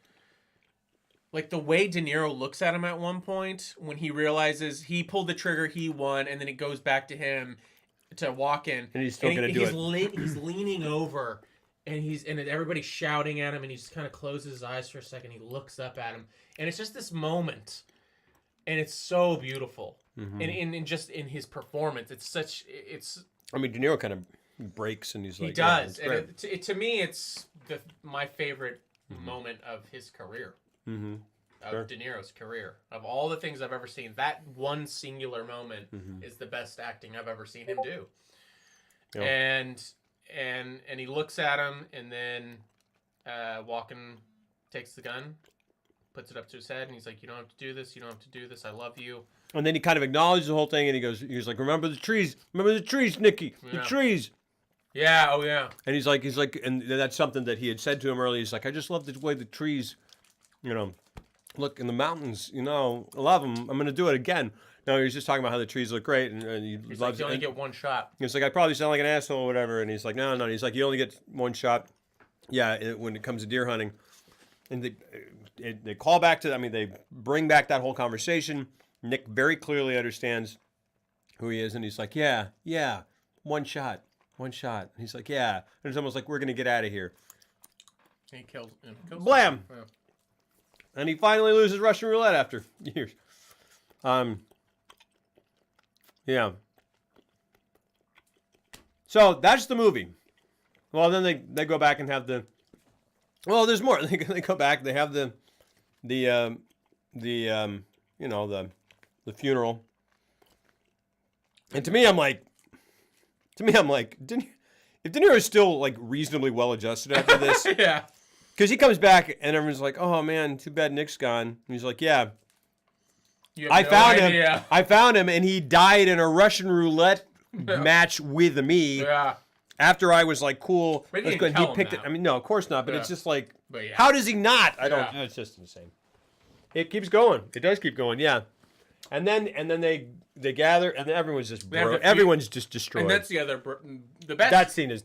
like the way De Niro looks at him at one point when he realizes he pulled the trigger, he won, and then it goes back to him to Walken,
And he's still going to do it.
He's leaning over, and everybody's shouting at him, and he just kind of closes his eyes for a second. He looks up at him, and it's just this moment, and it's so beautiful. And just in his performance, it's.
I mean, De Niro kind of breaks and he's like.
He does,
yeah,
and to me, it's my favorite moment of his career. Of De Niro's career, of all the things I've ever seen, that one singular moment is the best acting I've ever seen him do.
Yeah.
And and he looks at him, and then Walken takes the gun, puts it up to his head, and he's like, "You don't have to do this. You don't have to do this. I love you."
And then he kind of acknowledges the whole thing, and he's like, "Remember the trees, Nicky, the trees."
Yeah. Oh yeah.
And he's like, and that's something that he had said to him earlier. He's like, "I just love the way the trees, look in the mountains. I love them. I'm gonna do it again." No, he was just talking about how the trees look great, and
He's
loves
like, "You only
it.
get one shot."
He's like, "I probably sound like an asshole or whatever," and he's like, "No." He's like, "You only get one shot." Yeah, when it comes to deer hunting, and they call back to. I mean, they bring back that whole conversation. Nick very clearly understands who he is, and he's like, yeah, one shot. And he's like, yeah. And it's almost like, we're going to get out of here.
And he kills
Blam!
Yeah.
And he finally loses Russian roulette after years. Yeah. So that's the movie. Well, then they go back and have the... Well, there's more. They go back, they have the funeral. And to me, I'm like, if De Niro is still like reasonably well adjusted after this,
Yeah.
because he comes back and everyone's like, "Oh man, too bad Nick's gone." And he's like, "Yeah,
You have
I
no
found
idea.
him. I found him, and he died in a Russian roulette match with me
Yeah.
after I was like, cool."
But he
let's
didn't
go. And
tell
he
him
picked it.
that.
I mean, no, of course not. But
Yeah.
it's just like,
But yeah.
how does he not? I don't.
Yeah.
It's just insane. It keeps going. It does keep going. Yeah. And then they gather, and then everyone's just everyone's just destroyed.
And that's the best.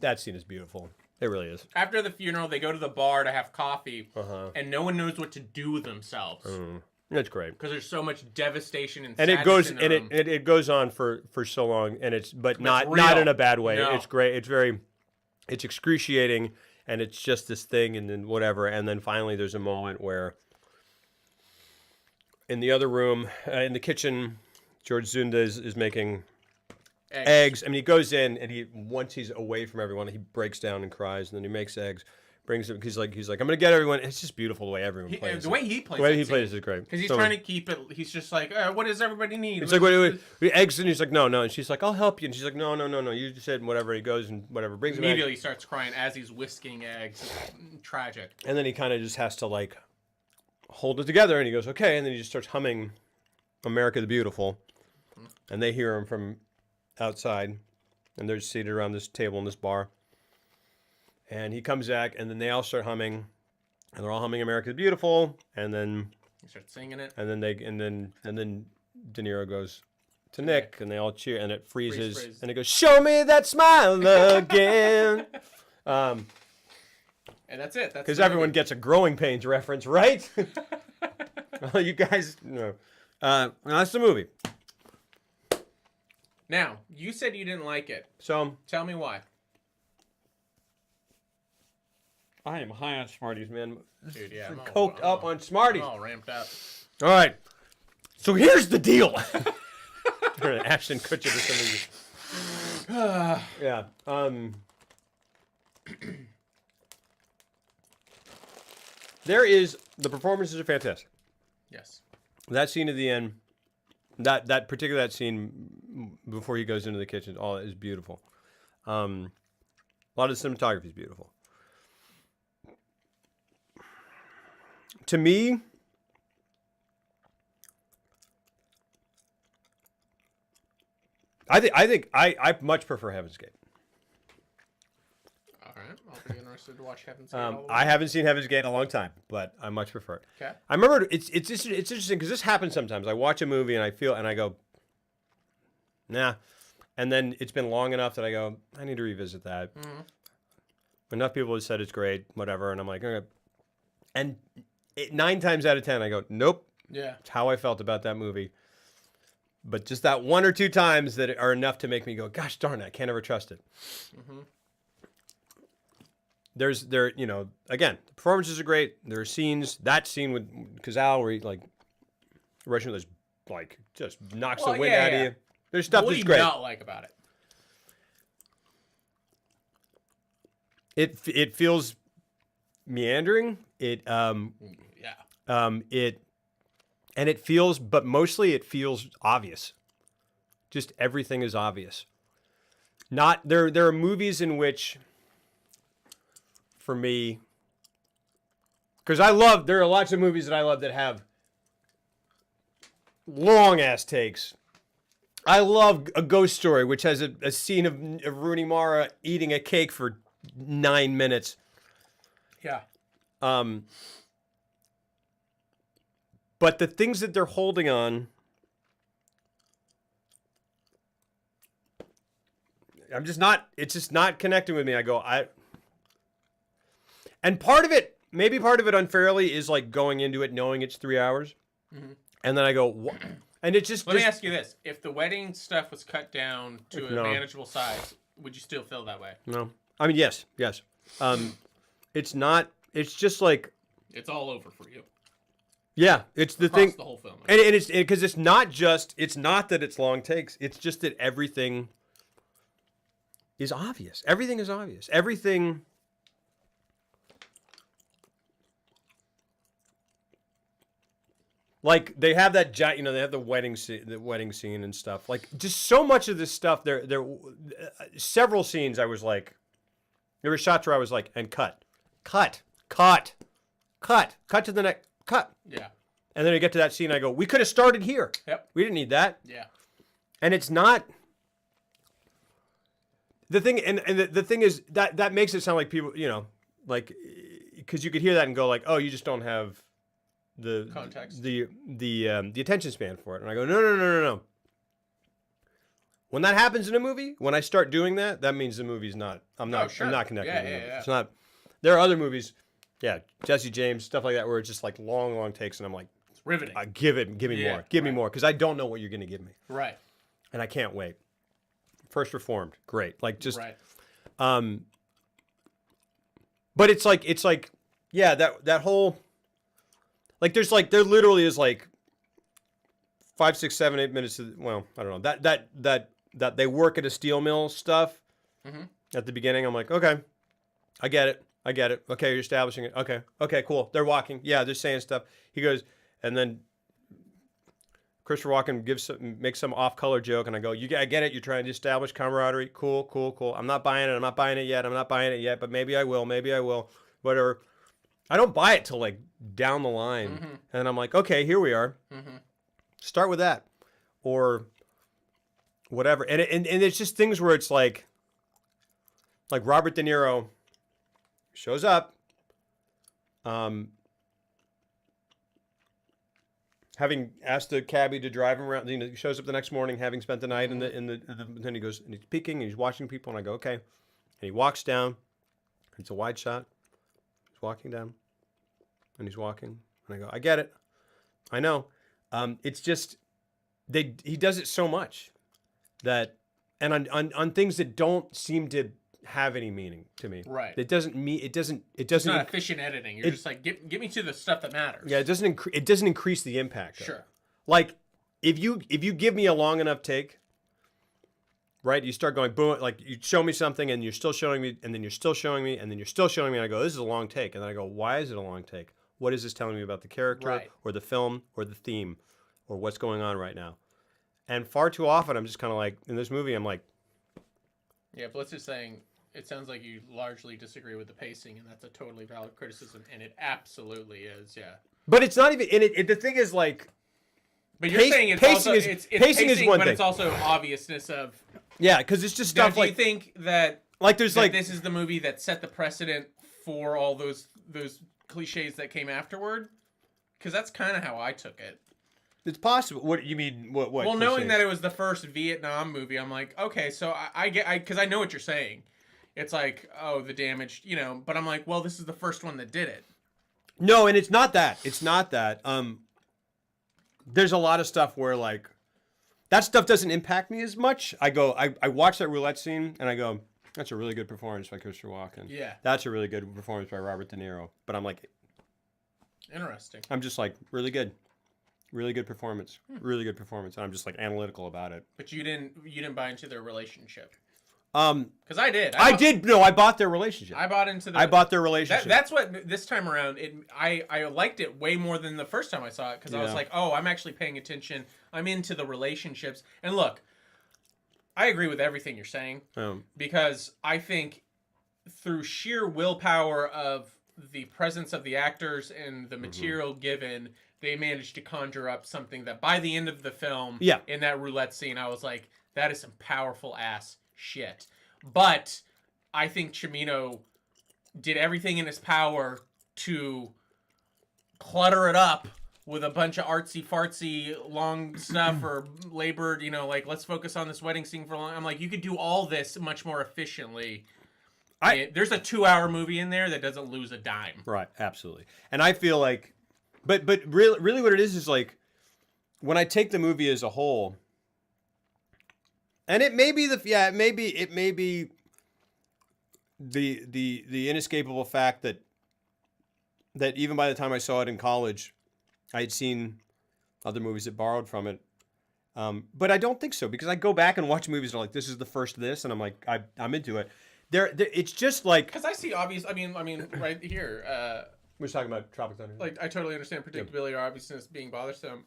That scene is beautiful. It really is.
After the funeral, they go to the bar to have coffee,
Uh-huh.
and no one knows what to do with themselves
That's great.
because there's so much devastation and
And
sadness
it goes
in the
and
room.
it goes on for so long, and it's not
real.
in a bad way.
No.
It's great. It's excruciating, and it's just this thing, and then whatever, and then finally there's a moment where in the other room, in the kitchen, George Zunda is making eggs. I mean, he goes in, and once he's away from everyone, he breaks down and cries, and then he makes eggs, brings them. He's like, I'm gonna get everyone. It's just beautiful the way everyone plays.
The way he plays.
The way he plays is great.
Because he's
So-
trying to keep it. He's just like, what does everybody need?
It's like, wait, eggs, and he's like, no, and she's like, I'll help you, and she's like, no, you just said whatever. He goes and whatever, brings him
Immediately
eggs.
starts crying as he's whisking eggs. It's tragic.
And then he kind of just has to like hold it together, and he goes, okay, and then he just starts humming "America the Beautiful," and they hear him from outside, and they're seated around this table in this bar, and he comes back, and then they all start humming, and they're all humming "America the Beautiful," and then
He starts singing it.
and then De Niro goes to Nick, and they all cheer, and it freezes,
Freeze.
and it goes, "Show me that smile again,"
And that's it. That's
because
the
everyone
movie.
gets a Growing Pains reference, right? Well, you guys know. That's the movie.
Now, you said you didn't like it.
So
Tell me why.
I am high on Smarties, man.
Dude, yeah. I'm
Coked up on Smarties.
I'm all ramped up.
All right. So here's the deal. Ashton Kutcher for some reason. Yeah. The performances are fantastic.
Yes.
That scene at the end, that scene before he goes into the kitchen, all is beautiful. A lot of the cinematography is beautiful. To me, I much prefer Heaven's Gate.
All right. I'll be interested to watch Heaven's Gate. all the
I
way.
haven't seen Heaven's Gate in a long time, but I much prefer it.
Okay.
I remember it's interesting because this happens sometimes. I watch a movie and I go, nah, and then it's been long enough that I go, I need to revisit that.
Mm-hmm.
Enough people have said it's great, whatever, and I'm like, okay. And 9 times out of 10, I go, nope.
Yeah.
It's how I felt about that movie. But just that 1 or 2 times that are enough to make me go, gosh darn it, I can't ever trust it.
Mm-hmm.
Again, the performances are great. There are scenes. That scene with Cazal where he like Russian was like just knocks the wind out of you. There's stuff
What do
that's
you
great.
not like about it?
It feels meandering. It feels, but mostly it feels obvious. Just everything is obvious. Not there are movies in which, for me, because there are lots of movies that I love that have long ass takes. I love A Ghost Story, which has a scene of Rooney Mara eating a cake for 9 minutes.
Yeah.
But the things that they're holding on, it's just not connecting with me. And maybe part of it unfairly is like going into it knowing it's 3 hours.
Mm-hmm.
And then I go, what? And it just...
Let me ask you this. If the wedding stuff was cut down to a
No.
manageable size, would you still feel that way?
No. I mean, yes. It's not... It's just like...
It's all over for you.
Yeah, it's the
Across
thing...
the whole film.
And it's... Because it's not just... It's not that it's long takes. It's just that everything is obvious. Everything is obvious. Everything... Like they have that, they have the wedding scene and stuff. Like just so much of this stuff. There, several scenes. I was like, there were shots where I was like, and cut to the next cut.
Yeah.
And then I get to that scene. I go, we could have started here.
Yep.
We didn't need that.
Yeah.
And it's not the thing. And the thing is that makes it sound like people, like because you could hear that and go like, oh, you just don't have the
context,
the attention span for it. And I go, no. When that happens in a movie, when I start doing that, that means the movie's not. I'm not connecting with the movie. It's not. There are other movies, Jesse James, stuff like that, where it's just like long takes, and I'm like,
it's riveting.
Give me more, because I don't know what you're gonna give me.
Right.
And I can't wait. First Reformed, great. Like just,
right.
But it's like, that whole. Like there literally is like 5, 6, 7, 8 minutes. Well, I don't know that they work at a steel mill stuff at the beginning. I'm like, okay, I get it. Okay, you're establishing it. Okay, cool. They're walking. Yeah, they're saying stuff. He goes, and then Christopher Walken makes some off-color joke, and I go, I get it. You're trying to establish camaraderie. Cool. I'm not buying it yet. But maybe I will. Whatever. I don't buy it till like down the line, and I'm like, okay, here we are. Start with that, or whatever. And it's just things where it's like Robert De Niro shows up, having asked the cabbie to drive him around. He shows up the next morning, having spent the night then he goes and he's peeking and he's watching people, and I go, okay, and he walks down. It's a wide shot. Walking down, and he's walking, and I go, I get it, I know. It's just he does it so much that, and on things that don't seem to have any meaning to me.
Right.
It doesn't.
It's not efficient editing. You're just like, get me to the stuff that matters.
Yeah, it doesn't increase the impact.
Sure.
Like if you give me a long enough take. Right, you start going boom, like you show me something, and you're still showing me, and then you're still showing me, and then you're still showing me, and I go, this is a long take, and then I go, why is it a long take? What is this telling me about the character, or the film, or the theme, or what's going on right now? And far too often, I'm just kind of like, in this movie, I'm like,
yeah, Blitz is saying it sounds like you largely disagree with the pacing, and that's a totally valid criticism, and it absolutely is, yeah.
But it's not even, the thing is like,
but you're saying it's
pacing
also
is
pacing
is one
but
thing.
It's also obviousness of.
Yeah, because it's just
Now,
stuff
do
like.
you think that
there's
that this is the movie that set the precedent for all those cliches that came afterward? Because that's kind of how I took it.
It's possible. What you mean? What?
Well, knowing that it was the first Vietnam movie, I'm like, okay, so I get, because I know what you're saying. It's like, oh, the damage, but I'm like, well, this is the first one that did it.
No, and it's not that. There's a lot of stuff where like that stuff doesn't impact me as much. I watch that roulette scene and I go, that's a really good performance by Christopher Walken.
Yeah.
That's a really good performance by Robert De Niro. But I'm like,
interesting.
I'm just like, really good. Really good performance. Really good performance. And I'm just like analytical about it.
But you didn't buy into their relationship.
Because
I did.
I bought their relationship.
I bought their relationship. That's what this time around. I liked it way more than the first time I saw it because I was like, oh, I'm actually paying attention. I'm into the relationships. And look, I agree with everything you're saying because I think through sheer willpower of the presence of the actors and the material given, they managed to conjure up something that by the end of the film, in that roulette scene, I was like, that is some powerful ass shit. But I think Cimino did everything in his power to clutter it up with a bunch of artsy fartsy long stuff or labored, like, let's focus on this wedding scene for long. I'm like, you could do all this much more efficiently. There's a 2-hour movie in there that doesn't lose a dime.
Right, absolutely. And I feel like, but really what it is like, when I take the movie as a whole, and it may be the inescapable fact that even by the time I saw it in college, I had seen other movies that borrowed from it. But I don't think so, because I go back and watch movies and I'm like, this is the first this, and I'm like, I'm into it. It's just like,
because I see obvious. I mean, right here.
We're just talking about Tropic Thunder.
Like, I totally understand predictability or obviousness being bothersome.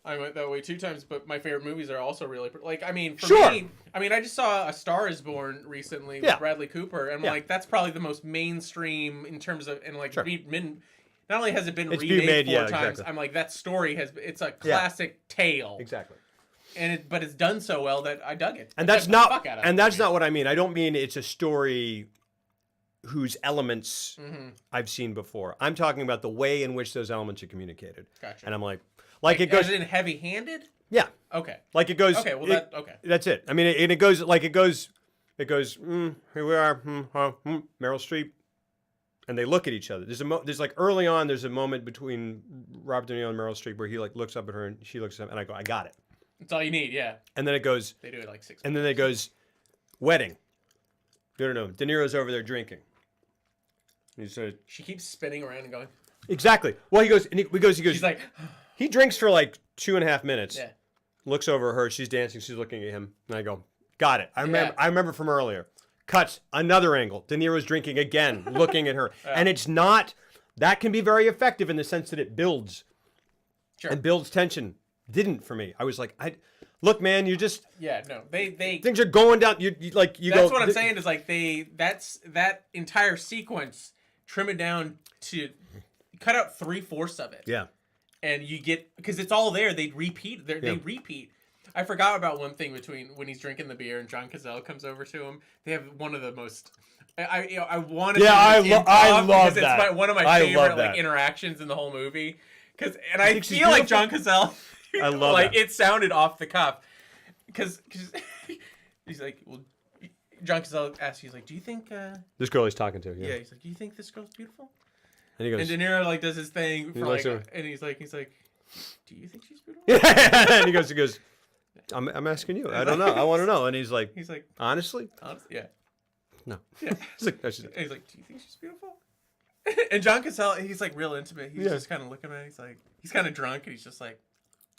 I went that way 2 times, but my favorite movies are also really like. I mean, for me, I just saw A Star Is Born recently with Bradley Cooper, and like, that's probably the most mainstream in terms of, and like, not only has it been remade 4 times, exactly. I'm like, that story it's a classic tale.
Exactly.
But it's done so well that I dug it.
And that's not what I mean. I don't mean it's a story whose elements I've seen before. I'm talking about the way in which those elements are communicated.
Gotcha.
And I'm like it goes
in heavy-handed?
Yeah.
Okay.
Like it goes.
Okay. Well,
that's it. I mean, it goes. Here we are. Meryl Streep, and they look at each other. There's like early on. There's a moment between Robert De Niro and Meryl Streep where he like looks up at her and she looks at him, and I go, I got it.
That's all you need. Yeah.
And then it goes.
They do it like 6.
And then it goes, wedding. No. De Niro's over there drinking. He said.
She keeps spinning around and going.
Exactly. Well, he goes. She's
like.
He drinks for like 2.5 minutes.
Yeah.
Looks over at her. She's dancing. She's looking at him. And I go, got it. I remember from earlier. Cuts another angle. De Niro's drinking again, looking at her. And it's not. That can be very effective in the sense that it builds.
Sure.
And builds tension. Didn't for me. I was like, look, man, you just.
Yeah. No. They.
Things are going down. You
That's
go.
What I'm saying is like that entire sequence, trim it down to cut out 3/4 of it.
Yeah.
And you get, because it's all there. They repeat. They repeat. I forgot about one thing between when he's drinking the beer and John Cazale comes over to him. They have one of the most. I wanted.
Yeah, I love that.
It's one of my favorite like interactions in the whole movie. And I feel like John Cazale.
I love
like
that.
It sounded off the cuff, because he's like, well, John Cazale asks, he's like, do you think
this girl he's talking to?
Yeah, he's like, do you think this girl's beautiful?
And he goes,
and De Niro like does his thing for like, and he's like, do you think she's beautiful?
Yeah. And he goes, I'm asking you. I don't know. I want to know. And he's like, honestly,
yeah,
no.
Yeah.
He's like,
do you think she's beautiful? And John Cazale, he's like real intimate. He's just kind of looking at it. He's kind of drunk, and he's just like,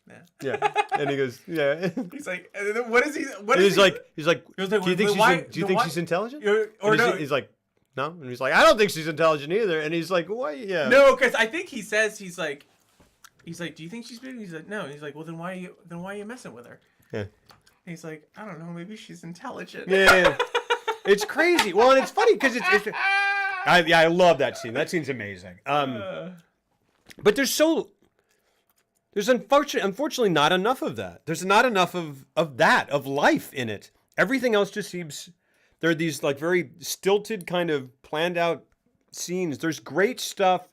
nah.
Yeah. And he goes, yeah.
He's like, and then what is he?
He's like, do you think she's intelligent?
Or no?
He's like, no. And he's like, I don't think she's intelligent either. And he's like, why? Yeah.
No, because I think he says he's like, do you think she's beautiful? He's like, no. He's like, well, then why are you messing with her?
Yeah.
And he's like, I don't know. Maybe she's intelligent.
Yeah. It's crazy. Well, and it's funny because I love that scene. That scene's amazing. But there's unfortunately not enough of that. There's not enough of life in it. Everything else just seems, there are these like very stilted kind of planned out scenes. There's great stuff.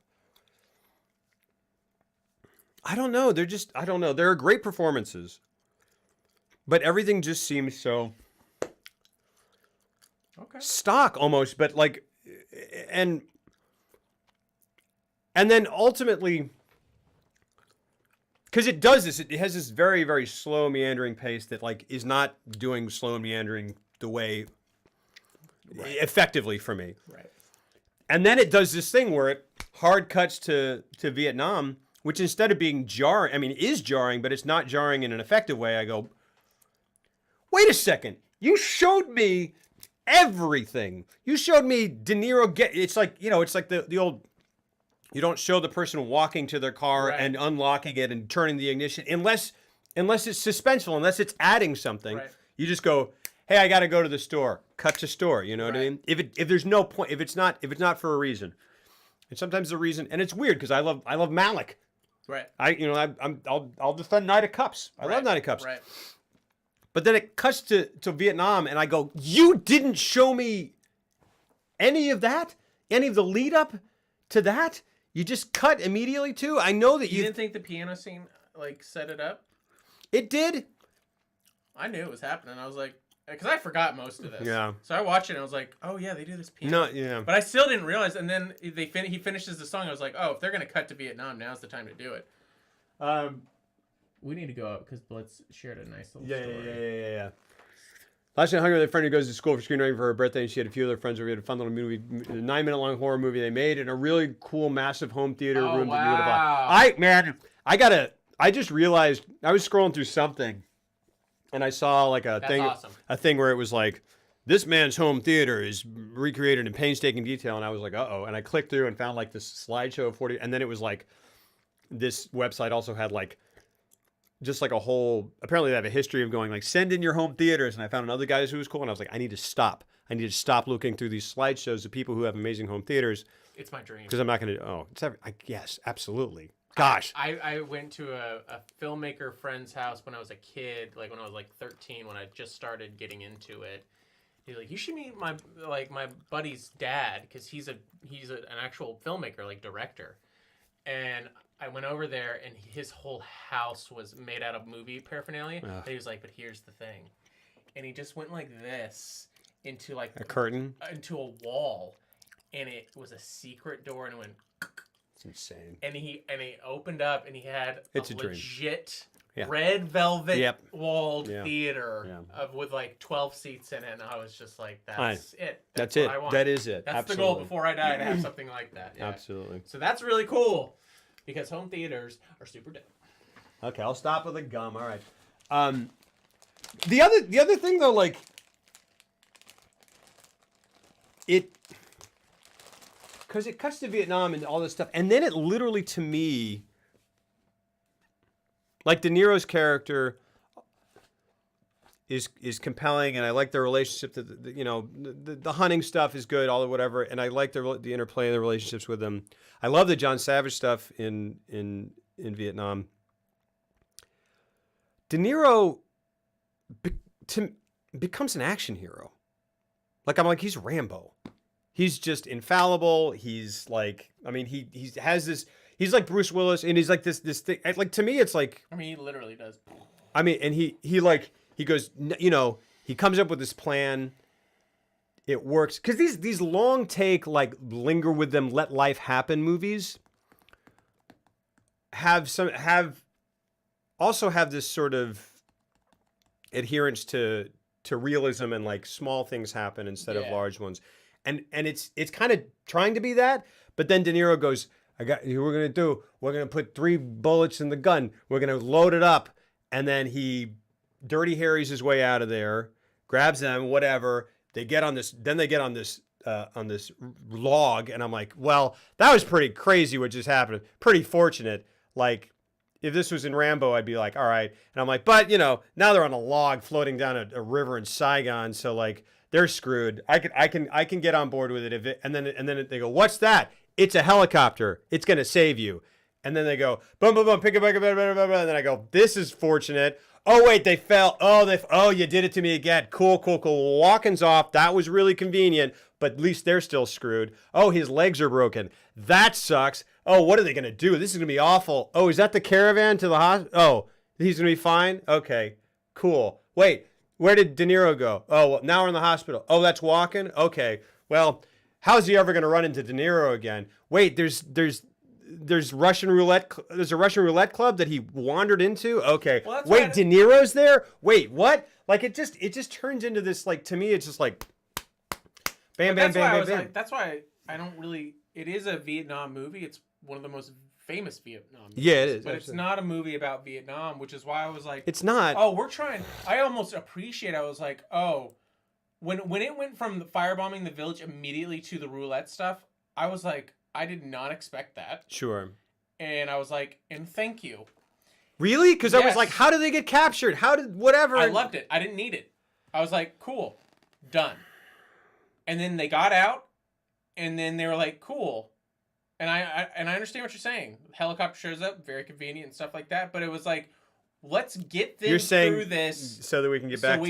I don't know. There are great performances, but everything just seems so stock almost, but like, and then ultimately, because it does this, it has this very, very slow meandering pace that like is not doing slow meandering the way effectively for me.
Right.
And then it does this thing where it hard cuts to Vietnam, which instead of being jarring, I mean, is jarring, but it's not jarring in an effective way. I go, wait a second. You showed me everything. You showed me De Niro it's like, it's like the old, you don't show the person walking to their car and unlocking it and turning the ignition unless it's suspenseful, unless it's adding something. Right. You just go, hey, I got to go to the store. Cut to store. You know what I
Right.
mean? If there's no point, if it's not for a reason, and sometimes the reason, and it's weird because I love Malik.
Right.
I'll defend Knight of Cups. I love Knight of Cups.
Right.
But then it cuts to Vietnam, and I go, you didn't show me any of that, any of the lead up to that. You just cut immediately to. I know that
You didn't think the piano scene like set it up?
It did.
I knew it was happening. I was like, because I forgot most of this.
Yeah.
So I watched it and I was like, oh yeah, they do this piano.
No, yeah.
But I still didn't realize. And then he finishes the song. I was like, oh, if they're gonna cut to Vietnam, now's the time to do it. We need to go out because Blitz shared a nice little story.
Yeah. Last night, I hung out with a friend who goes to school for screenwriting for her birthday, and she had a few other friends. We had a fun little movie, a 9-minute long horror movie they made in a really cool, massive home theater
Oh,
room.
wow.
I just realized I was scrolling through something, and I saw like
That's
thing,
awesome.
a thing where it was like, this man's home theater is recreated in painstaking detail, and I was like, uh-oh, and I clicked through and found like this slideshow of 40, and then it was like, this website also had like, just like a whole, apparently they have a history of going like, send in your home theaters. And I found another guy who was cool. And I was like, I need to stop looking through these slideshows of people who have amazing home theaters.
It's my dream.
Because I'm not going to, yes, absolutely. Gosh.
I went to a filmmaker friend's house when I was a kid, like when I was like 13, when I just started getting into it. He's like, you should meet my buddy's dad, because he's an actual filmmaker, like director. And I went over there, and his whole house was made out of movie paraphernalia. And he was like, but here's the thing. And he just went like this into like
A curtain.
into a wall, and it was a secret door, and it went.
It's insane.
And he opened up, and he had
It's a dream.
legit
Yeah.
red velvet
Yep.
walled
Yeah.
theater with like 12 seats in it. And I was just like, that's it.
That's
what
it.
I want.
That is it.
That's
Absolutely.
the goal before I die, to have something like that. Yeah.
Absolutely.
So that's really cool, because home theaters are super dope.
Okay, I'll stop with the gum. All right. The other thing though, like because it cuts to Vietnam and all this stuff, and then it literally, to me, like De Niro's character is compelling, and I like their relationship. The hunting stuff is good, all the whatever, and I like the interplay of the relationships with them. I love the John Savage stuff in Vietnam. De Niro becomes an action hero. I'm like, he's Rambo. He's just infallible. He's like, I mean, he has this. He's like Bruce Willis, and he's like this thing. Like, to me, it's like,
I mean, he literally does.
I mean, and he goes, he comes up with this plan. It works because these long take, like, linger with them, let life happen movies also have this sort of adherence to realism, and like small things happen instead of large ones. And it's kind of trying to be that, but then De Niro goes, we're gonna put 3 bullets in the gun. We're gonna load it up, and then he Dirty Harry's his way out of there, grabs them, whatever. They get on this log, and I'm like, well, that was pretty crazy what just happened. Pretty fortunate. Like, if this was in Rambo, I'd be like, all right. And I'm like, but now they're on a log floating down a river in Saigon, so like, they're screwed. I can get on board with it and then they go, what's that? It's a helicopter. It's gonna save you. And then they go, boom, boom, boom, pick it back up, and then I go, this is fortunate. Oh wait, they fell. Oh, you did it to me again. Cool. Walking's off. That was really convenient, but at least they're still screwed. Oh, his legs are broken. That sucks. Oh, what are they gonna do? This is gonna be awful. Oh, is that the caravan to the hospital? Oh, he's gonna be fine. Okay, cool. Wait. Where did De Niro go? Oh, well, now we're in the hospital. Oh, that's walking? Okay. Well, how's he ever going to run into De Niro again? Wait, there's Russian roulette. There's a Russian roulette club that he wandered into. Okay.
Well,
wait, De Niro's there? Wait, what? Like, it just turns into this, like, to me, it's just like bam, bam, bam, bam.
Like, that's why I don't really. It is a Vietnam movie. It's one of the most famous Vietnam movies.
Yeah, it is.
But it's not a movie about Vietnam, which is why I was like,
it's not.
Oh, we're trying. I almost appreciate. I was like, oh, when it went from the firebombing the village immediately to the roulette stuff, I was like, I did not expect that.
Sure.
And I was like, and thank you.
Really? Because I was
Yes.
like, how did they get captured? How did whatever?
I loved it. I didn't need it. I was like, cool, done. And then they got out, and then they were like, cool. And I understand what you're saying. The helicopter shows up, very convenient and stuff like that. But it was like, let's get them through this
so that we can get back to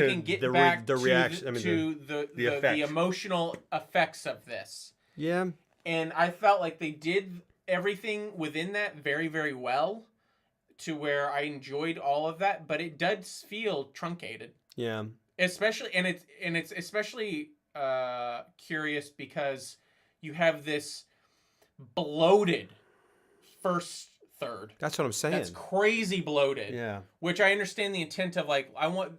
the reaction.
The emotional effects of this.
Yeah.
And I felt like they did everything within that very, very well, to where I enjoyed all of that. But it does feel truncated.
Yeah.
Especially, and it's especially curious because you have this bloated first third.
That's what I'm saying.
That's crazy bloated.
Yeah.
Which I understand the intent of, like, I want.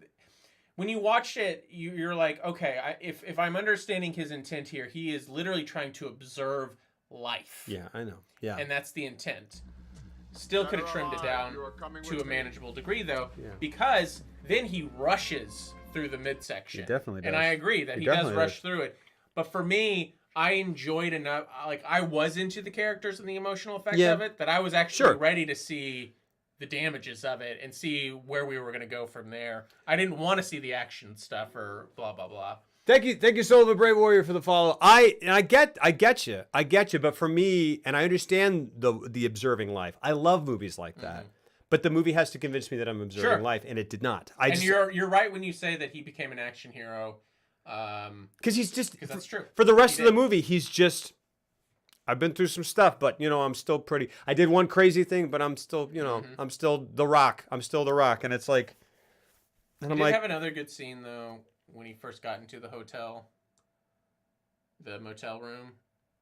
When you watch it, you're like, okay, if I'm understanding his intent here, he is literally trying to observe life.
Yeah, I know. Yeah.
And that's the intent. Still could have trimmed it down to a manageable degree, though, because then he rushes through the midsection.
He definitely does.
And I agree that he does rush through it. But for me, I enjoyed enough. Like, I was into the characters and the emotional effects of it, that I was actually ready to see the damages of it and see where we were going to go from there. I didn't want to see the action stuff or blah, blah, blah.
Thank you, Soul of a Brave Warrior, for the follow. I get you. But for me, and I understand the observing life. I love movies like that. Mm-hmm. But the movie has to convince me that I'm observing life, and it did not.
You're right when you say that he became an action hero.
Because
that's true.
For the rest of the movie, he's just, I've been through some stuff, but I'm still pretty. I did one crazy thing, but I'm still, I'm still the Rock. I'm still the Rock, and it's like, and I'm like,
have another good scene though when he first got into the hotel, the motel room,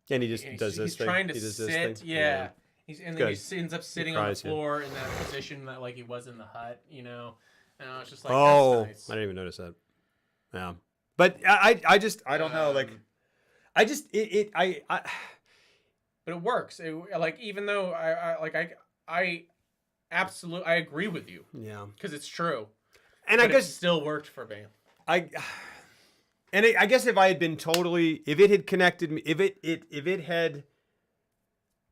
and he just does this thing.
He's trying to sit, yeah. And then he ends up sitting on the floor in that position that, like, he was in the hut, And it's just like, that's nice.
I didn't even notice that. Yeah. But I don't know. Like, but
it works. Even though I absolutely, I agree with you.
Yeah.
Because it's true.
And
but
I guess
it still worked for me.
I guess if I had been if it had connected me, if it had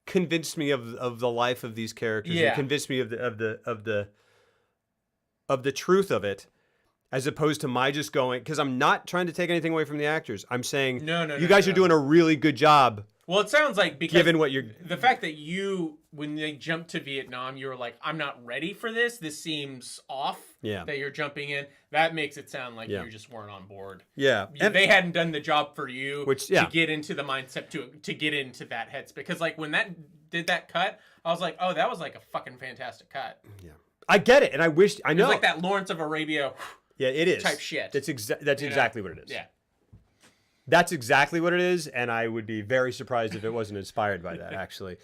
convinced me of the life of these characters, and convinced me of the truth of it, as opposed to my just going, because I'm not trying to take anything away from the actors. I'm saying, you guys are doing a really good job.
Well, it sounds like, because
given what
the fact that when they jumped to Vietnam, you were like, I'm not ready for this. This seems off.
Yeah.
That you're jumping in. That makes it sound like you just weren't on board.
Yeah.
And they hadn't done the job for you
to
get into the mindset to get into that headspace. Because, like, when that did that cut, I was like, oh, that was like a fucking fantastic cut.
Yeah. I get it, and I know.
It's like that Lawrence of Arabia.
Yeah, it is
type shit.
That's exactly what it is.
Yeah.
That's exactly what it is, and I would be very surprised if it wasn't inspired by that, actually.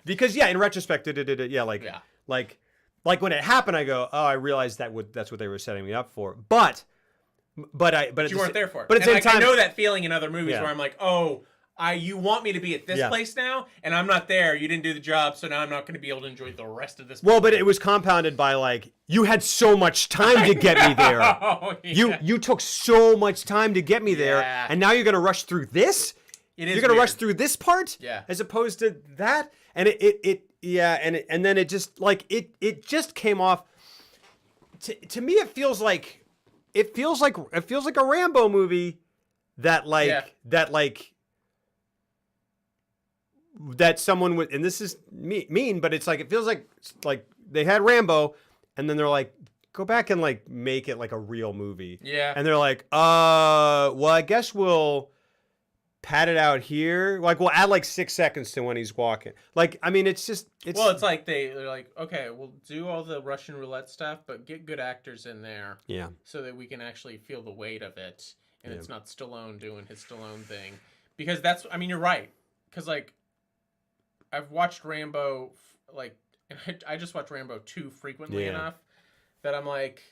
Because in retrospect, like when it happened, I go, oh, I realized that's what they were setting me up for. But you
weren't there for it.
But at the same time,
I know that feeling in other movies where I'm like, oh, you want me to be at this place now, and I'm not there. You didn't do the job, so now I'm not going to be able to enjoy the rest of this movie.
Well, but it was compounded by, like, you had so much time to get me there. You took so much time to get me there, and now you're going to rush through this? You're going to rush through this part?
Yeah.
As opposed to that? And and then it just, like, it just came off. To me, it feels like a Rambo movie that someone would, and this is mean, but it's like, it feels like they had Rambo, and then they're like, go back and, like, make it like a real movie.
Yeah.
And they're like, well, I guess we'll pad it out here. Like, we'll add like 6 seconds to when he's walking. Like, I mean, it's
like they're like, okay, we'll do all the Russian roulette stuff, but get good actors in there.
Yeah.
So that we can actually feel the weight of it, and it's not Stallone doing his Stallone thing. Because you're right. Because, like, I've watched Rambo, like, and I just watch Rambo 2 frequently enough that I'm like,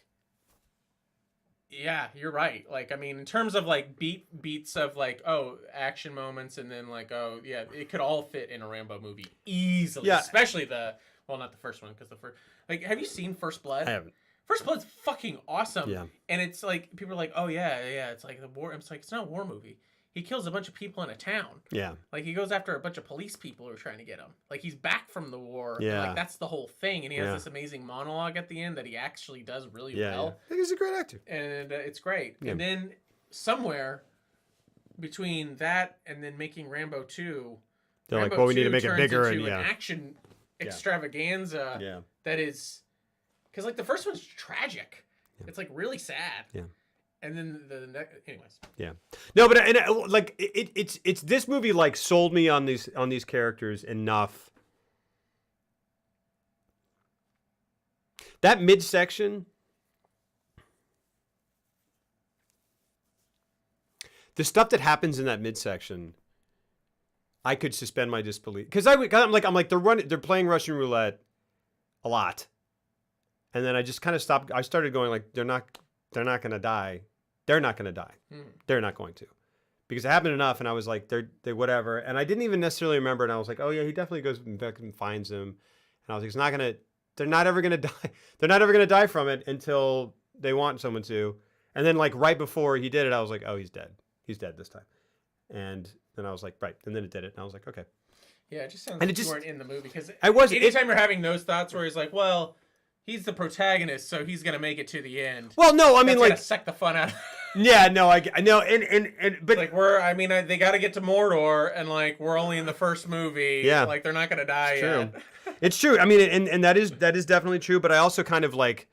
yeah, you're right. Like, I mean, in terms of, like, beats of, like, oh, action moments, and then, like, oh, yeah, it could all fit in a Rambo movie easily. Yeah. Especially not the first one, because the first, like, have you seen First Blood?
I haven't.
First Blood's fucking awesome.
Yeah.
And it's like, people are like, oh, yeah, it's like the war. It's like, it's not a war movie. he kills a bunch of people in a town.
Yeah.
Like, he goes after a bunch of police people who are trying to get him. Like, he's back from the war.
Yeah.
Like, that's the whole thing. And he has
Yeah.
this amazing monologue at the end that he actually does really
Yeah.
well.
I think he's a great actor.
And it's great.
Yeah.
And then somewhere between that and then making Rambo 2,
They're like,
Rambo
well, we need to
2
make it
turns
bigger
into
and
an action
Yeah.
extravaganza
Yeah.
that is, because like the first one's tragic. It's like really sad.
Yeah.
And then the next, anyways.
Yeah. No, but like it's this movie like sold me on these characters enough. That midsection, the stuff that happens in that midsection, I could suspend my disbelief because I'm like they're playing Russian roulette a lot, and then I just kind of stopped. I started going like they're not going to die. They're not going to die. They're not going to, because it happened enough, and I was like they whatever, and I didn't even necessarily remember, and I was like, oh yeah, he definitely goes back and finds him, and I was like, it's not gonna. They're not ever going to die. They're not ever going to die from it until they want someone to, and then like right before he did it, I was like, oh, he's dead. He's dead this time, and then I was like, right, and then it did it, and I was like, okay.
Yeah, it just sounds
And
like
it just-
you weren't in the movie because
I wasn't.
anytime you're having those thoughts where he's like, well, he's the protagonist, so he's gonna make it to the end.
Well, no, I mean
That's gonna
like,
suck the fun out.
yeah, no, I know, and but
Like they got to get to Mordor, and like we're only in the first movie.
Yeah.
like they're not gonna die
It's
yet.
true. It's true. I mean, and that is definitely true. But I also kind of like,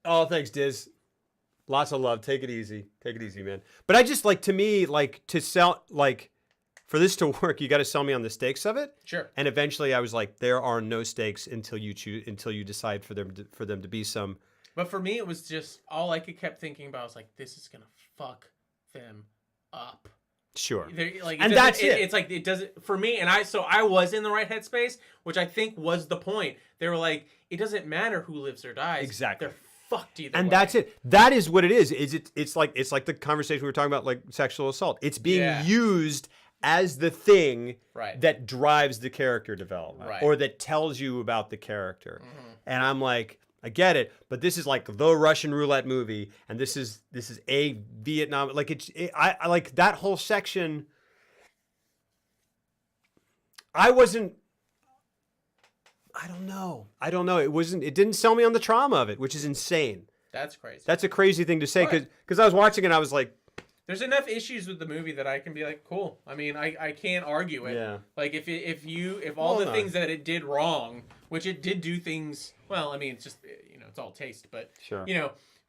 oh, thanks, Diz. Lots of love. Take it easy, man. But I just like, to me, like, to sell, like, for this to work, you got to sell me on the stakes of it.
Sure.
And eventually, I was like, there are no stakes until you decide for them to be some.
But for me, it was just all I kept thinking about was like, this is gonna fuck them up.
Sure.
Like,
And that's it.
It's like it doesn't for me, and I was in the right headspace, which I think was the point. They were like, it doesn't matter who lives or dies.
Exactly.
They're fucked either
And
way.
that's it. That is what it is. It's like the conversation we were talking about, like sexual assault. It's being used as the thing
Right.
that drives the character development,
Right.
or that tells you about the character. And I'm like, I get it, but this is like the Russian roulette movie, and this is a Vietnam, like I like that whole section. I don't know. It didn't sell me on the trauma of it, which is insane.
That's crazy.
That's a crazy thing to say,
Right.
because I was watching it and I was like,
There's enough issues with the movie that I can be like, cool. I mean, I can't argue it.
Yeah.
Like if all
Well,
the
no.
things that it did wrong, which it did do things. Well, I mean, it's just it's all taste, but
Sure.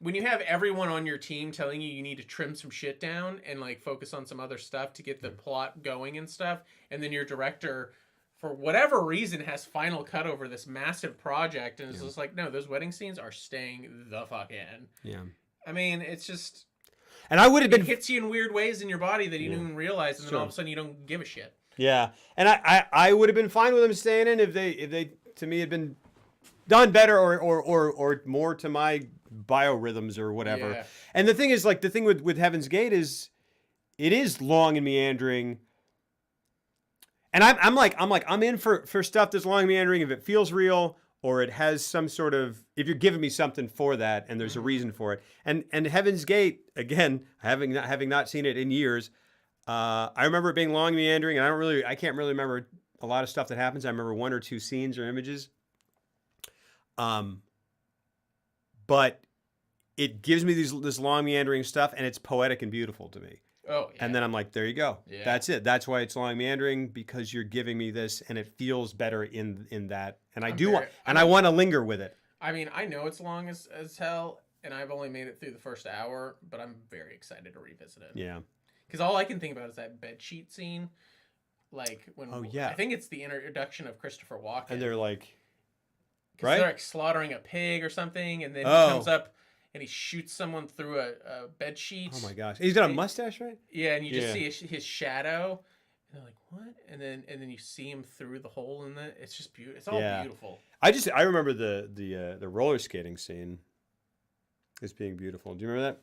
when you have everyone on your team telling you need to trim some shit down and like focus on some other stuff to get the plot going and stuff, and then your director, for whatever reason, has final cut over this massive project, and it's just like, no, those wedding scenes are staying the fuck in.
yeah.
I mean, it's just.
And I would have
It
been,
hits you in weird ways in your body that you didn't even realize, and then all of a
Sure.
sudden you don't give a shit.
yeah. And I would have been fine with them staying in if they to me had been done better or more to my biorhythms or whatever.
Yeah.
And the thing is, like, the thing with Heaven's Gate is it is long and meandering. And I'm in for stuff that's long and meandering if it feels real, or it has some sort of, if you're giving me something for that and there's a reason for it. And Heaven's Gate, again, having not seen it in years, I remember it being long and meandering, and I can't really remember a lot of stuff that happens. I remember one or two scenes or images. But it gives me this long meandering stuff, and it's poetic and beautiful to me.
Oh, yeah.
And then I'm like, there you go.
Yeah.
That's it. That's why it's long meandering, because you're giving me this, and it feels better in that. And I want to linger with it.
I mean, I know it's long as hell, and I've only made it through the first hour, but I'm very excited to revisit it.
Yeah.
Because all I can think about is that bedsheet scene. Like, when...
Oh, yeah.
I think it's the introduction of Christopher Walken.
And they're like,
Because
right?
they're like slaughtering a pig or something, and then he
Oh.
comes up and he shoots someone through a bed sheet.
oh my gosh. He's got a mustache, right?
Yeah, and you just
Yeah.
see his shadow. And they're like, what? And then you see him through the hole in the. It's just beautiful. It's all
Yeah.
beautiful.
I remember the roller skating scene as being beautiful. Do you remember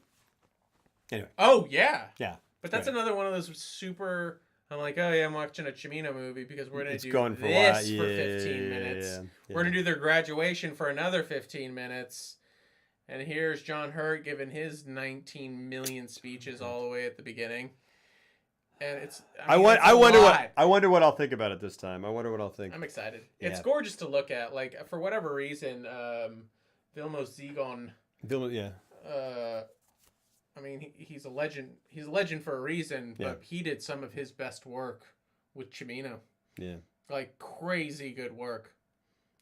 that? Anyway.
Oh yeah.
Yeah.
But that's
Right.
another one of those super. I'm like, oh yeah, I'm watching a Cimino movie because we're gonna
It's
do
going for a
this
while.
for
Yeah,
15 minutes.
yeah.
We're gonna do their graduation for another 15 minutes, And here's John Hurt giving his 19 million speeches all the way at the beginning. And it's
I wonder what I'll think about it this time. I wonder what I'll think.
I'm excited.
Yeah.
It's gorgeous to look at. Like, for whatever reason, Vilmos Zsigon.
Yeah.
I mean, he's a legend. He's a legend for a reason. But he did some of his best work with Cimino.
Yeah.
Like, crazy good work.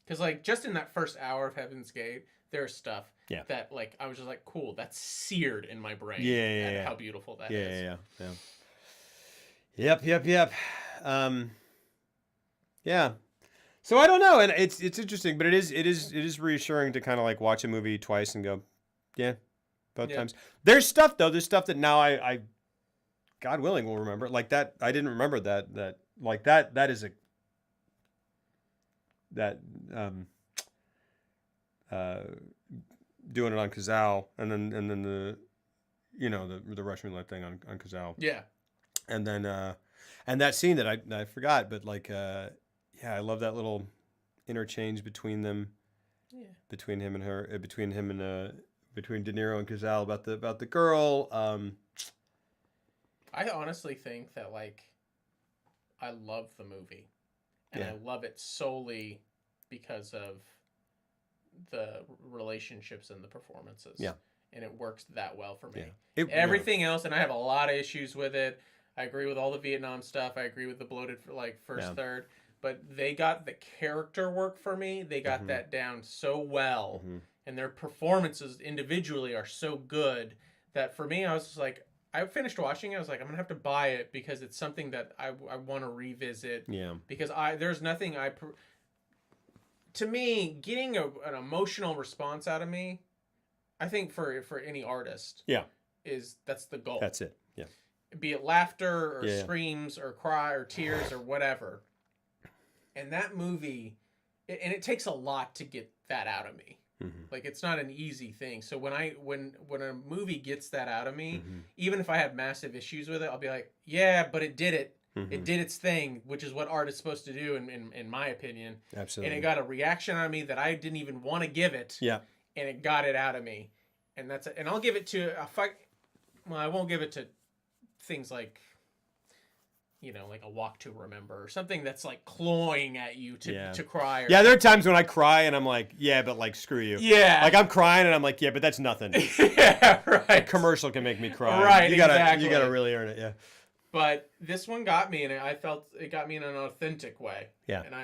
Because, like, just in that first hour of Heaven's Gate, there's stuff that, like, I was just like, cool, that's seared in my brain.
Yeah.
How beautiful that is.
Yeah. Yep. Yeah. So I don't know, and it's interesting, but it is reassuring to kind of like watch a movie twice and go, both times. There's stuff though. There's stuff that now I God willing will remember. Like that, I didn't remember that like that is doing it on Kazal, and then the the Russian roulette thing on Kazal.
Yeah.
And then and that scene that I forgot, but like I love that little interchange between them. Yeah. Between him and her, between De Niro and Cazale about the girl.
I honestly think that, like, I love the movie, and I love it solely because of the relationships and the performances. Yeah, and it works that well for me. Yeah. Everything else, and I have a lot of issues with it. I agree with all the Vietnam stuff. I agree with the bloated first third. But they got the character work for me. They got that down so well. And their performances individually are so good that for me, I was just like, I finished watching it. I was like, I'm going to have to buy it because it's something that I want to revisit. Yeah. Because there's nothing to me, getting an emotional response out of me, I think for any artist. Yeah. That's the goal.
That's it. Yeah.
Be it laughter or screams or cry or tears or whatever. And that movie, and it takes a lot to get that out of me. Like, it's not an easy thing. So when a movie gets that out of me, even if I have massive issues with it, I'll be like, yeah, but it did it. It did its thing, which is what art is supposed to do, in my opinion. Absolutely. And it got a reaction out of me that I didn't even want to give it. Yeah. And it got it out of me. And that's it. And I'll give it to I won't give it to things like, like A Walk to Remember or something that's like clawing at you to cry.
There are times when I cry and I'm like, but like, screw you. Yeah. Like, I'm crying and I'm like, but that's nothing.
Yeah, right.
A commercial can make me cry.
Right,
you gotta really earn it, yeah.
But this one got me, and I felt it got me in an authentic way. Yeah. And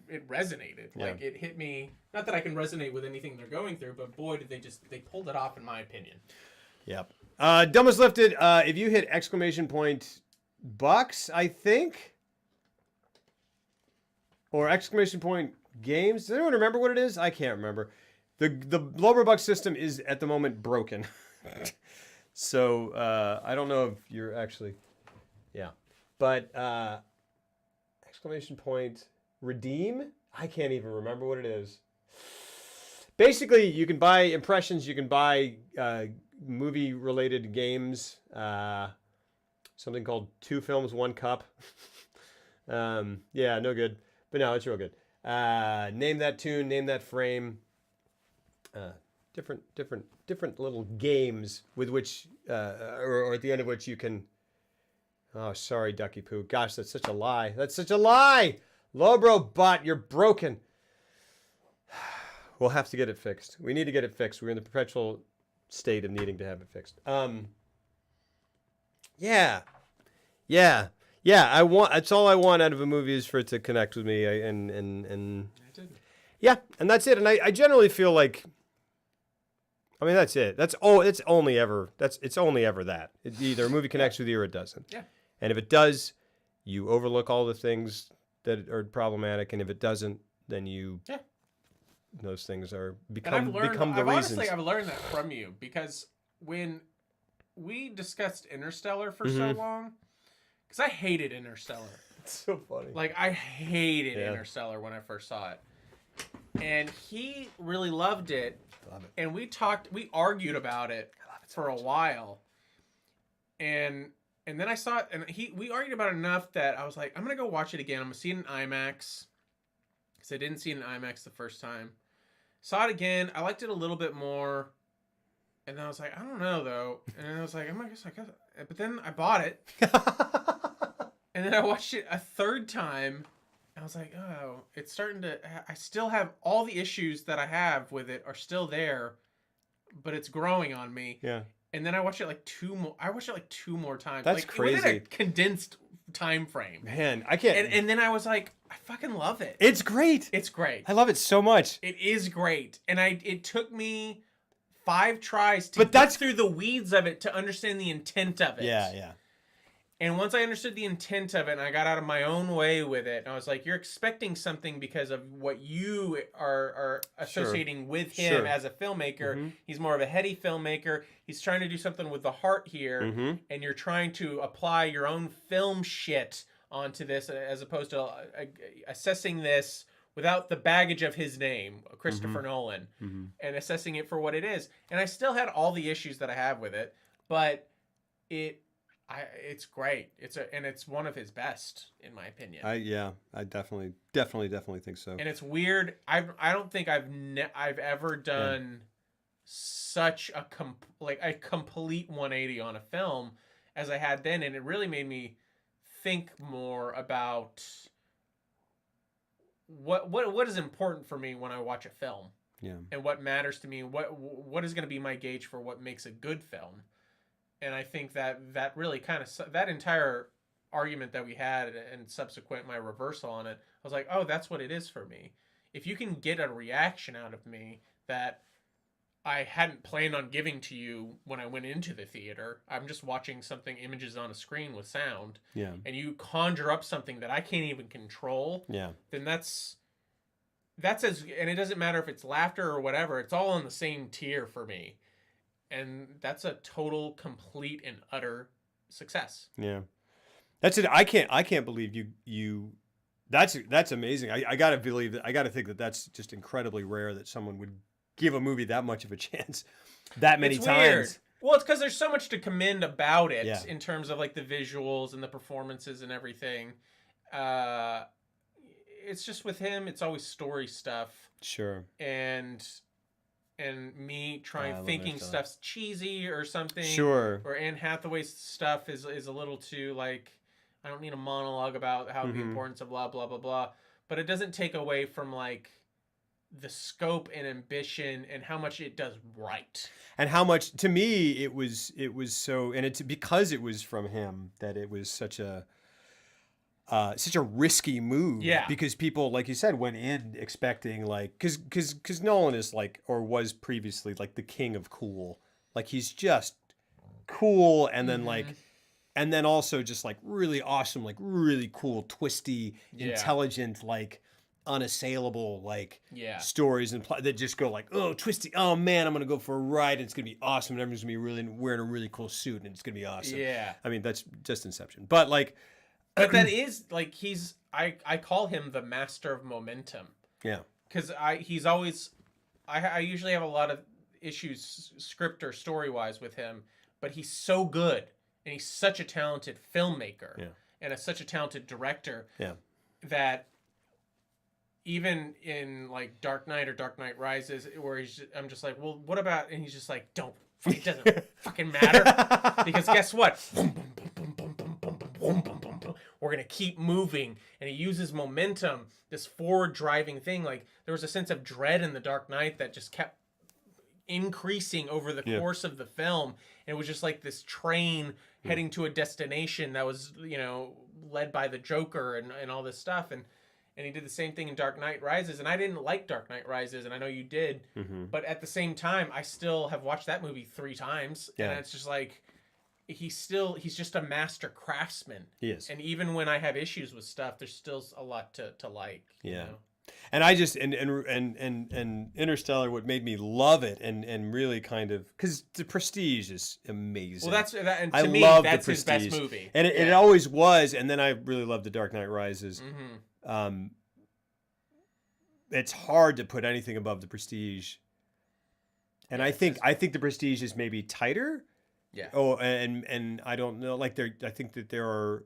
it resonated. Yeah. Like, it hit me. Not that I can resonate with anything they're going through, but boy, did they pulled it off, in my opinion.
Yep. Dumbest Lifted. If you hit $! I think, or $games. Does anyone remember what it is? I can't remember. The Lobrocop system is at the moment broken. So I don't know if you're actually, but redeem. I can't even remember what it is. Basically, you can buy impressions. You can buy movie-related games. Something called 2 Films, 1 Cup. No good. But no, it's real good. Name that tune, name that frame. Different little games with which, or at the end of which you can. Oh, sorry, Ducky Poo. Gosh, that's such a lie. That's such a lie. Lobrobot, you're broken. We'll have to get it fixed. We need to get it fixed. We're in the perpetual state of needing to have it fixed. That's all I want out of a movie is for it to connect with me, and that's it. And I generally feel like, I mean, that's it. It's only ever that. Either a movie connects with you or it doesn't. Yeah. And if it does, you overlook all the things that are problematic, and if it doesn't, then those things become the reasons.
I've learned that from you, because when we discussed Interstellar for so long, because I hated Interstellar.
It's so funny.
Like, I hated Interstellar when I first saw it. And he really loved it. Love it. And we argued about it for a while. And then I saw it, and we argued about it enough that I was like, I'm going to go watch it again. I'm going to see it in IMAX. Because I didn't see it in IMAX the first time. Saw it again. I liked it a little bit more. And then I was like, I don't know though. And then I was like, I guess I guess. But then I bought it. And then I watched it a third time. And I was like, oh, it's starting to. I still have all the issues that I have with it are still there, but it's growing on me.
Yeah.
And then I watched it like two more. I watched it like two more times.
That's
like,
crazy.
Within a condensed time frame.
Man, I can't.
And then I was like, I fucking love it.
It's great.
It's great.
I love it so much.
It is great. And it took me 5 tries to
But that's
through the weeds of it to understand the intent of it.
Yeah, yeah.
And once I understood the intent of it and I got out of my own way with it, and I was like, you're expecting something because of what you are associating with him
Sure.
as a filmmaker.
Mm-hmm.
He's more of a heady filmmaker. He's trying to do something with the heart here,
Mm-hmm.
and you're trying to apply your own film shit onto this as opposed to assessing this without the baggage of his name, Christopher Nolan,
Mm-hmm.
and assessing it for what it is. And I still had all the issues that I have with it, but it's great. And it's one of his best, in my opinion.
I definitely think so.
And it's weird. I don't think I've ever done such a complete 180 on a film as I had then, and it really made me think more about what is important for me when I watch a film.
Yeah.
And what matters to me, what is going to be my gauge for what makes a good film. And I think that really kind of, that entire argument that we had and subsequent my reversal on it, I was like, oh, that's what it is for me. If you can get a reaction out of me that I hadn't planned on giving to you when I went into the theater, I'm just watching images on a screen with sound,
Yeah.
and you conjure up something that I can't even control,
Yeah.
then that's and it doesn't matter if it's laughter or whatever, it's all on the same tier for me. And that's a total, complete, and utter success.
Yeah. That's it. I can't believe you that's amazing. I gotta believe that. I gotta think that that's just incredibly rare that someone would give a movie that much of a chance that many
It's
times.
weird. Well, it's because there's so much to commend about it
Yeah.
in terms of like the visuals and the performances and everything. It's just with him, it's always story stuff.
Sure.
And me
I love
thinking
Interstellar.
stuff's cheesy or something.
Sure.
Or Anne Hathaway's stuff is a little too like, I don't need a monologue about how the importance of blah blah blah blah, but it doesn't take away from like the scope and ambition and how much it does right.
And how much, to me, it was so, and it's because it was from him that it was such a risky move.
Yeah.
Because people, like you said, went in expecting like, because Nolan is like, or was previously like the king of cool. Like he's just cool, and then like, and then also just like really awesome, like really cool, twisty, intelligent, like unassailable, like stories and that just go like, oh, twisty, oh man, I'm gonna go for a ride and it's gonna be awesome, and everyone's gonna be really wearing a really cool suit and it's gonna be awesome.
Yeah.
I mean, that's just Inception. But like,
but that is like I call him the master of momentum.
yeah.
Because he's always I usually have a lot of issues script or story wise with him, but he's so good and he's such a talented filmmaker and such a talented director that even in like Dark Knight or Dark Knight Rises, where I'm just like, well, what about? And he's just like, don't. It doesn't fucking matter, because guess what? We're gonna keep moving, and he uses momentum, this forward driving thing. Like there was a sense of dread in the Dark Knight that just kept increasing over the course of the film. And it was just like this train heading to a destination that was, led by the Joker and all this stuff. And he did the same thing in Dark Knight Rises. And I didn't like Dark Knight Rises, and I know you did. But at the same time, I still have watched that movie 3 times.
Yeah.
And it's just like, he's just a master craftsman.
He is.
And even when I have issues with stuff, there's still a lot to like.
Yeah.
You know?
And I just and Interstellar, what made me love it and really kind of, because The Prestige is amazing.
Well, and to
I
me,
love
that's
The
his
Prestige.
best movie.
And it always was. And then I really loved The Dark Knight Rises. It's hard to put anything above The Prestige. And I think The Prestige is maybe tighter.
Yeah.
Oh, and I don't know. Like I think that there are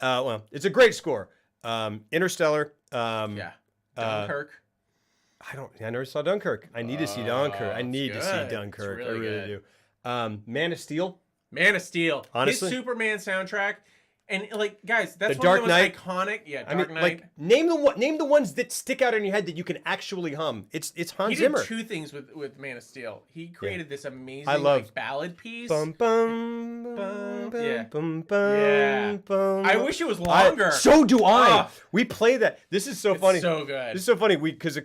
Well, it's a great score. Interstellar.
Yeah. Dunkirk.
I never saw Dunkirk. I need to see Dunkirk. I
it's
need to see
good.
Dunkirk.
It's
I
really
really
good.
do. Man of Steel.
Man of Steel.
Honestly?
His Superman soundtrack. And like, guys, that's
The
one
Dark
of the
Knight.
most iconic. Yeah, Dark
I mean,
Knight.
like name the ones that stick out in your head that you can actually hum. It's Hans
He
Zimmer.
did two things with Man of Steel. He created this amazing
I love-
like, ballad piece.
Bum, bum, bum,
Yeah.
bum, bum,
Yeah.
bum,
I wish it was longer.
So do I.
Ah.
We play that. This is so
It's
funny.
so good.
This is so funny. Because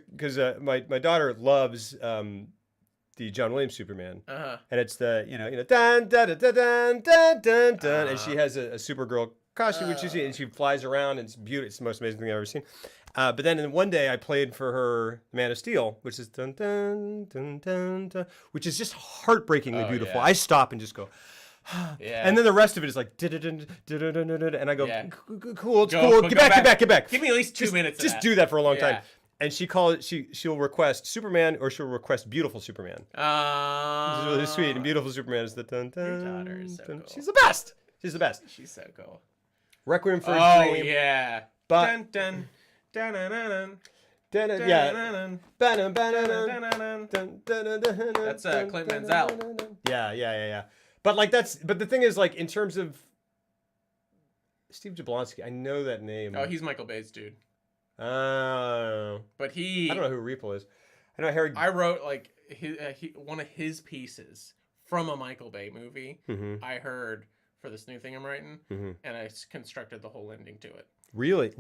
my daughter loves the John Williams Superman.
Uh-huh.
And it's the dun dun dun dun dun dun dun, and she has a Supergirl costume, which you see, and she flies around, and it's beautiful. It's the most amazing thing I've ever seen. But then one day I played for her Man of Steel, which is dun dun dun dun dun, which is just heartbreakingly beautiful.
yeah.
I stop and just go.
Yeah.
And then the rest of it is like dun-dun-dun, dun-dun-dun-dun-dun, and I go,
Yeah.
cool, it's
Go,
cool.
but
Get
go
back, get back, get back.
Give me at least 2 minutes.
Just
of
do that for a long time.
Yeah.
And she'll request Superman, or she'll request Beautiful Superman. This is really sweet. And Beautiful Superman is the dun dun.
Your daughter is so
dun.
cool.
She's the best. She's the best.
She's so cool.
Requiem for a
Oh
Dream.
yeah.
But
Dun dun dun dun dun
dun,
dun
yeah.
dun
Dun, dun, dun,
dun
dun,
dun.
dun, dun, dun, dun,
That's,
dun,
Clint
dun,
Mansell.
dun, dun, dun. Yeah. But but the thing is, like, in terms of Steve Jablonsky, I know that name.
Oh, he's Michael Bay's dude.
Oh.
But
I don't know who Repo is. I know Harry.
I wrote like one of his pieces from a Michael Bay movie.
Mhm.
I heard for this new thing I'm writing,
Mhm.
and I constructed the whole ending to it.
Really?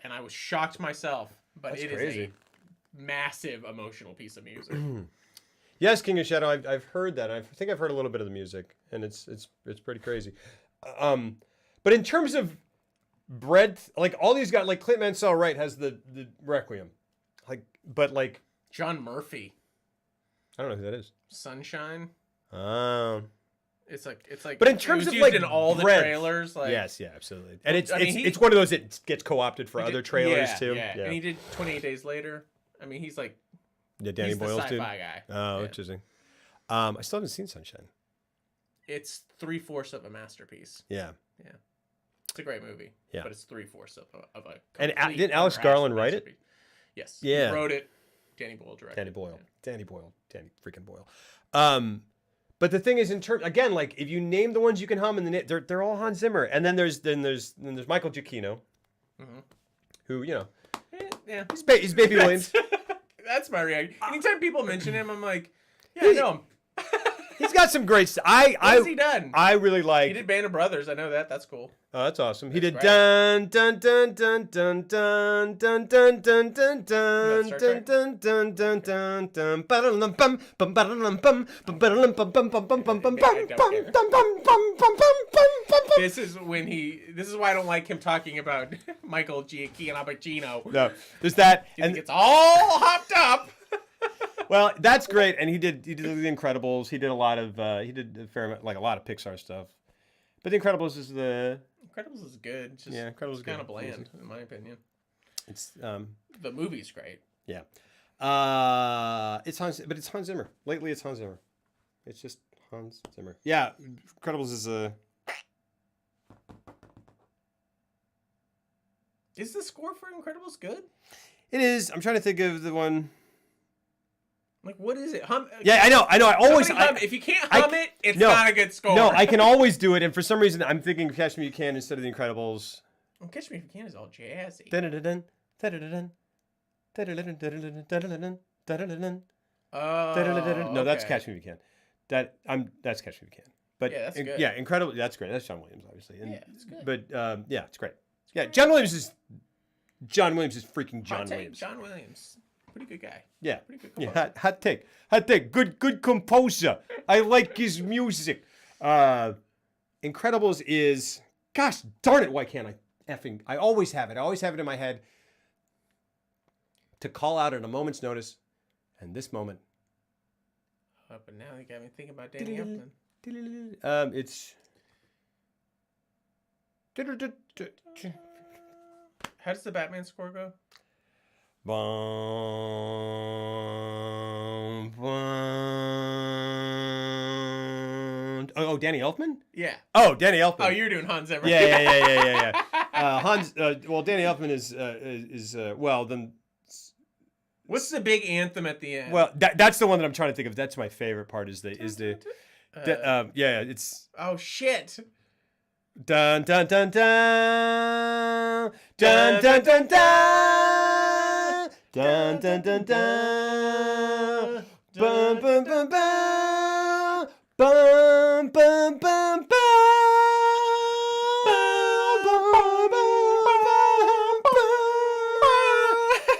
And I was shocked myself, but
That's
it is
crazy.
a massive emotional piece of music.
Yes, King of Shadow. I've heard that. I think I've heard a little bit of the music, and it's pretty crazy. But in terms of breadth, like all these guys, like Clint Mansell, right, has the Requiem, but
John Murphy,
I don't know who that is.
Sunshine.
Um.
It's like.
But in
it
terms
was
of
used
like
in all the
breadth,
trailers, like
yes, yeah, absolutely. And it's
I mean,
it's one of those that gets co-opted for
he
other
did-
trailers
yeah,
too.
Yeah. And he did 28 Days Later. I mean, he's like
Danny
he's the
Boyle's
sci-fi
dude.
guy.
Oh,
Yeah.
interesting. I still haven't seen Sunshine.
It's 3/4 of a masterpiece.
Yeah.
It's a great movie.
Yeah.
But it's 3/4 of a.
And
complete
didn't Alex
unrashed
Garland write it?
masterpiece. Yes.
Yeah.
He wrote it. Danny Boyle directed.
Danny Boyle.
Yeah.
Danny freaking Boyle. But the thing is, in terms again, like if you name the ones you can hum, and they're all Hans Zimmer, and then there's Michael Giacchino,
Mhm.
who
Yeah.
he's Baby Williams.
That's my reaction. Anytime people mention him, I'm like, yeah, I know him.
He's got some great stuff.
What has he done?
I really
He
like.
did Band of Brothers. I know that. That's cool.
Oh, that's awesome. He did
That's
dun dun dun dun dun dun dun dun dun dun dun
Star
dun
Trek?
dun dun dun dun dun ba-da-dum bum bum ba-da-dum bum bum ba-da-dum bum bum bum bum bum bum bum
I don't
bum
care.
bum bum bum bum bum bum.
This is why I don't like him talking about Michael Giacchino.
No, there's that,
And
and
it's all hopped up.
well, that's great. And he did The Incredibles. He did a lot of he did a fair amount, like a lot of Pixar stuff. But The Incredibles is
Incredibles is good. It's just,
Yeah, Incredibles is
kind
good.
of bland, in my opinion.
it's
The movie's great.
yeah. It's Hans Zimmer. Lately, it's Hans Zimmer. It's just Hans Zimmer. Yeah, Incredibles is a.
Is the score for Incredibles good?
It is. I'm trying to think of the one.
Like, what is it? Hum.
Yeah, I know. I always.
Somebody hum. If you can't
I-
hum it, it's
no.
not a good score.
No, I can always do it, and for some reason, I'm thinking Catch Me If You Can instead of The Incredibles.
Well, Catch Me If You Can is all jazzy.
Dun-dun-dun-dun, dun-dun-dun-dun, dun-dun-dun-dun, dun-dun-dun-dun, dun-dun-dun-dun,
Oh,
dun-dun-dun-dun. No, that's
okay.
Catch Me If You Can. That's Catch Me If You Can. But
Yeah, that's good.
yeah, Incredible. That's great. That's John Williams, obviously. And,
Yeah, it's good.
But yeah, it's great. Yeah, John Williams is freaking John
Hot take,
Williams.
John Williams. Pretty good guy.
Yeah.
Pretty good
Yeah,
composer.
hot take. Good composer. I like his music. Incredibles is, gosh darn it, why can't I always have it. I always have it in my head to call out at a moment's notice. And this moment,
Oh, but now you got me thinking about Danny Elfman.
it's.
How does the Batman score go?
Oh, Danny Elfman?
Yeah.
Oh, Danny Elfman.
Oh, you're doing Hans Zimmer.
Yeah. Hans. Well, Danny Elfman is well then.
What's the big anthem at the end?
Well, that's the one that I'm trying to think of. That's my favorite part. Yeah, it's
oh shit.
dun dun dun dun dun dun dun dun dun dun dun dun bum bum bum bum bum bum bum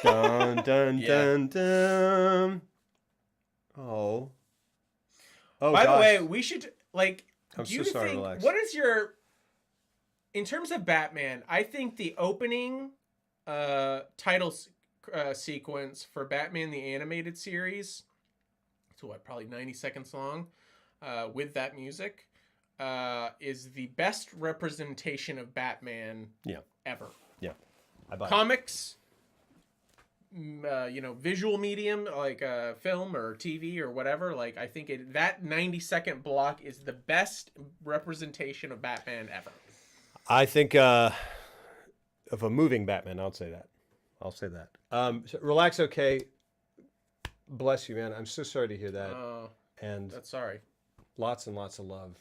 bum dun dun dun. Oh. Oh.
By
gosh.
the way, we should like.
I'm
do you
so sorry,
think
relax.
what is your in terms of Batman? I think the opening title sequence for Batman the Animated Series, it's what, probably 90 seconds long, with that music, is the best representation of Batman ever.
Yeah. I buy it.
Comics, visual medium like film or TV or whatever. Like I think that 90-second block is the best representation of Batman ever.
I think of a moving Batman. I'll say that. So relax, okay. Bless you, man. I'm so sorry to hear that. And
That's sorry.
lots and lots of love.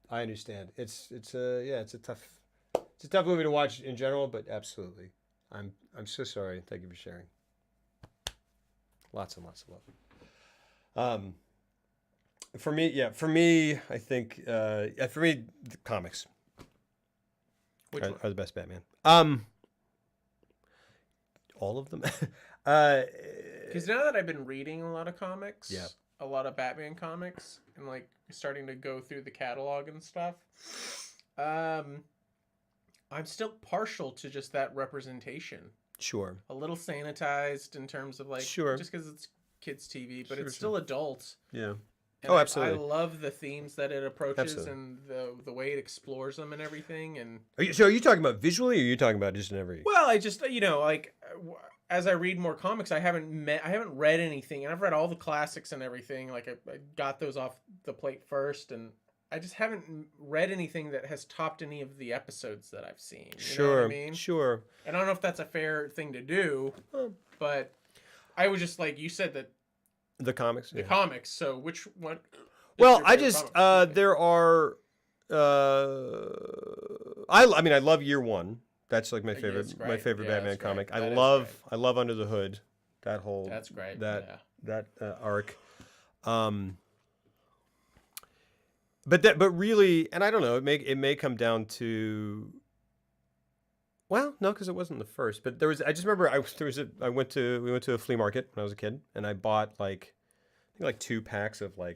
I understand. It's a tough movie to watch in general, but absolutely. I'm so sorry. Thank you for sharing. Lots and lots of love. For me, I think the comics
Which one?
are the best Batman. All of them.
Because now that I've been reading a lot of comics, a lot of Batman comics, and like starting to go through the catalog and stuff, I'm still partial to just that representation.
Sure.
A little sanitized in terms of like,
Sure.
just because it's kids' TV, but
Sure,
it's still adult.
Yeah.
And
Oh, absolutely.
I love the themes that it approaches
Absolutely.
and the way it explores them and everything. And
Are you talking about visually, or are you talking about just in every?
well, I just like as I read more comics, I haven't read anything, and I've read all the classics and everything. Like I got those off the plate first, and I just haven't read anything that has topped any of the episodes that I've seen. You know what I mean?
Sure.
And I don't know if that's a fair thing to do, but I was just like, you said that
The comics.
the comics. So which one? is
Well,
your
I
favorite
just
comic?
there are. I mean, I love Year One. That's like my
Yeah,
favorite.
it's great.
My favorite
Yeah,
Batman
it's great.
comic.
That is
I love Under the Hood. That whole.
That's great.
That arc. But really, and I don't know. It may come down to. Well, no, because it wasn't the first. But there was. I just remember we went to a flea market when I was a kid, and I bought I think 2 packs of or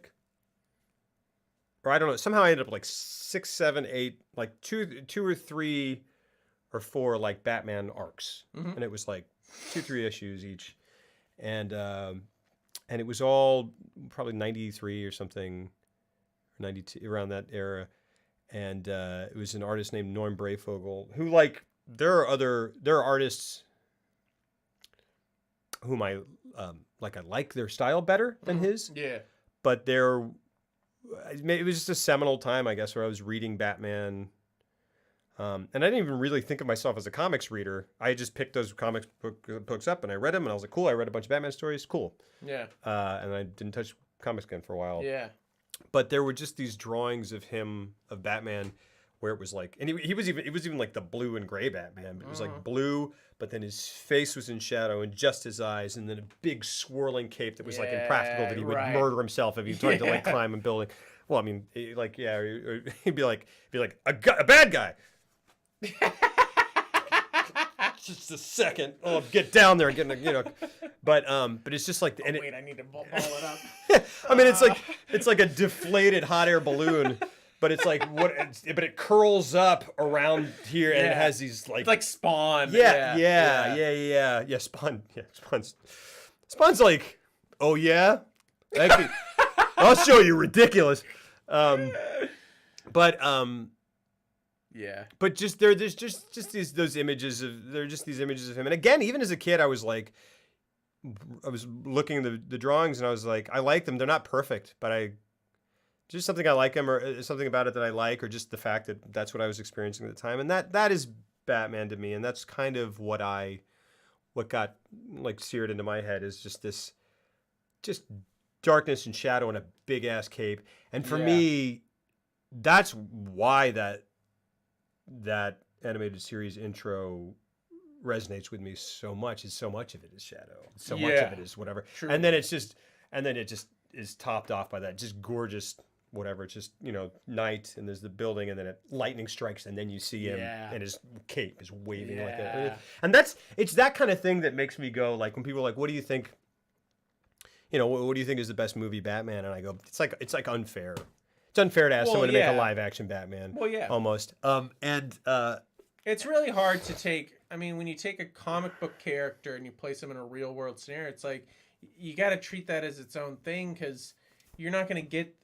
I don't know. Somehow I ended up with 6, 7, 8, two or 3 or 4 Batman arcs, and it was 2, 3 issues each, and it was all probably 93 or something, 92, around that era, and it was an artist named Norm Brayfogle, who there are artists whom I like their style better than his, but it was just a seminal time, I guess, where I was reading Batman. And I didn't even really think of myself as a comics reader. I just picked those comics books up and I read them, and I was like, cool, I read a bunch of Batman stories, cool.
Yeah.
And I didn't touch comics again for a while.
Yeah.
But there were just these drawings of Batman, where it was and it was even the blue and gray Batman, but it was blue, but then his face was in shadow and just his eyes, and then a big swirling cape that was impractical, that he would murder himself if he tried to climb a building. Well, I mean, or he'd be like a bad guy. Just a second. Oh, get down there and but it's just
Wait, I need to ball it up.
I mean, it's like a deflated hot air balloon. But it's but it curls up around here, and it has these
it's like Spawn.
Yeah. Spawn. Yeah, Spawn's oh yeah, actually, I'll show you ridiculous. But just there's just those images of these images of him, and again, even as a kid, I was looking at the drawings, and I was like, I like them. They're not perfect, but just something I like him, or something about it that I like, or just the fact that that's what I was experiencing at the time. And that is Batman to me, and that's kind of what got like seared into my head is just this, just darkness and shadow and a big ass cape. And for me, that's why that animated series intro resonates with me so much. Is so much of it is shadow, so much of it is whatever,
True.
and then it just is topped off by that just gorgeous whatever. It's just night, and there's the building, and then lightning strikes, and then you see him, and his cape is waving like that. And it's that kind of thing that makes me go, like, when people are like, "What do you think? What do you think is the best movie, Batman?" And I go, "It's like unfair. It's unfair to ask someone to make a live action Batman."
Well, yeah,
almost.
It's really hard to take. I mean, when you take a comic book character and you place him in a real world scenario, it's like you got to treat that as its own thing, because you're not going to get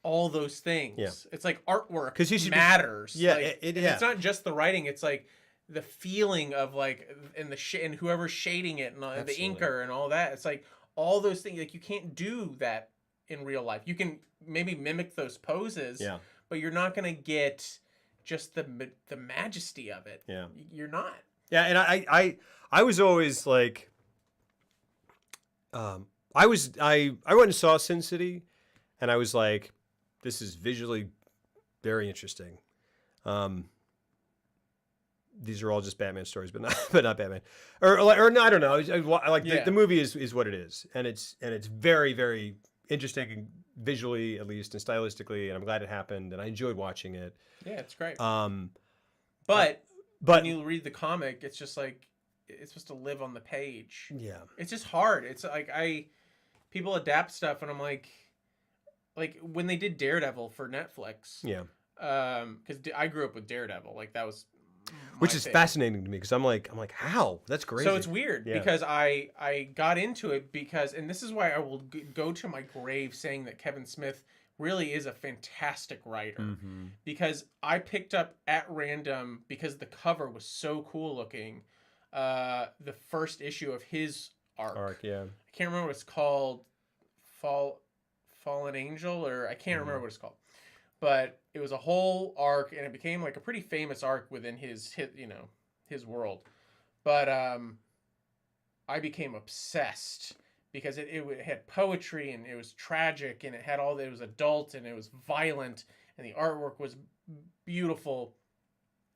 all those things.
Yeah.
It's like artwork
matters.
matters.
Like,
it's not just the writing. It's like the feeling of like and whoever's shading it and the inker and all that. It's like all those things. Like, you can't do that in real life. You can maybe mimic those poses, but you're not going to get just the majesty of it.
Yeah,
you're not.
Yeah, and I was always like, I went and saw Sin City, and I was like, this is visually very interesting. These are all just Batman stories, but not Batman, or no, I don't know. The movie is what it is, and it's very, very interesting visually, at least, and stylistically, and I'm glad it happened, and I enjoyed watching it.
Yeah, it's great. But when you read the comic, it's just like it's supposed to live on the page.
Yeah,
it's just hard. It's like people adapt stuff, and I'm like when they did Daredevil for Netflix.
Yeah.
Because I grew up with Daredevil, like that was.
Which is fascinating to me, because I'm like, how? That's crazy.
So it's weird because I got into it because, and this is why I will go to my grave saying that Kevin Smith really is a fantastic writer, because I picked up at random, because the cover was so cool looking, the first issue of his arc.
Yeah.
I can't remember what it's called, Fallen Angel, or I can't remember what it's called. But it was a whole arc, and it became like a pretty famous arc within his world. But I became obsessed because it had poetry, and it was tragic, and it was adult, and it was violent, and the artwork was beautiful.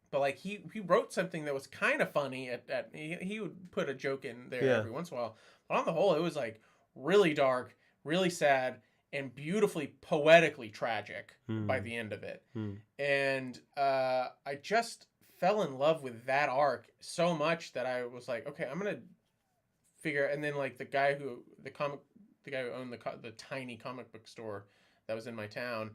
But like he wrote something that was kind of funny. He would put a joke in there every once in a while. But on the whole, it was like really dark, really sad, and beautifully poetically tragic by the end of it. And I just fell in love with that arc so much that I was like, okay, I'm gonna figure. And then like the guy who owned the tiny comic book store that was in my town,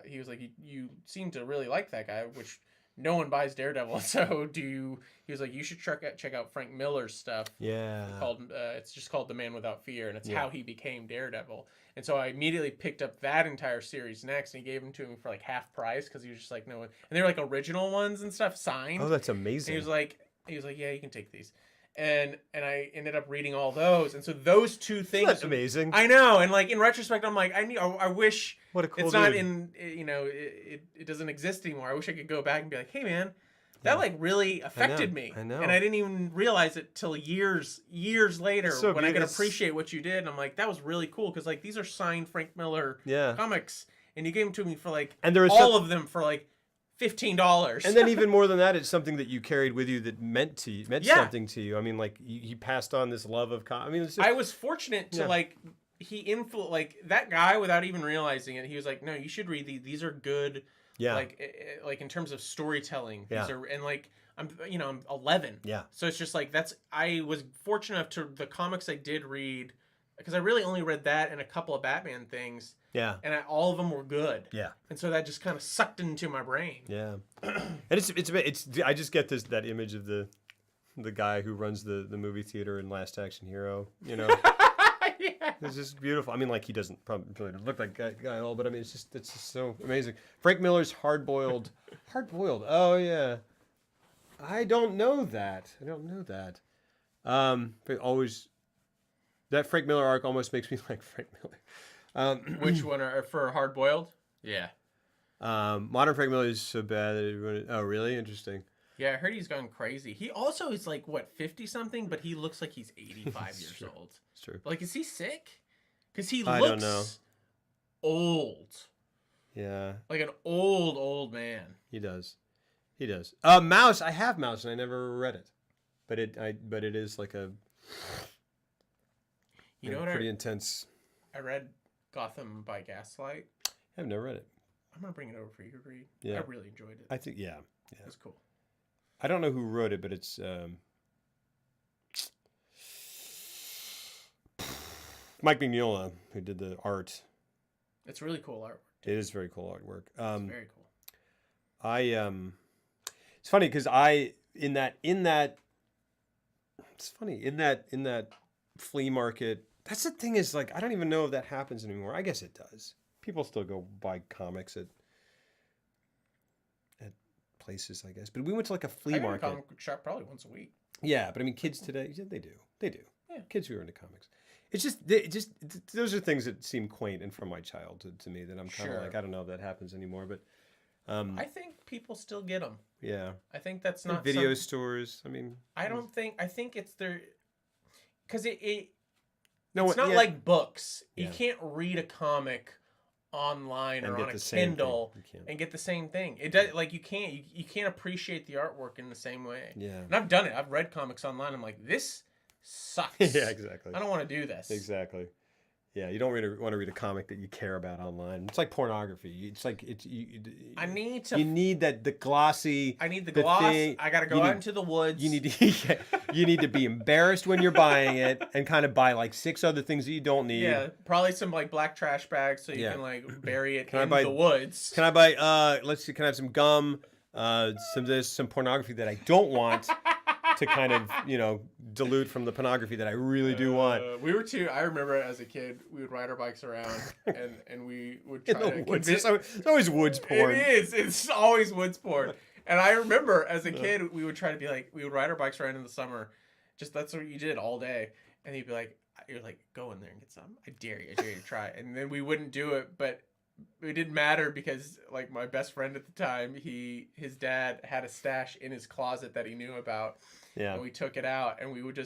he was like, you seem to really like that guy, which no one buys Daredevil. So he was like, you should check out Frank Miller's stuff.
Yeah.
It's just called The Man Without Fear, and it's how he became Daredevil. And so I immediately picked up that entire series next, and he gave them to me for like half price, because he was just like, no. And they were like original ones and stuff, signed.
Oh, that's amazing.
And he was like, yeah, you can take these. And I ended up reading all those, and so those two things.
That's amazing.
I know, and like in retrospect, I'm like, I wish
what a cool
it's
dude.
not in, it doesn't exist anymore. I wish I could go back and be like, hey man, that like really affected me.
I know.
And I didn't even realize it till years later when I could appreciate what you did. And I'm like, that was really cool, because like these are signed Frank Miller comics, and you gave them to me for like all of them for like $15.
And then even more than that, it's something that you carried with you that meant something to you. I mean, like he passed on this love of
I was fortunate to like like that guy, without even realizing it. He was like, no, you should read these. These are good. Yeah. Like in terms of storytelling. These are, and like I'm 11.
Yeah.
So it's just like I was fortunate enough to the comics I did read, because I really only read that and a couple of Batman things.
Yeah.
And all of them were good.
Yeah.
And so that just kind of sucked into my brain.
Yeah. And it's I just get that image of the guy who runs the movie theater in Last Action Hero, Yeah. It's just beautiful. I mean, like, he doesn't probably look like that guy at all, but I mean, it's just so amazing. Frank Miller's Hard Boiled. Oh yeah. I don't know that. But always, that Frank Miller arc almost makes me like Frank Miller.
Which one for Hard Boiled? Yeah.
Modern Frank Miller is so bad that everyone. Oh, really? Interesting.
Yeah, I heard he's gone crazy. He also is like, what, 50-something? But he looks like he's 85 years
true.
old.
It's true.
Like, is he sick? Because he
I don't know.
looks old.
Yeah,
Like an old man.
he does. He does. Mouse. I have Mouse, and I never read it, but it is like a
You know what
pretty intense.
I read Gotham by Gaslight.
I've never read it.
I'm going to bring it over for you to read.
Yeah.
I really enjoyed it.
I think yeah.
It's cool.
I don't know who wrote it, but it's Mike Mignola who did the art.
It's really cool artwork.
It is very cool artwork.
It's very cool.
It's funny because in that flea market. That's the thing is like I don't even know if that happens anymore. I guess it does. People still go buy comics at places, I guess. But we went to like a flea market.
I go to a comic shop probably once a week.
Yeah, but I mean, kids today, yeah, they do.
Yeah.
Kids who are into comics. It's just, those are things that seem quaint and from my childhood to me that I'm kind of like, I don't know if that happens anymore, but.
I think people still get them.
Yeah.
I think that's not
video stores. I mean.
I think it's their, because it's
not
like books.
Yeah.
You can't read a comic online
and
or on a Kindle and get the same thing. It does like you can't appreciate the artwork in the same way.
Yeah.
And I've done it. I've read comics online. I'm like, this sucks.
Yeah, exactly.
I don't want to do this.
Exactly. Yeah, you don't really want to read a comic that you care about online. It's like pornography. It's like you need the glossy.
I need the gloss. I got to go out into the woods.
You need to be embarrassed when you're buying it and kind of buy like 6 other things that you don't need.
Yeah, probably some like black trash bags so you can like bury it in the woods.
Can I buy let's see, can I have some gum, some pornography that I don't want to kind of, dilute from the pornography that I really do want.
I remember as a kid, we would ride our bikes around and we would try to
convince. It's always woods porn.
It is. It's always woods porn. And I remember as a kid, we would try to be like, we would ride our bikes around in the summer. Just that's what you did all day. And you'd be like, you're like, go in there and get some. I dare you to try. And then we wouldn't do it, but it didn't matter because like my best friend at the time, his dad had a stash in his closet that he knew about.
Yeah.
And we took it out and we would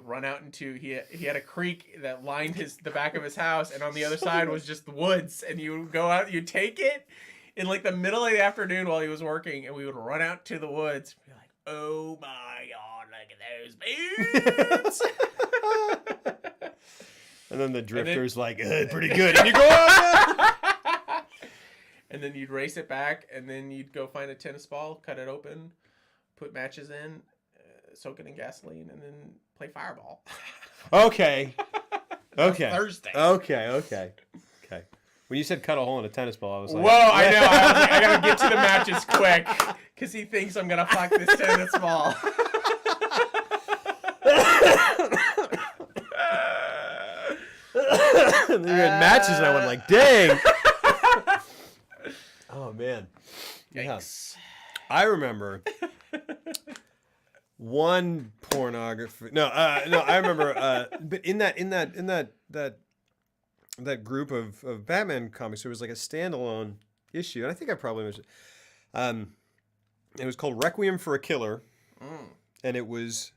run out into he had a creek that lined the back of his house, and on the other side was just the woods, and you would go out, you take it in like the middle of the afternoon while he was working, and we would run out to the woods and be like, oh my god, look at those beans.
And then the drifter's like, pretty good. And you go out.
And then you'd race it back, and then you'd go find a tennis ball, cut it open, put matches in, soak it in gasoline, and then play fireball.
Okay. Okay.
Thursday.
Okay. When you said cut a hole in a tennis ball, I was like,
whoa, I know. I was like, I gotta get to the matches quick because he thinks I'm gonna fuck this tennis ball.
And then you had matches, and I went like, dang. Oh man.
Yikes.
Yeah. I remember one pornography. No, I remember. But in that group of Batman comics, there was like a standalone issue, and I think I probably mentioned. It was called Requiem for a Killer, and it was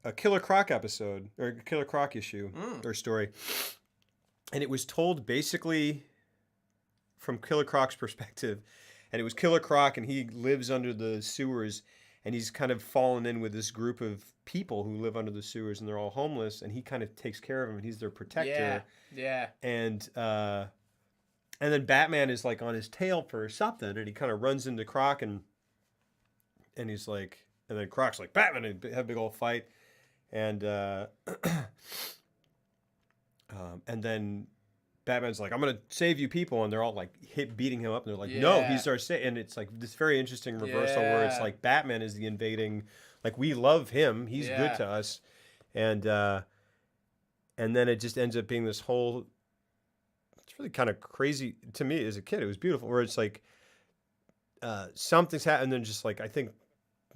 a Killer Croc episode or a Killer Croc issue or story, and it was told basically from Killer Croc's perspective. And it was Killer Croc, and he lives under the sewers, and he's kind of fallen in with this group of people who live under the sewers, and they're all homeless, and he kind of takes care of them, and he's their protector.
Yeah.
And then Batman is like on his tail for something, and he kind of runs into Croc, and he's like, and then Croc's like, Batman, and have a big old fight, and then Batman's like, I'm gonna save you people, and they're all like beating him up, and they're like, no, he's our and it's like this very interesting reversal where it's like Batman is the invading, like we love him, he's good to us, and then it just ends up being this whole. It's really kind of crazy to me as a kid. It was beautiful, where it's like something's happened, and then just like I think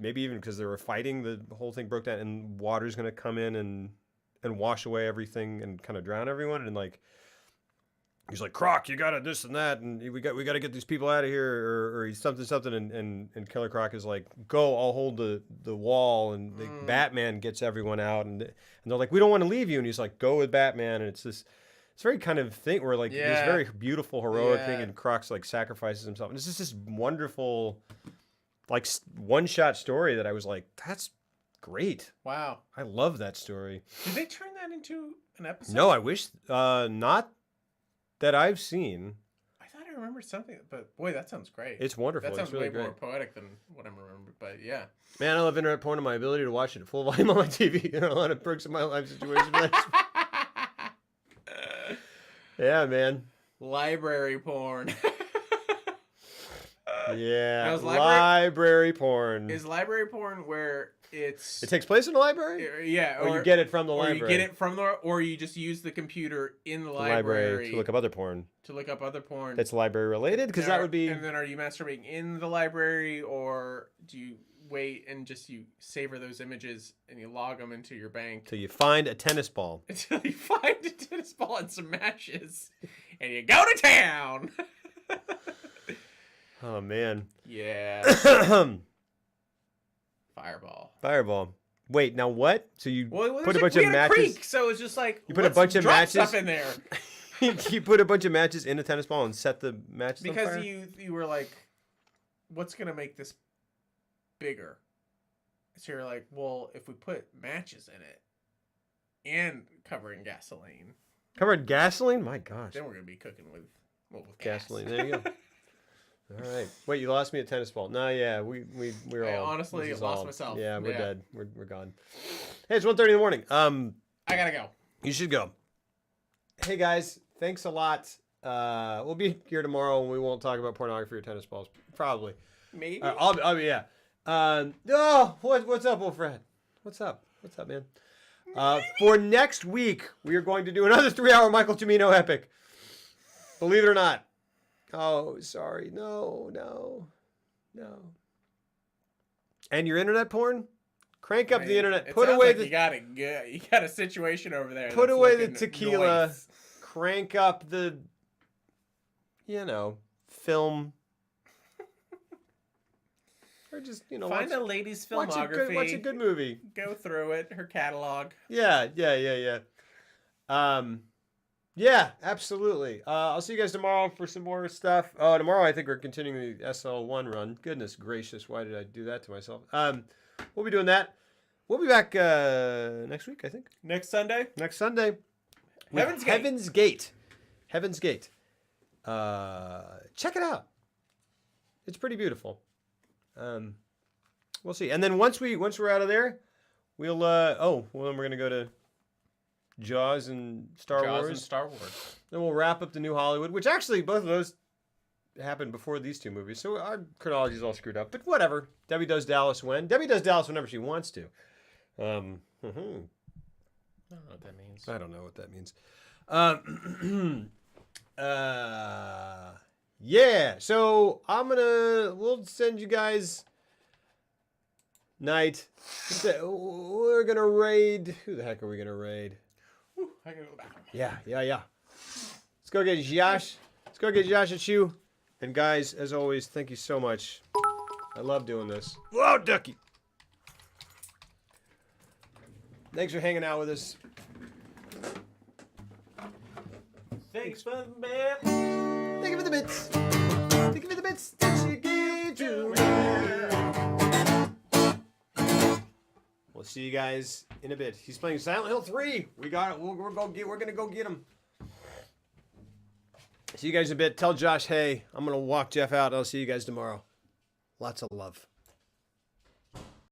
maybe even because they were fighting, the whole thing broke down, and water's gonna come in and wash away everything and kind of drown everyone, and like. he's like, Croc, you gotta this and that, and we got to get these people out of here, or he's something, and Killer Croc is like, go, I'll hold the wall, and the Batman gets everyone out, and they're like, we don't want to leave you, and he's like, go with Batman, and it's very kind of thing where like this very beautiful heroic thing, and Croc's like sacrifices himself, and it's just this wonderful like one-shot story that I was like, that's great.
Wow,
I love that story.
Did they turn that into an episode?
No, I wish not that I've seen.
I thought I remembered something, but boy, that sounds great.
It's wonderful.
That sounds
it's really
way
great.
more poetic than what I'm remembering. But yeah,
Man, I love internet porn and my ability to watch it at full volume on my TV. There are a lot of perks in my life situation. Yeah, man.
library porn.
Yeah,
Now, is
library porn.
Is library porn where it
takes place in the library?
Yeah,
or you get it from the
or
library.
you get it from the, or you just use the computer in the library
to look up other porn.
That's
library related, because that would be.
And then, are you masturbating in the library, or do you wait and just you savor those images and you log them into your bank
Till you find a tennis ball.
until you find a tennis ball and some matches, and you go to town.
Oh man.
Yeah. Fireball.
Wait, now what? So you
Well,
put a bunch of matches.
Creek, so it's just like
You put a bunch of
drop
matches
stuff in there
you put a bunch of matches in a tennis ball and set the matches on
because
fire?
you were like, what's gonna make this bigger? So you're like, well, if we put matches in it and covering gasoline,
Covered gasoline? My gosh.
then we're gonna be cooking with
Gasoline. There you go. All right. Wait, you lost me at tennis ball. No, yeah, we're
I
all.
honestly
this is
lost
all-
myself.
Yeah, we're
Yeah.
dead. We're gone. Hey, it's 1:30 in the morning.
I gotta go.
You should go. Hey guys, thanks a lot. We'll be here tomorrow, and we won't talk about pornography or tennis balls. Probably.
Maybe.
I'll be, yeah. Oh, what's up, old friend? What's up? What's up, man? For next week, we are going to do another 3-hour Michael Cimino epic. Believe it or not. Oh, sorry. No. And your internet porn? Crank up the internet.
It
Put
sounds
away
like
the.
you got a situation over there.
Put
that's
away the
looking
tequila.
nice.
Crank up the. Film. Or just
Find a lady's
watch
filmography.
watch a good movie.
Go through it. Her catalog.
Yeah. Yeah, absolutely. I'll see you guys tomorrow for some more stuff. Tomorrow I think we're continuing the SL1 run. Goodness gracious, why did I do that to myself? We'll be doing that. We'll be back next week, I think.
Next Sunday.
Next Sunday.
Heaven's Gate.
Heaven's Gate. Check it out. It's pretty beautiful. We'll see. And then once we're out of there, we'll then we're gonna go to Jaws and Star Wars. Then we'll wrap up the New Hollywood, which actually both of those happened before these two movies, so our chronology is all screwed up. But whatever. Debbie does Dallas when. Debbie does Dallas whenever she wants to.
I don't know what that means.
I don't know what that means. Yeah. So we'll send you guys. Night. We're gonna raid. Who the heck are we gonna raid?
Whew, I gotta go back.
Yeah. Let's go get Josh. Let's go get Josh at you. And guys, as always, thank you so much. I love doing this. Whoa, ducky. Thanks for hanging out with us.
Thanks for the bit.
Thank you for the bits. Thank you for the bits that you gave to me. We'll see you guys in a bit. He's playing Silent Hill 3. We got it. We're gonna go get him. See you guys in a bit. Tell Josh, hey, I'm gonna walk Jeff out. I'll see you guys tomorrow. Lots of love.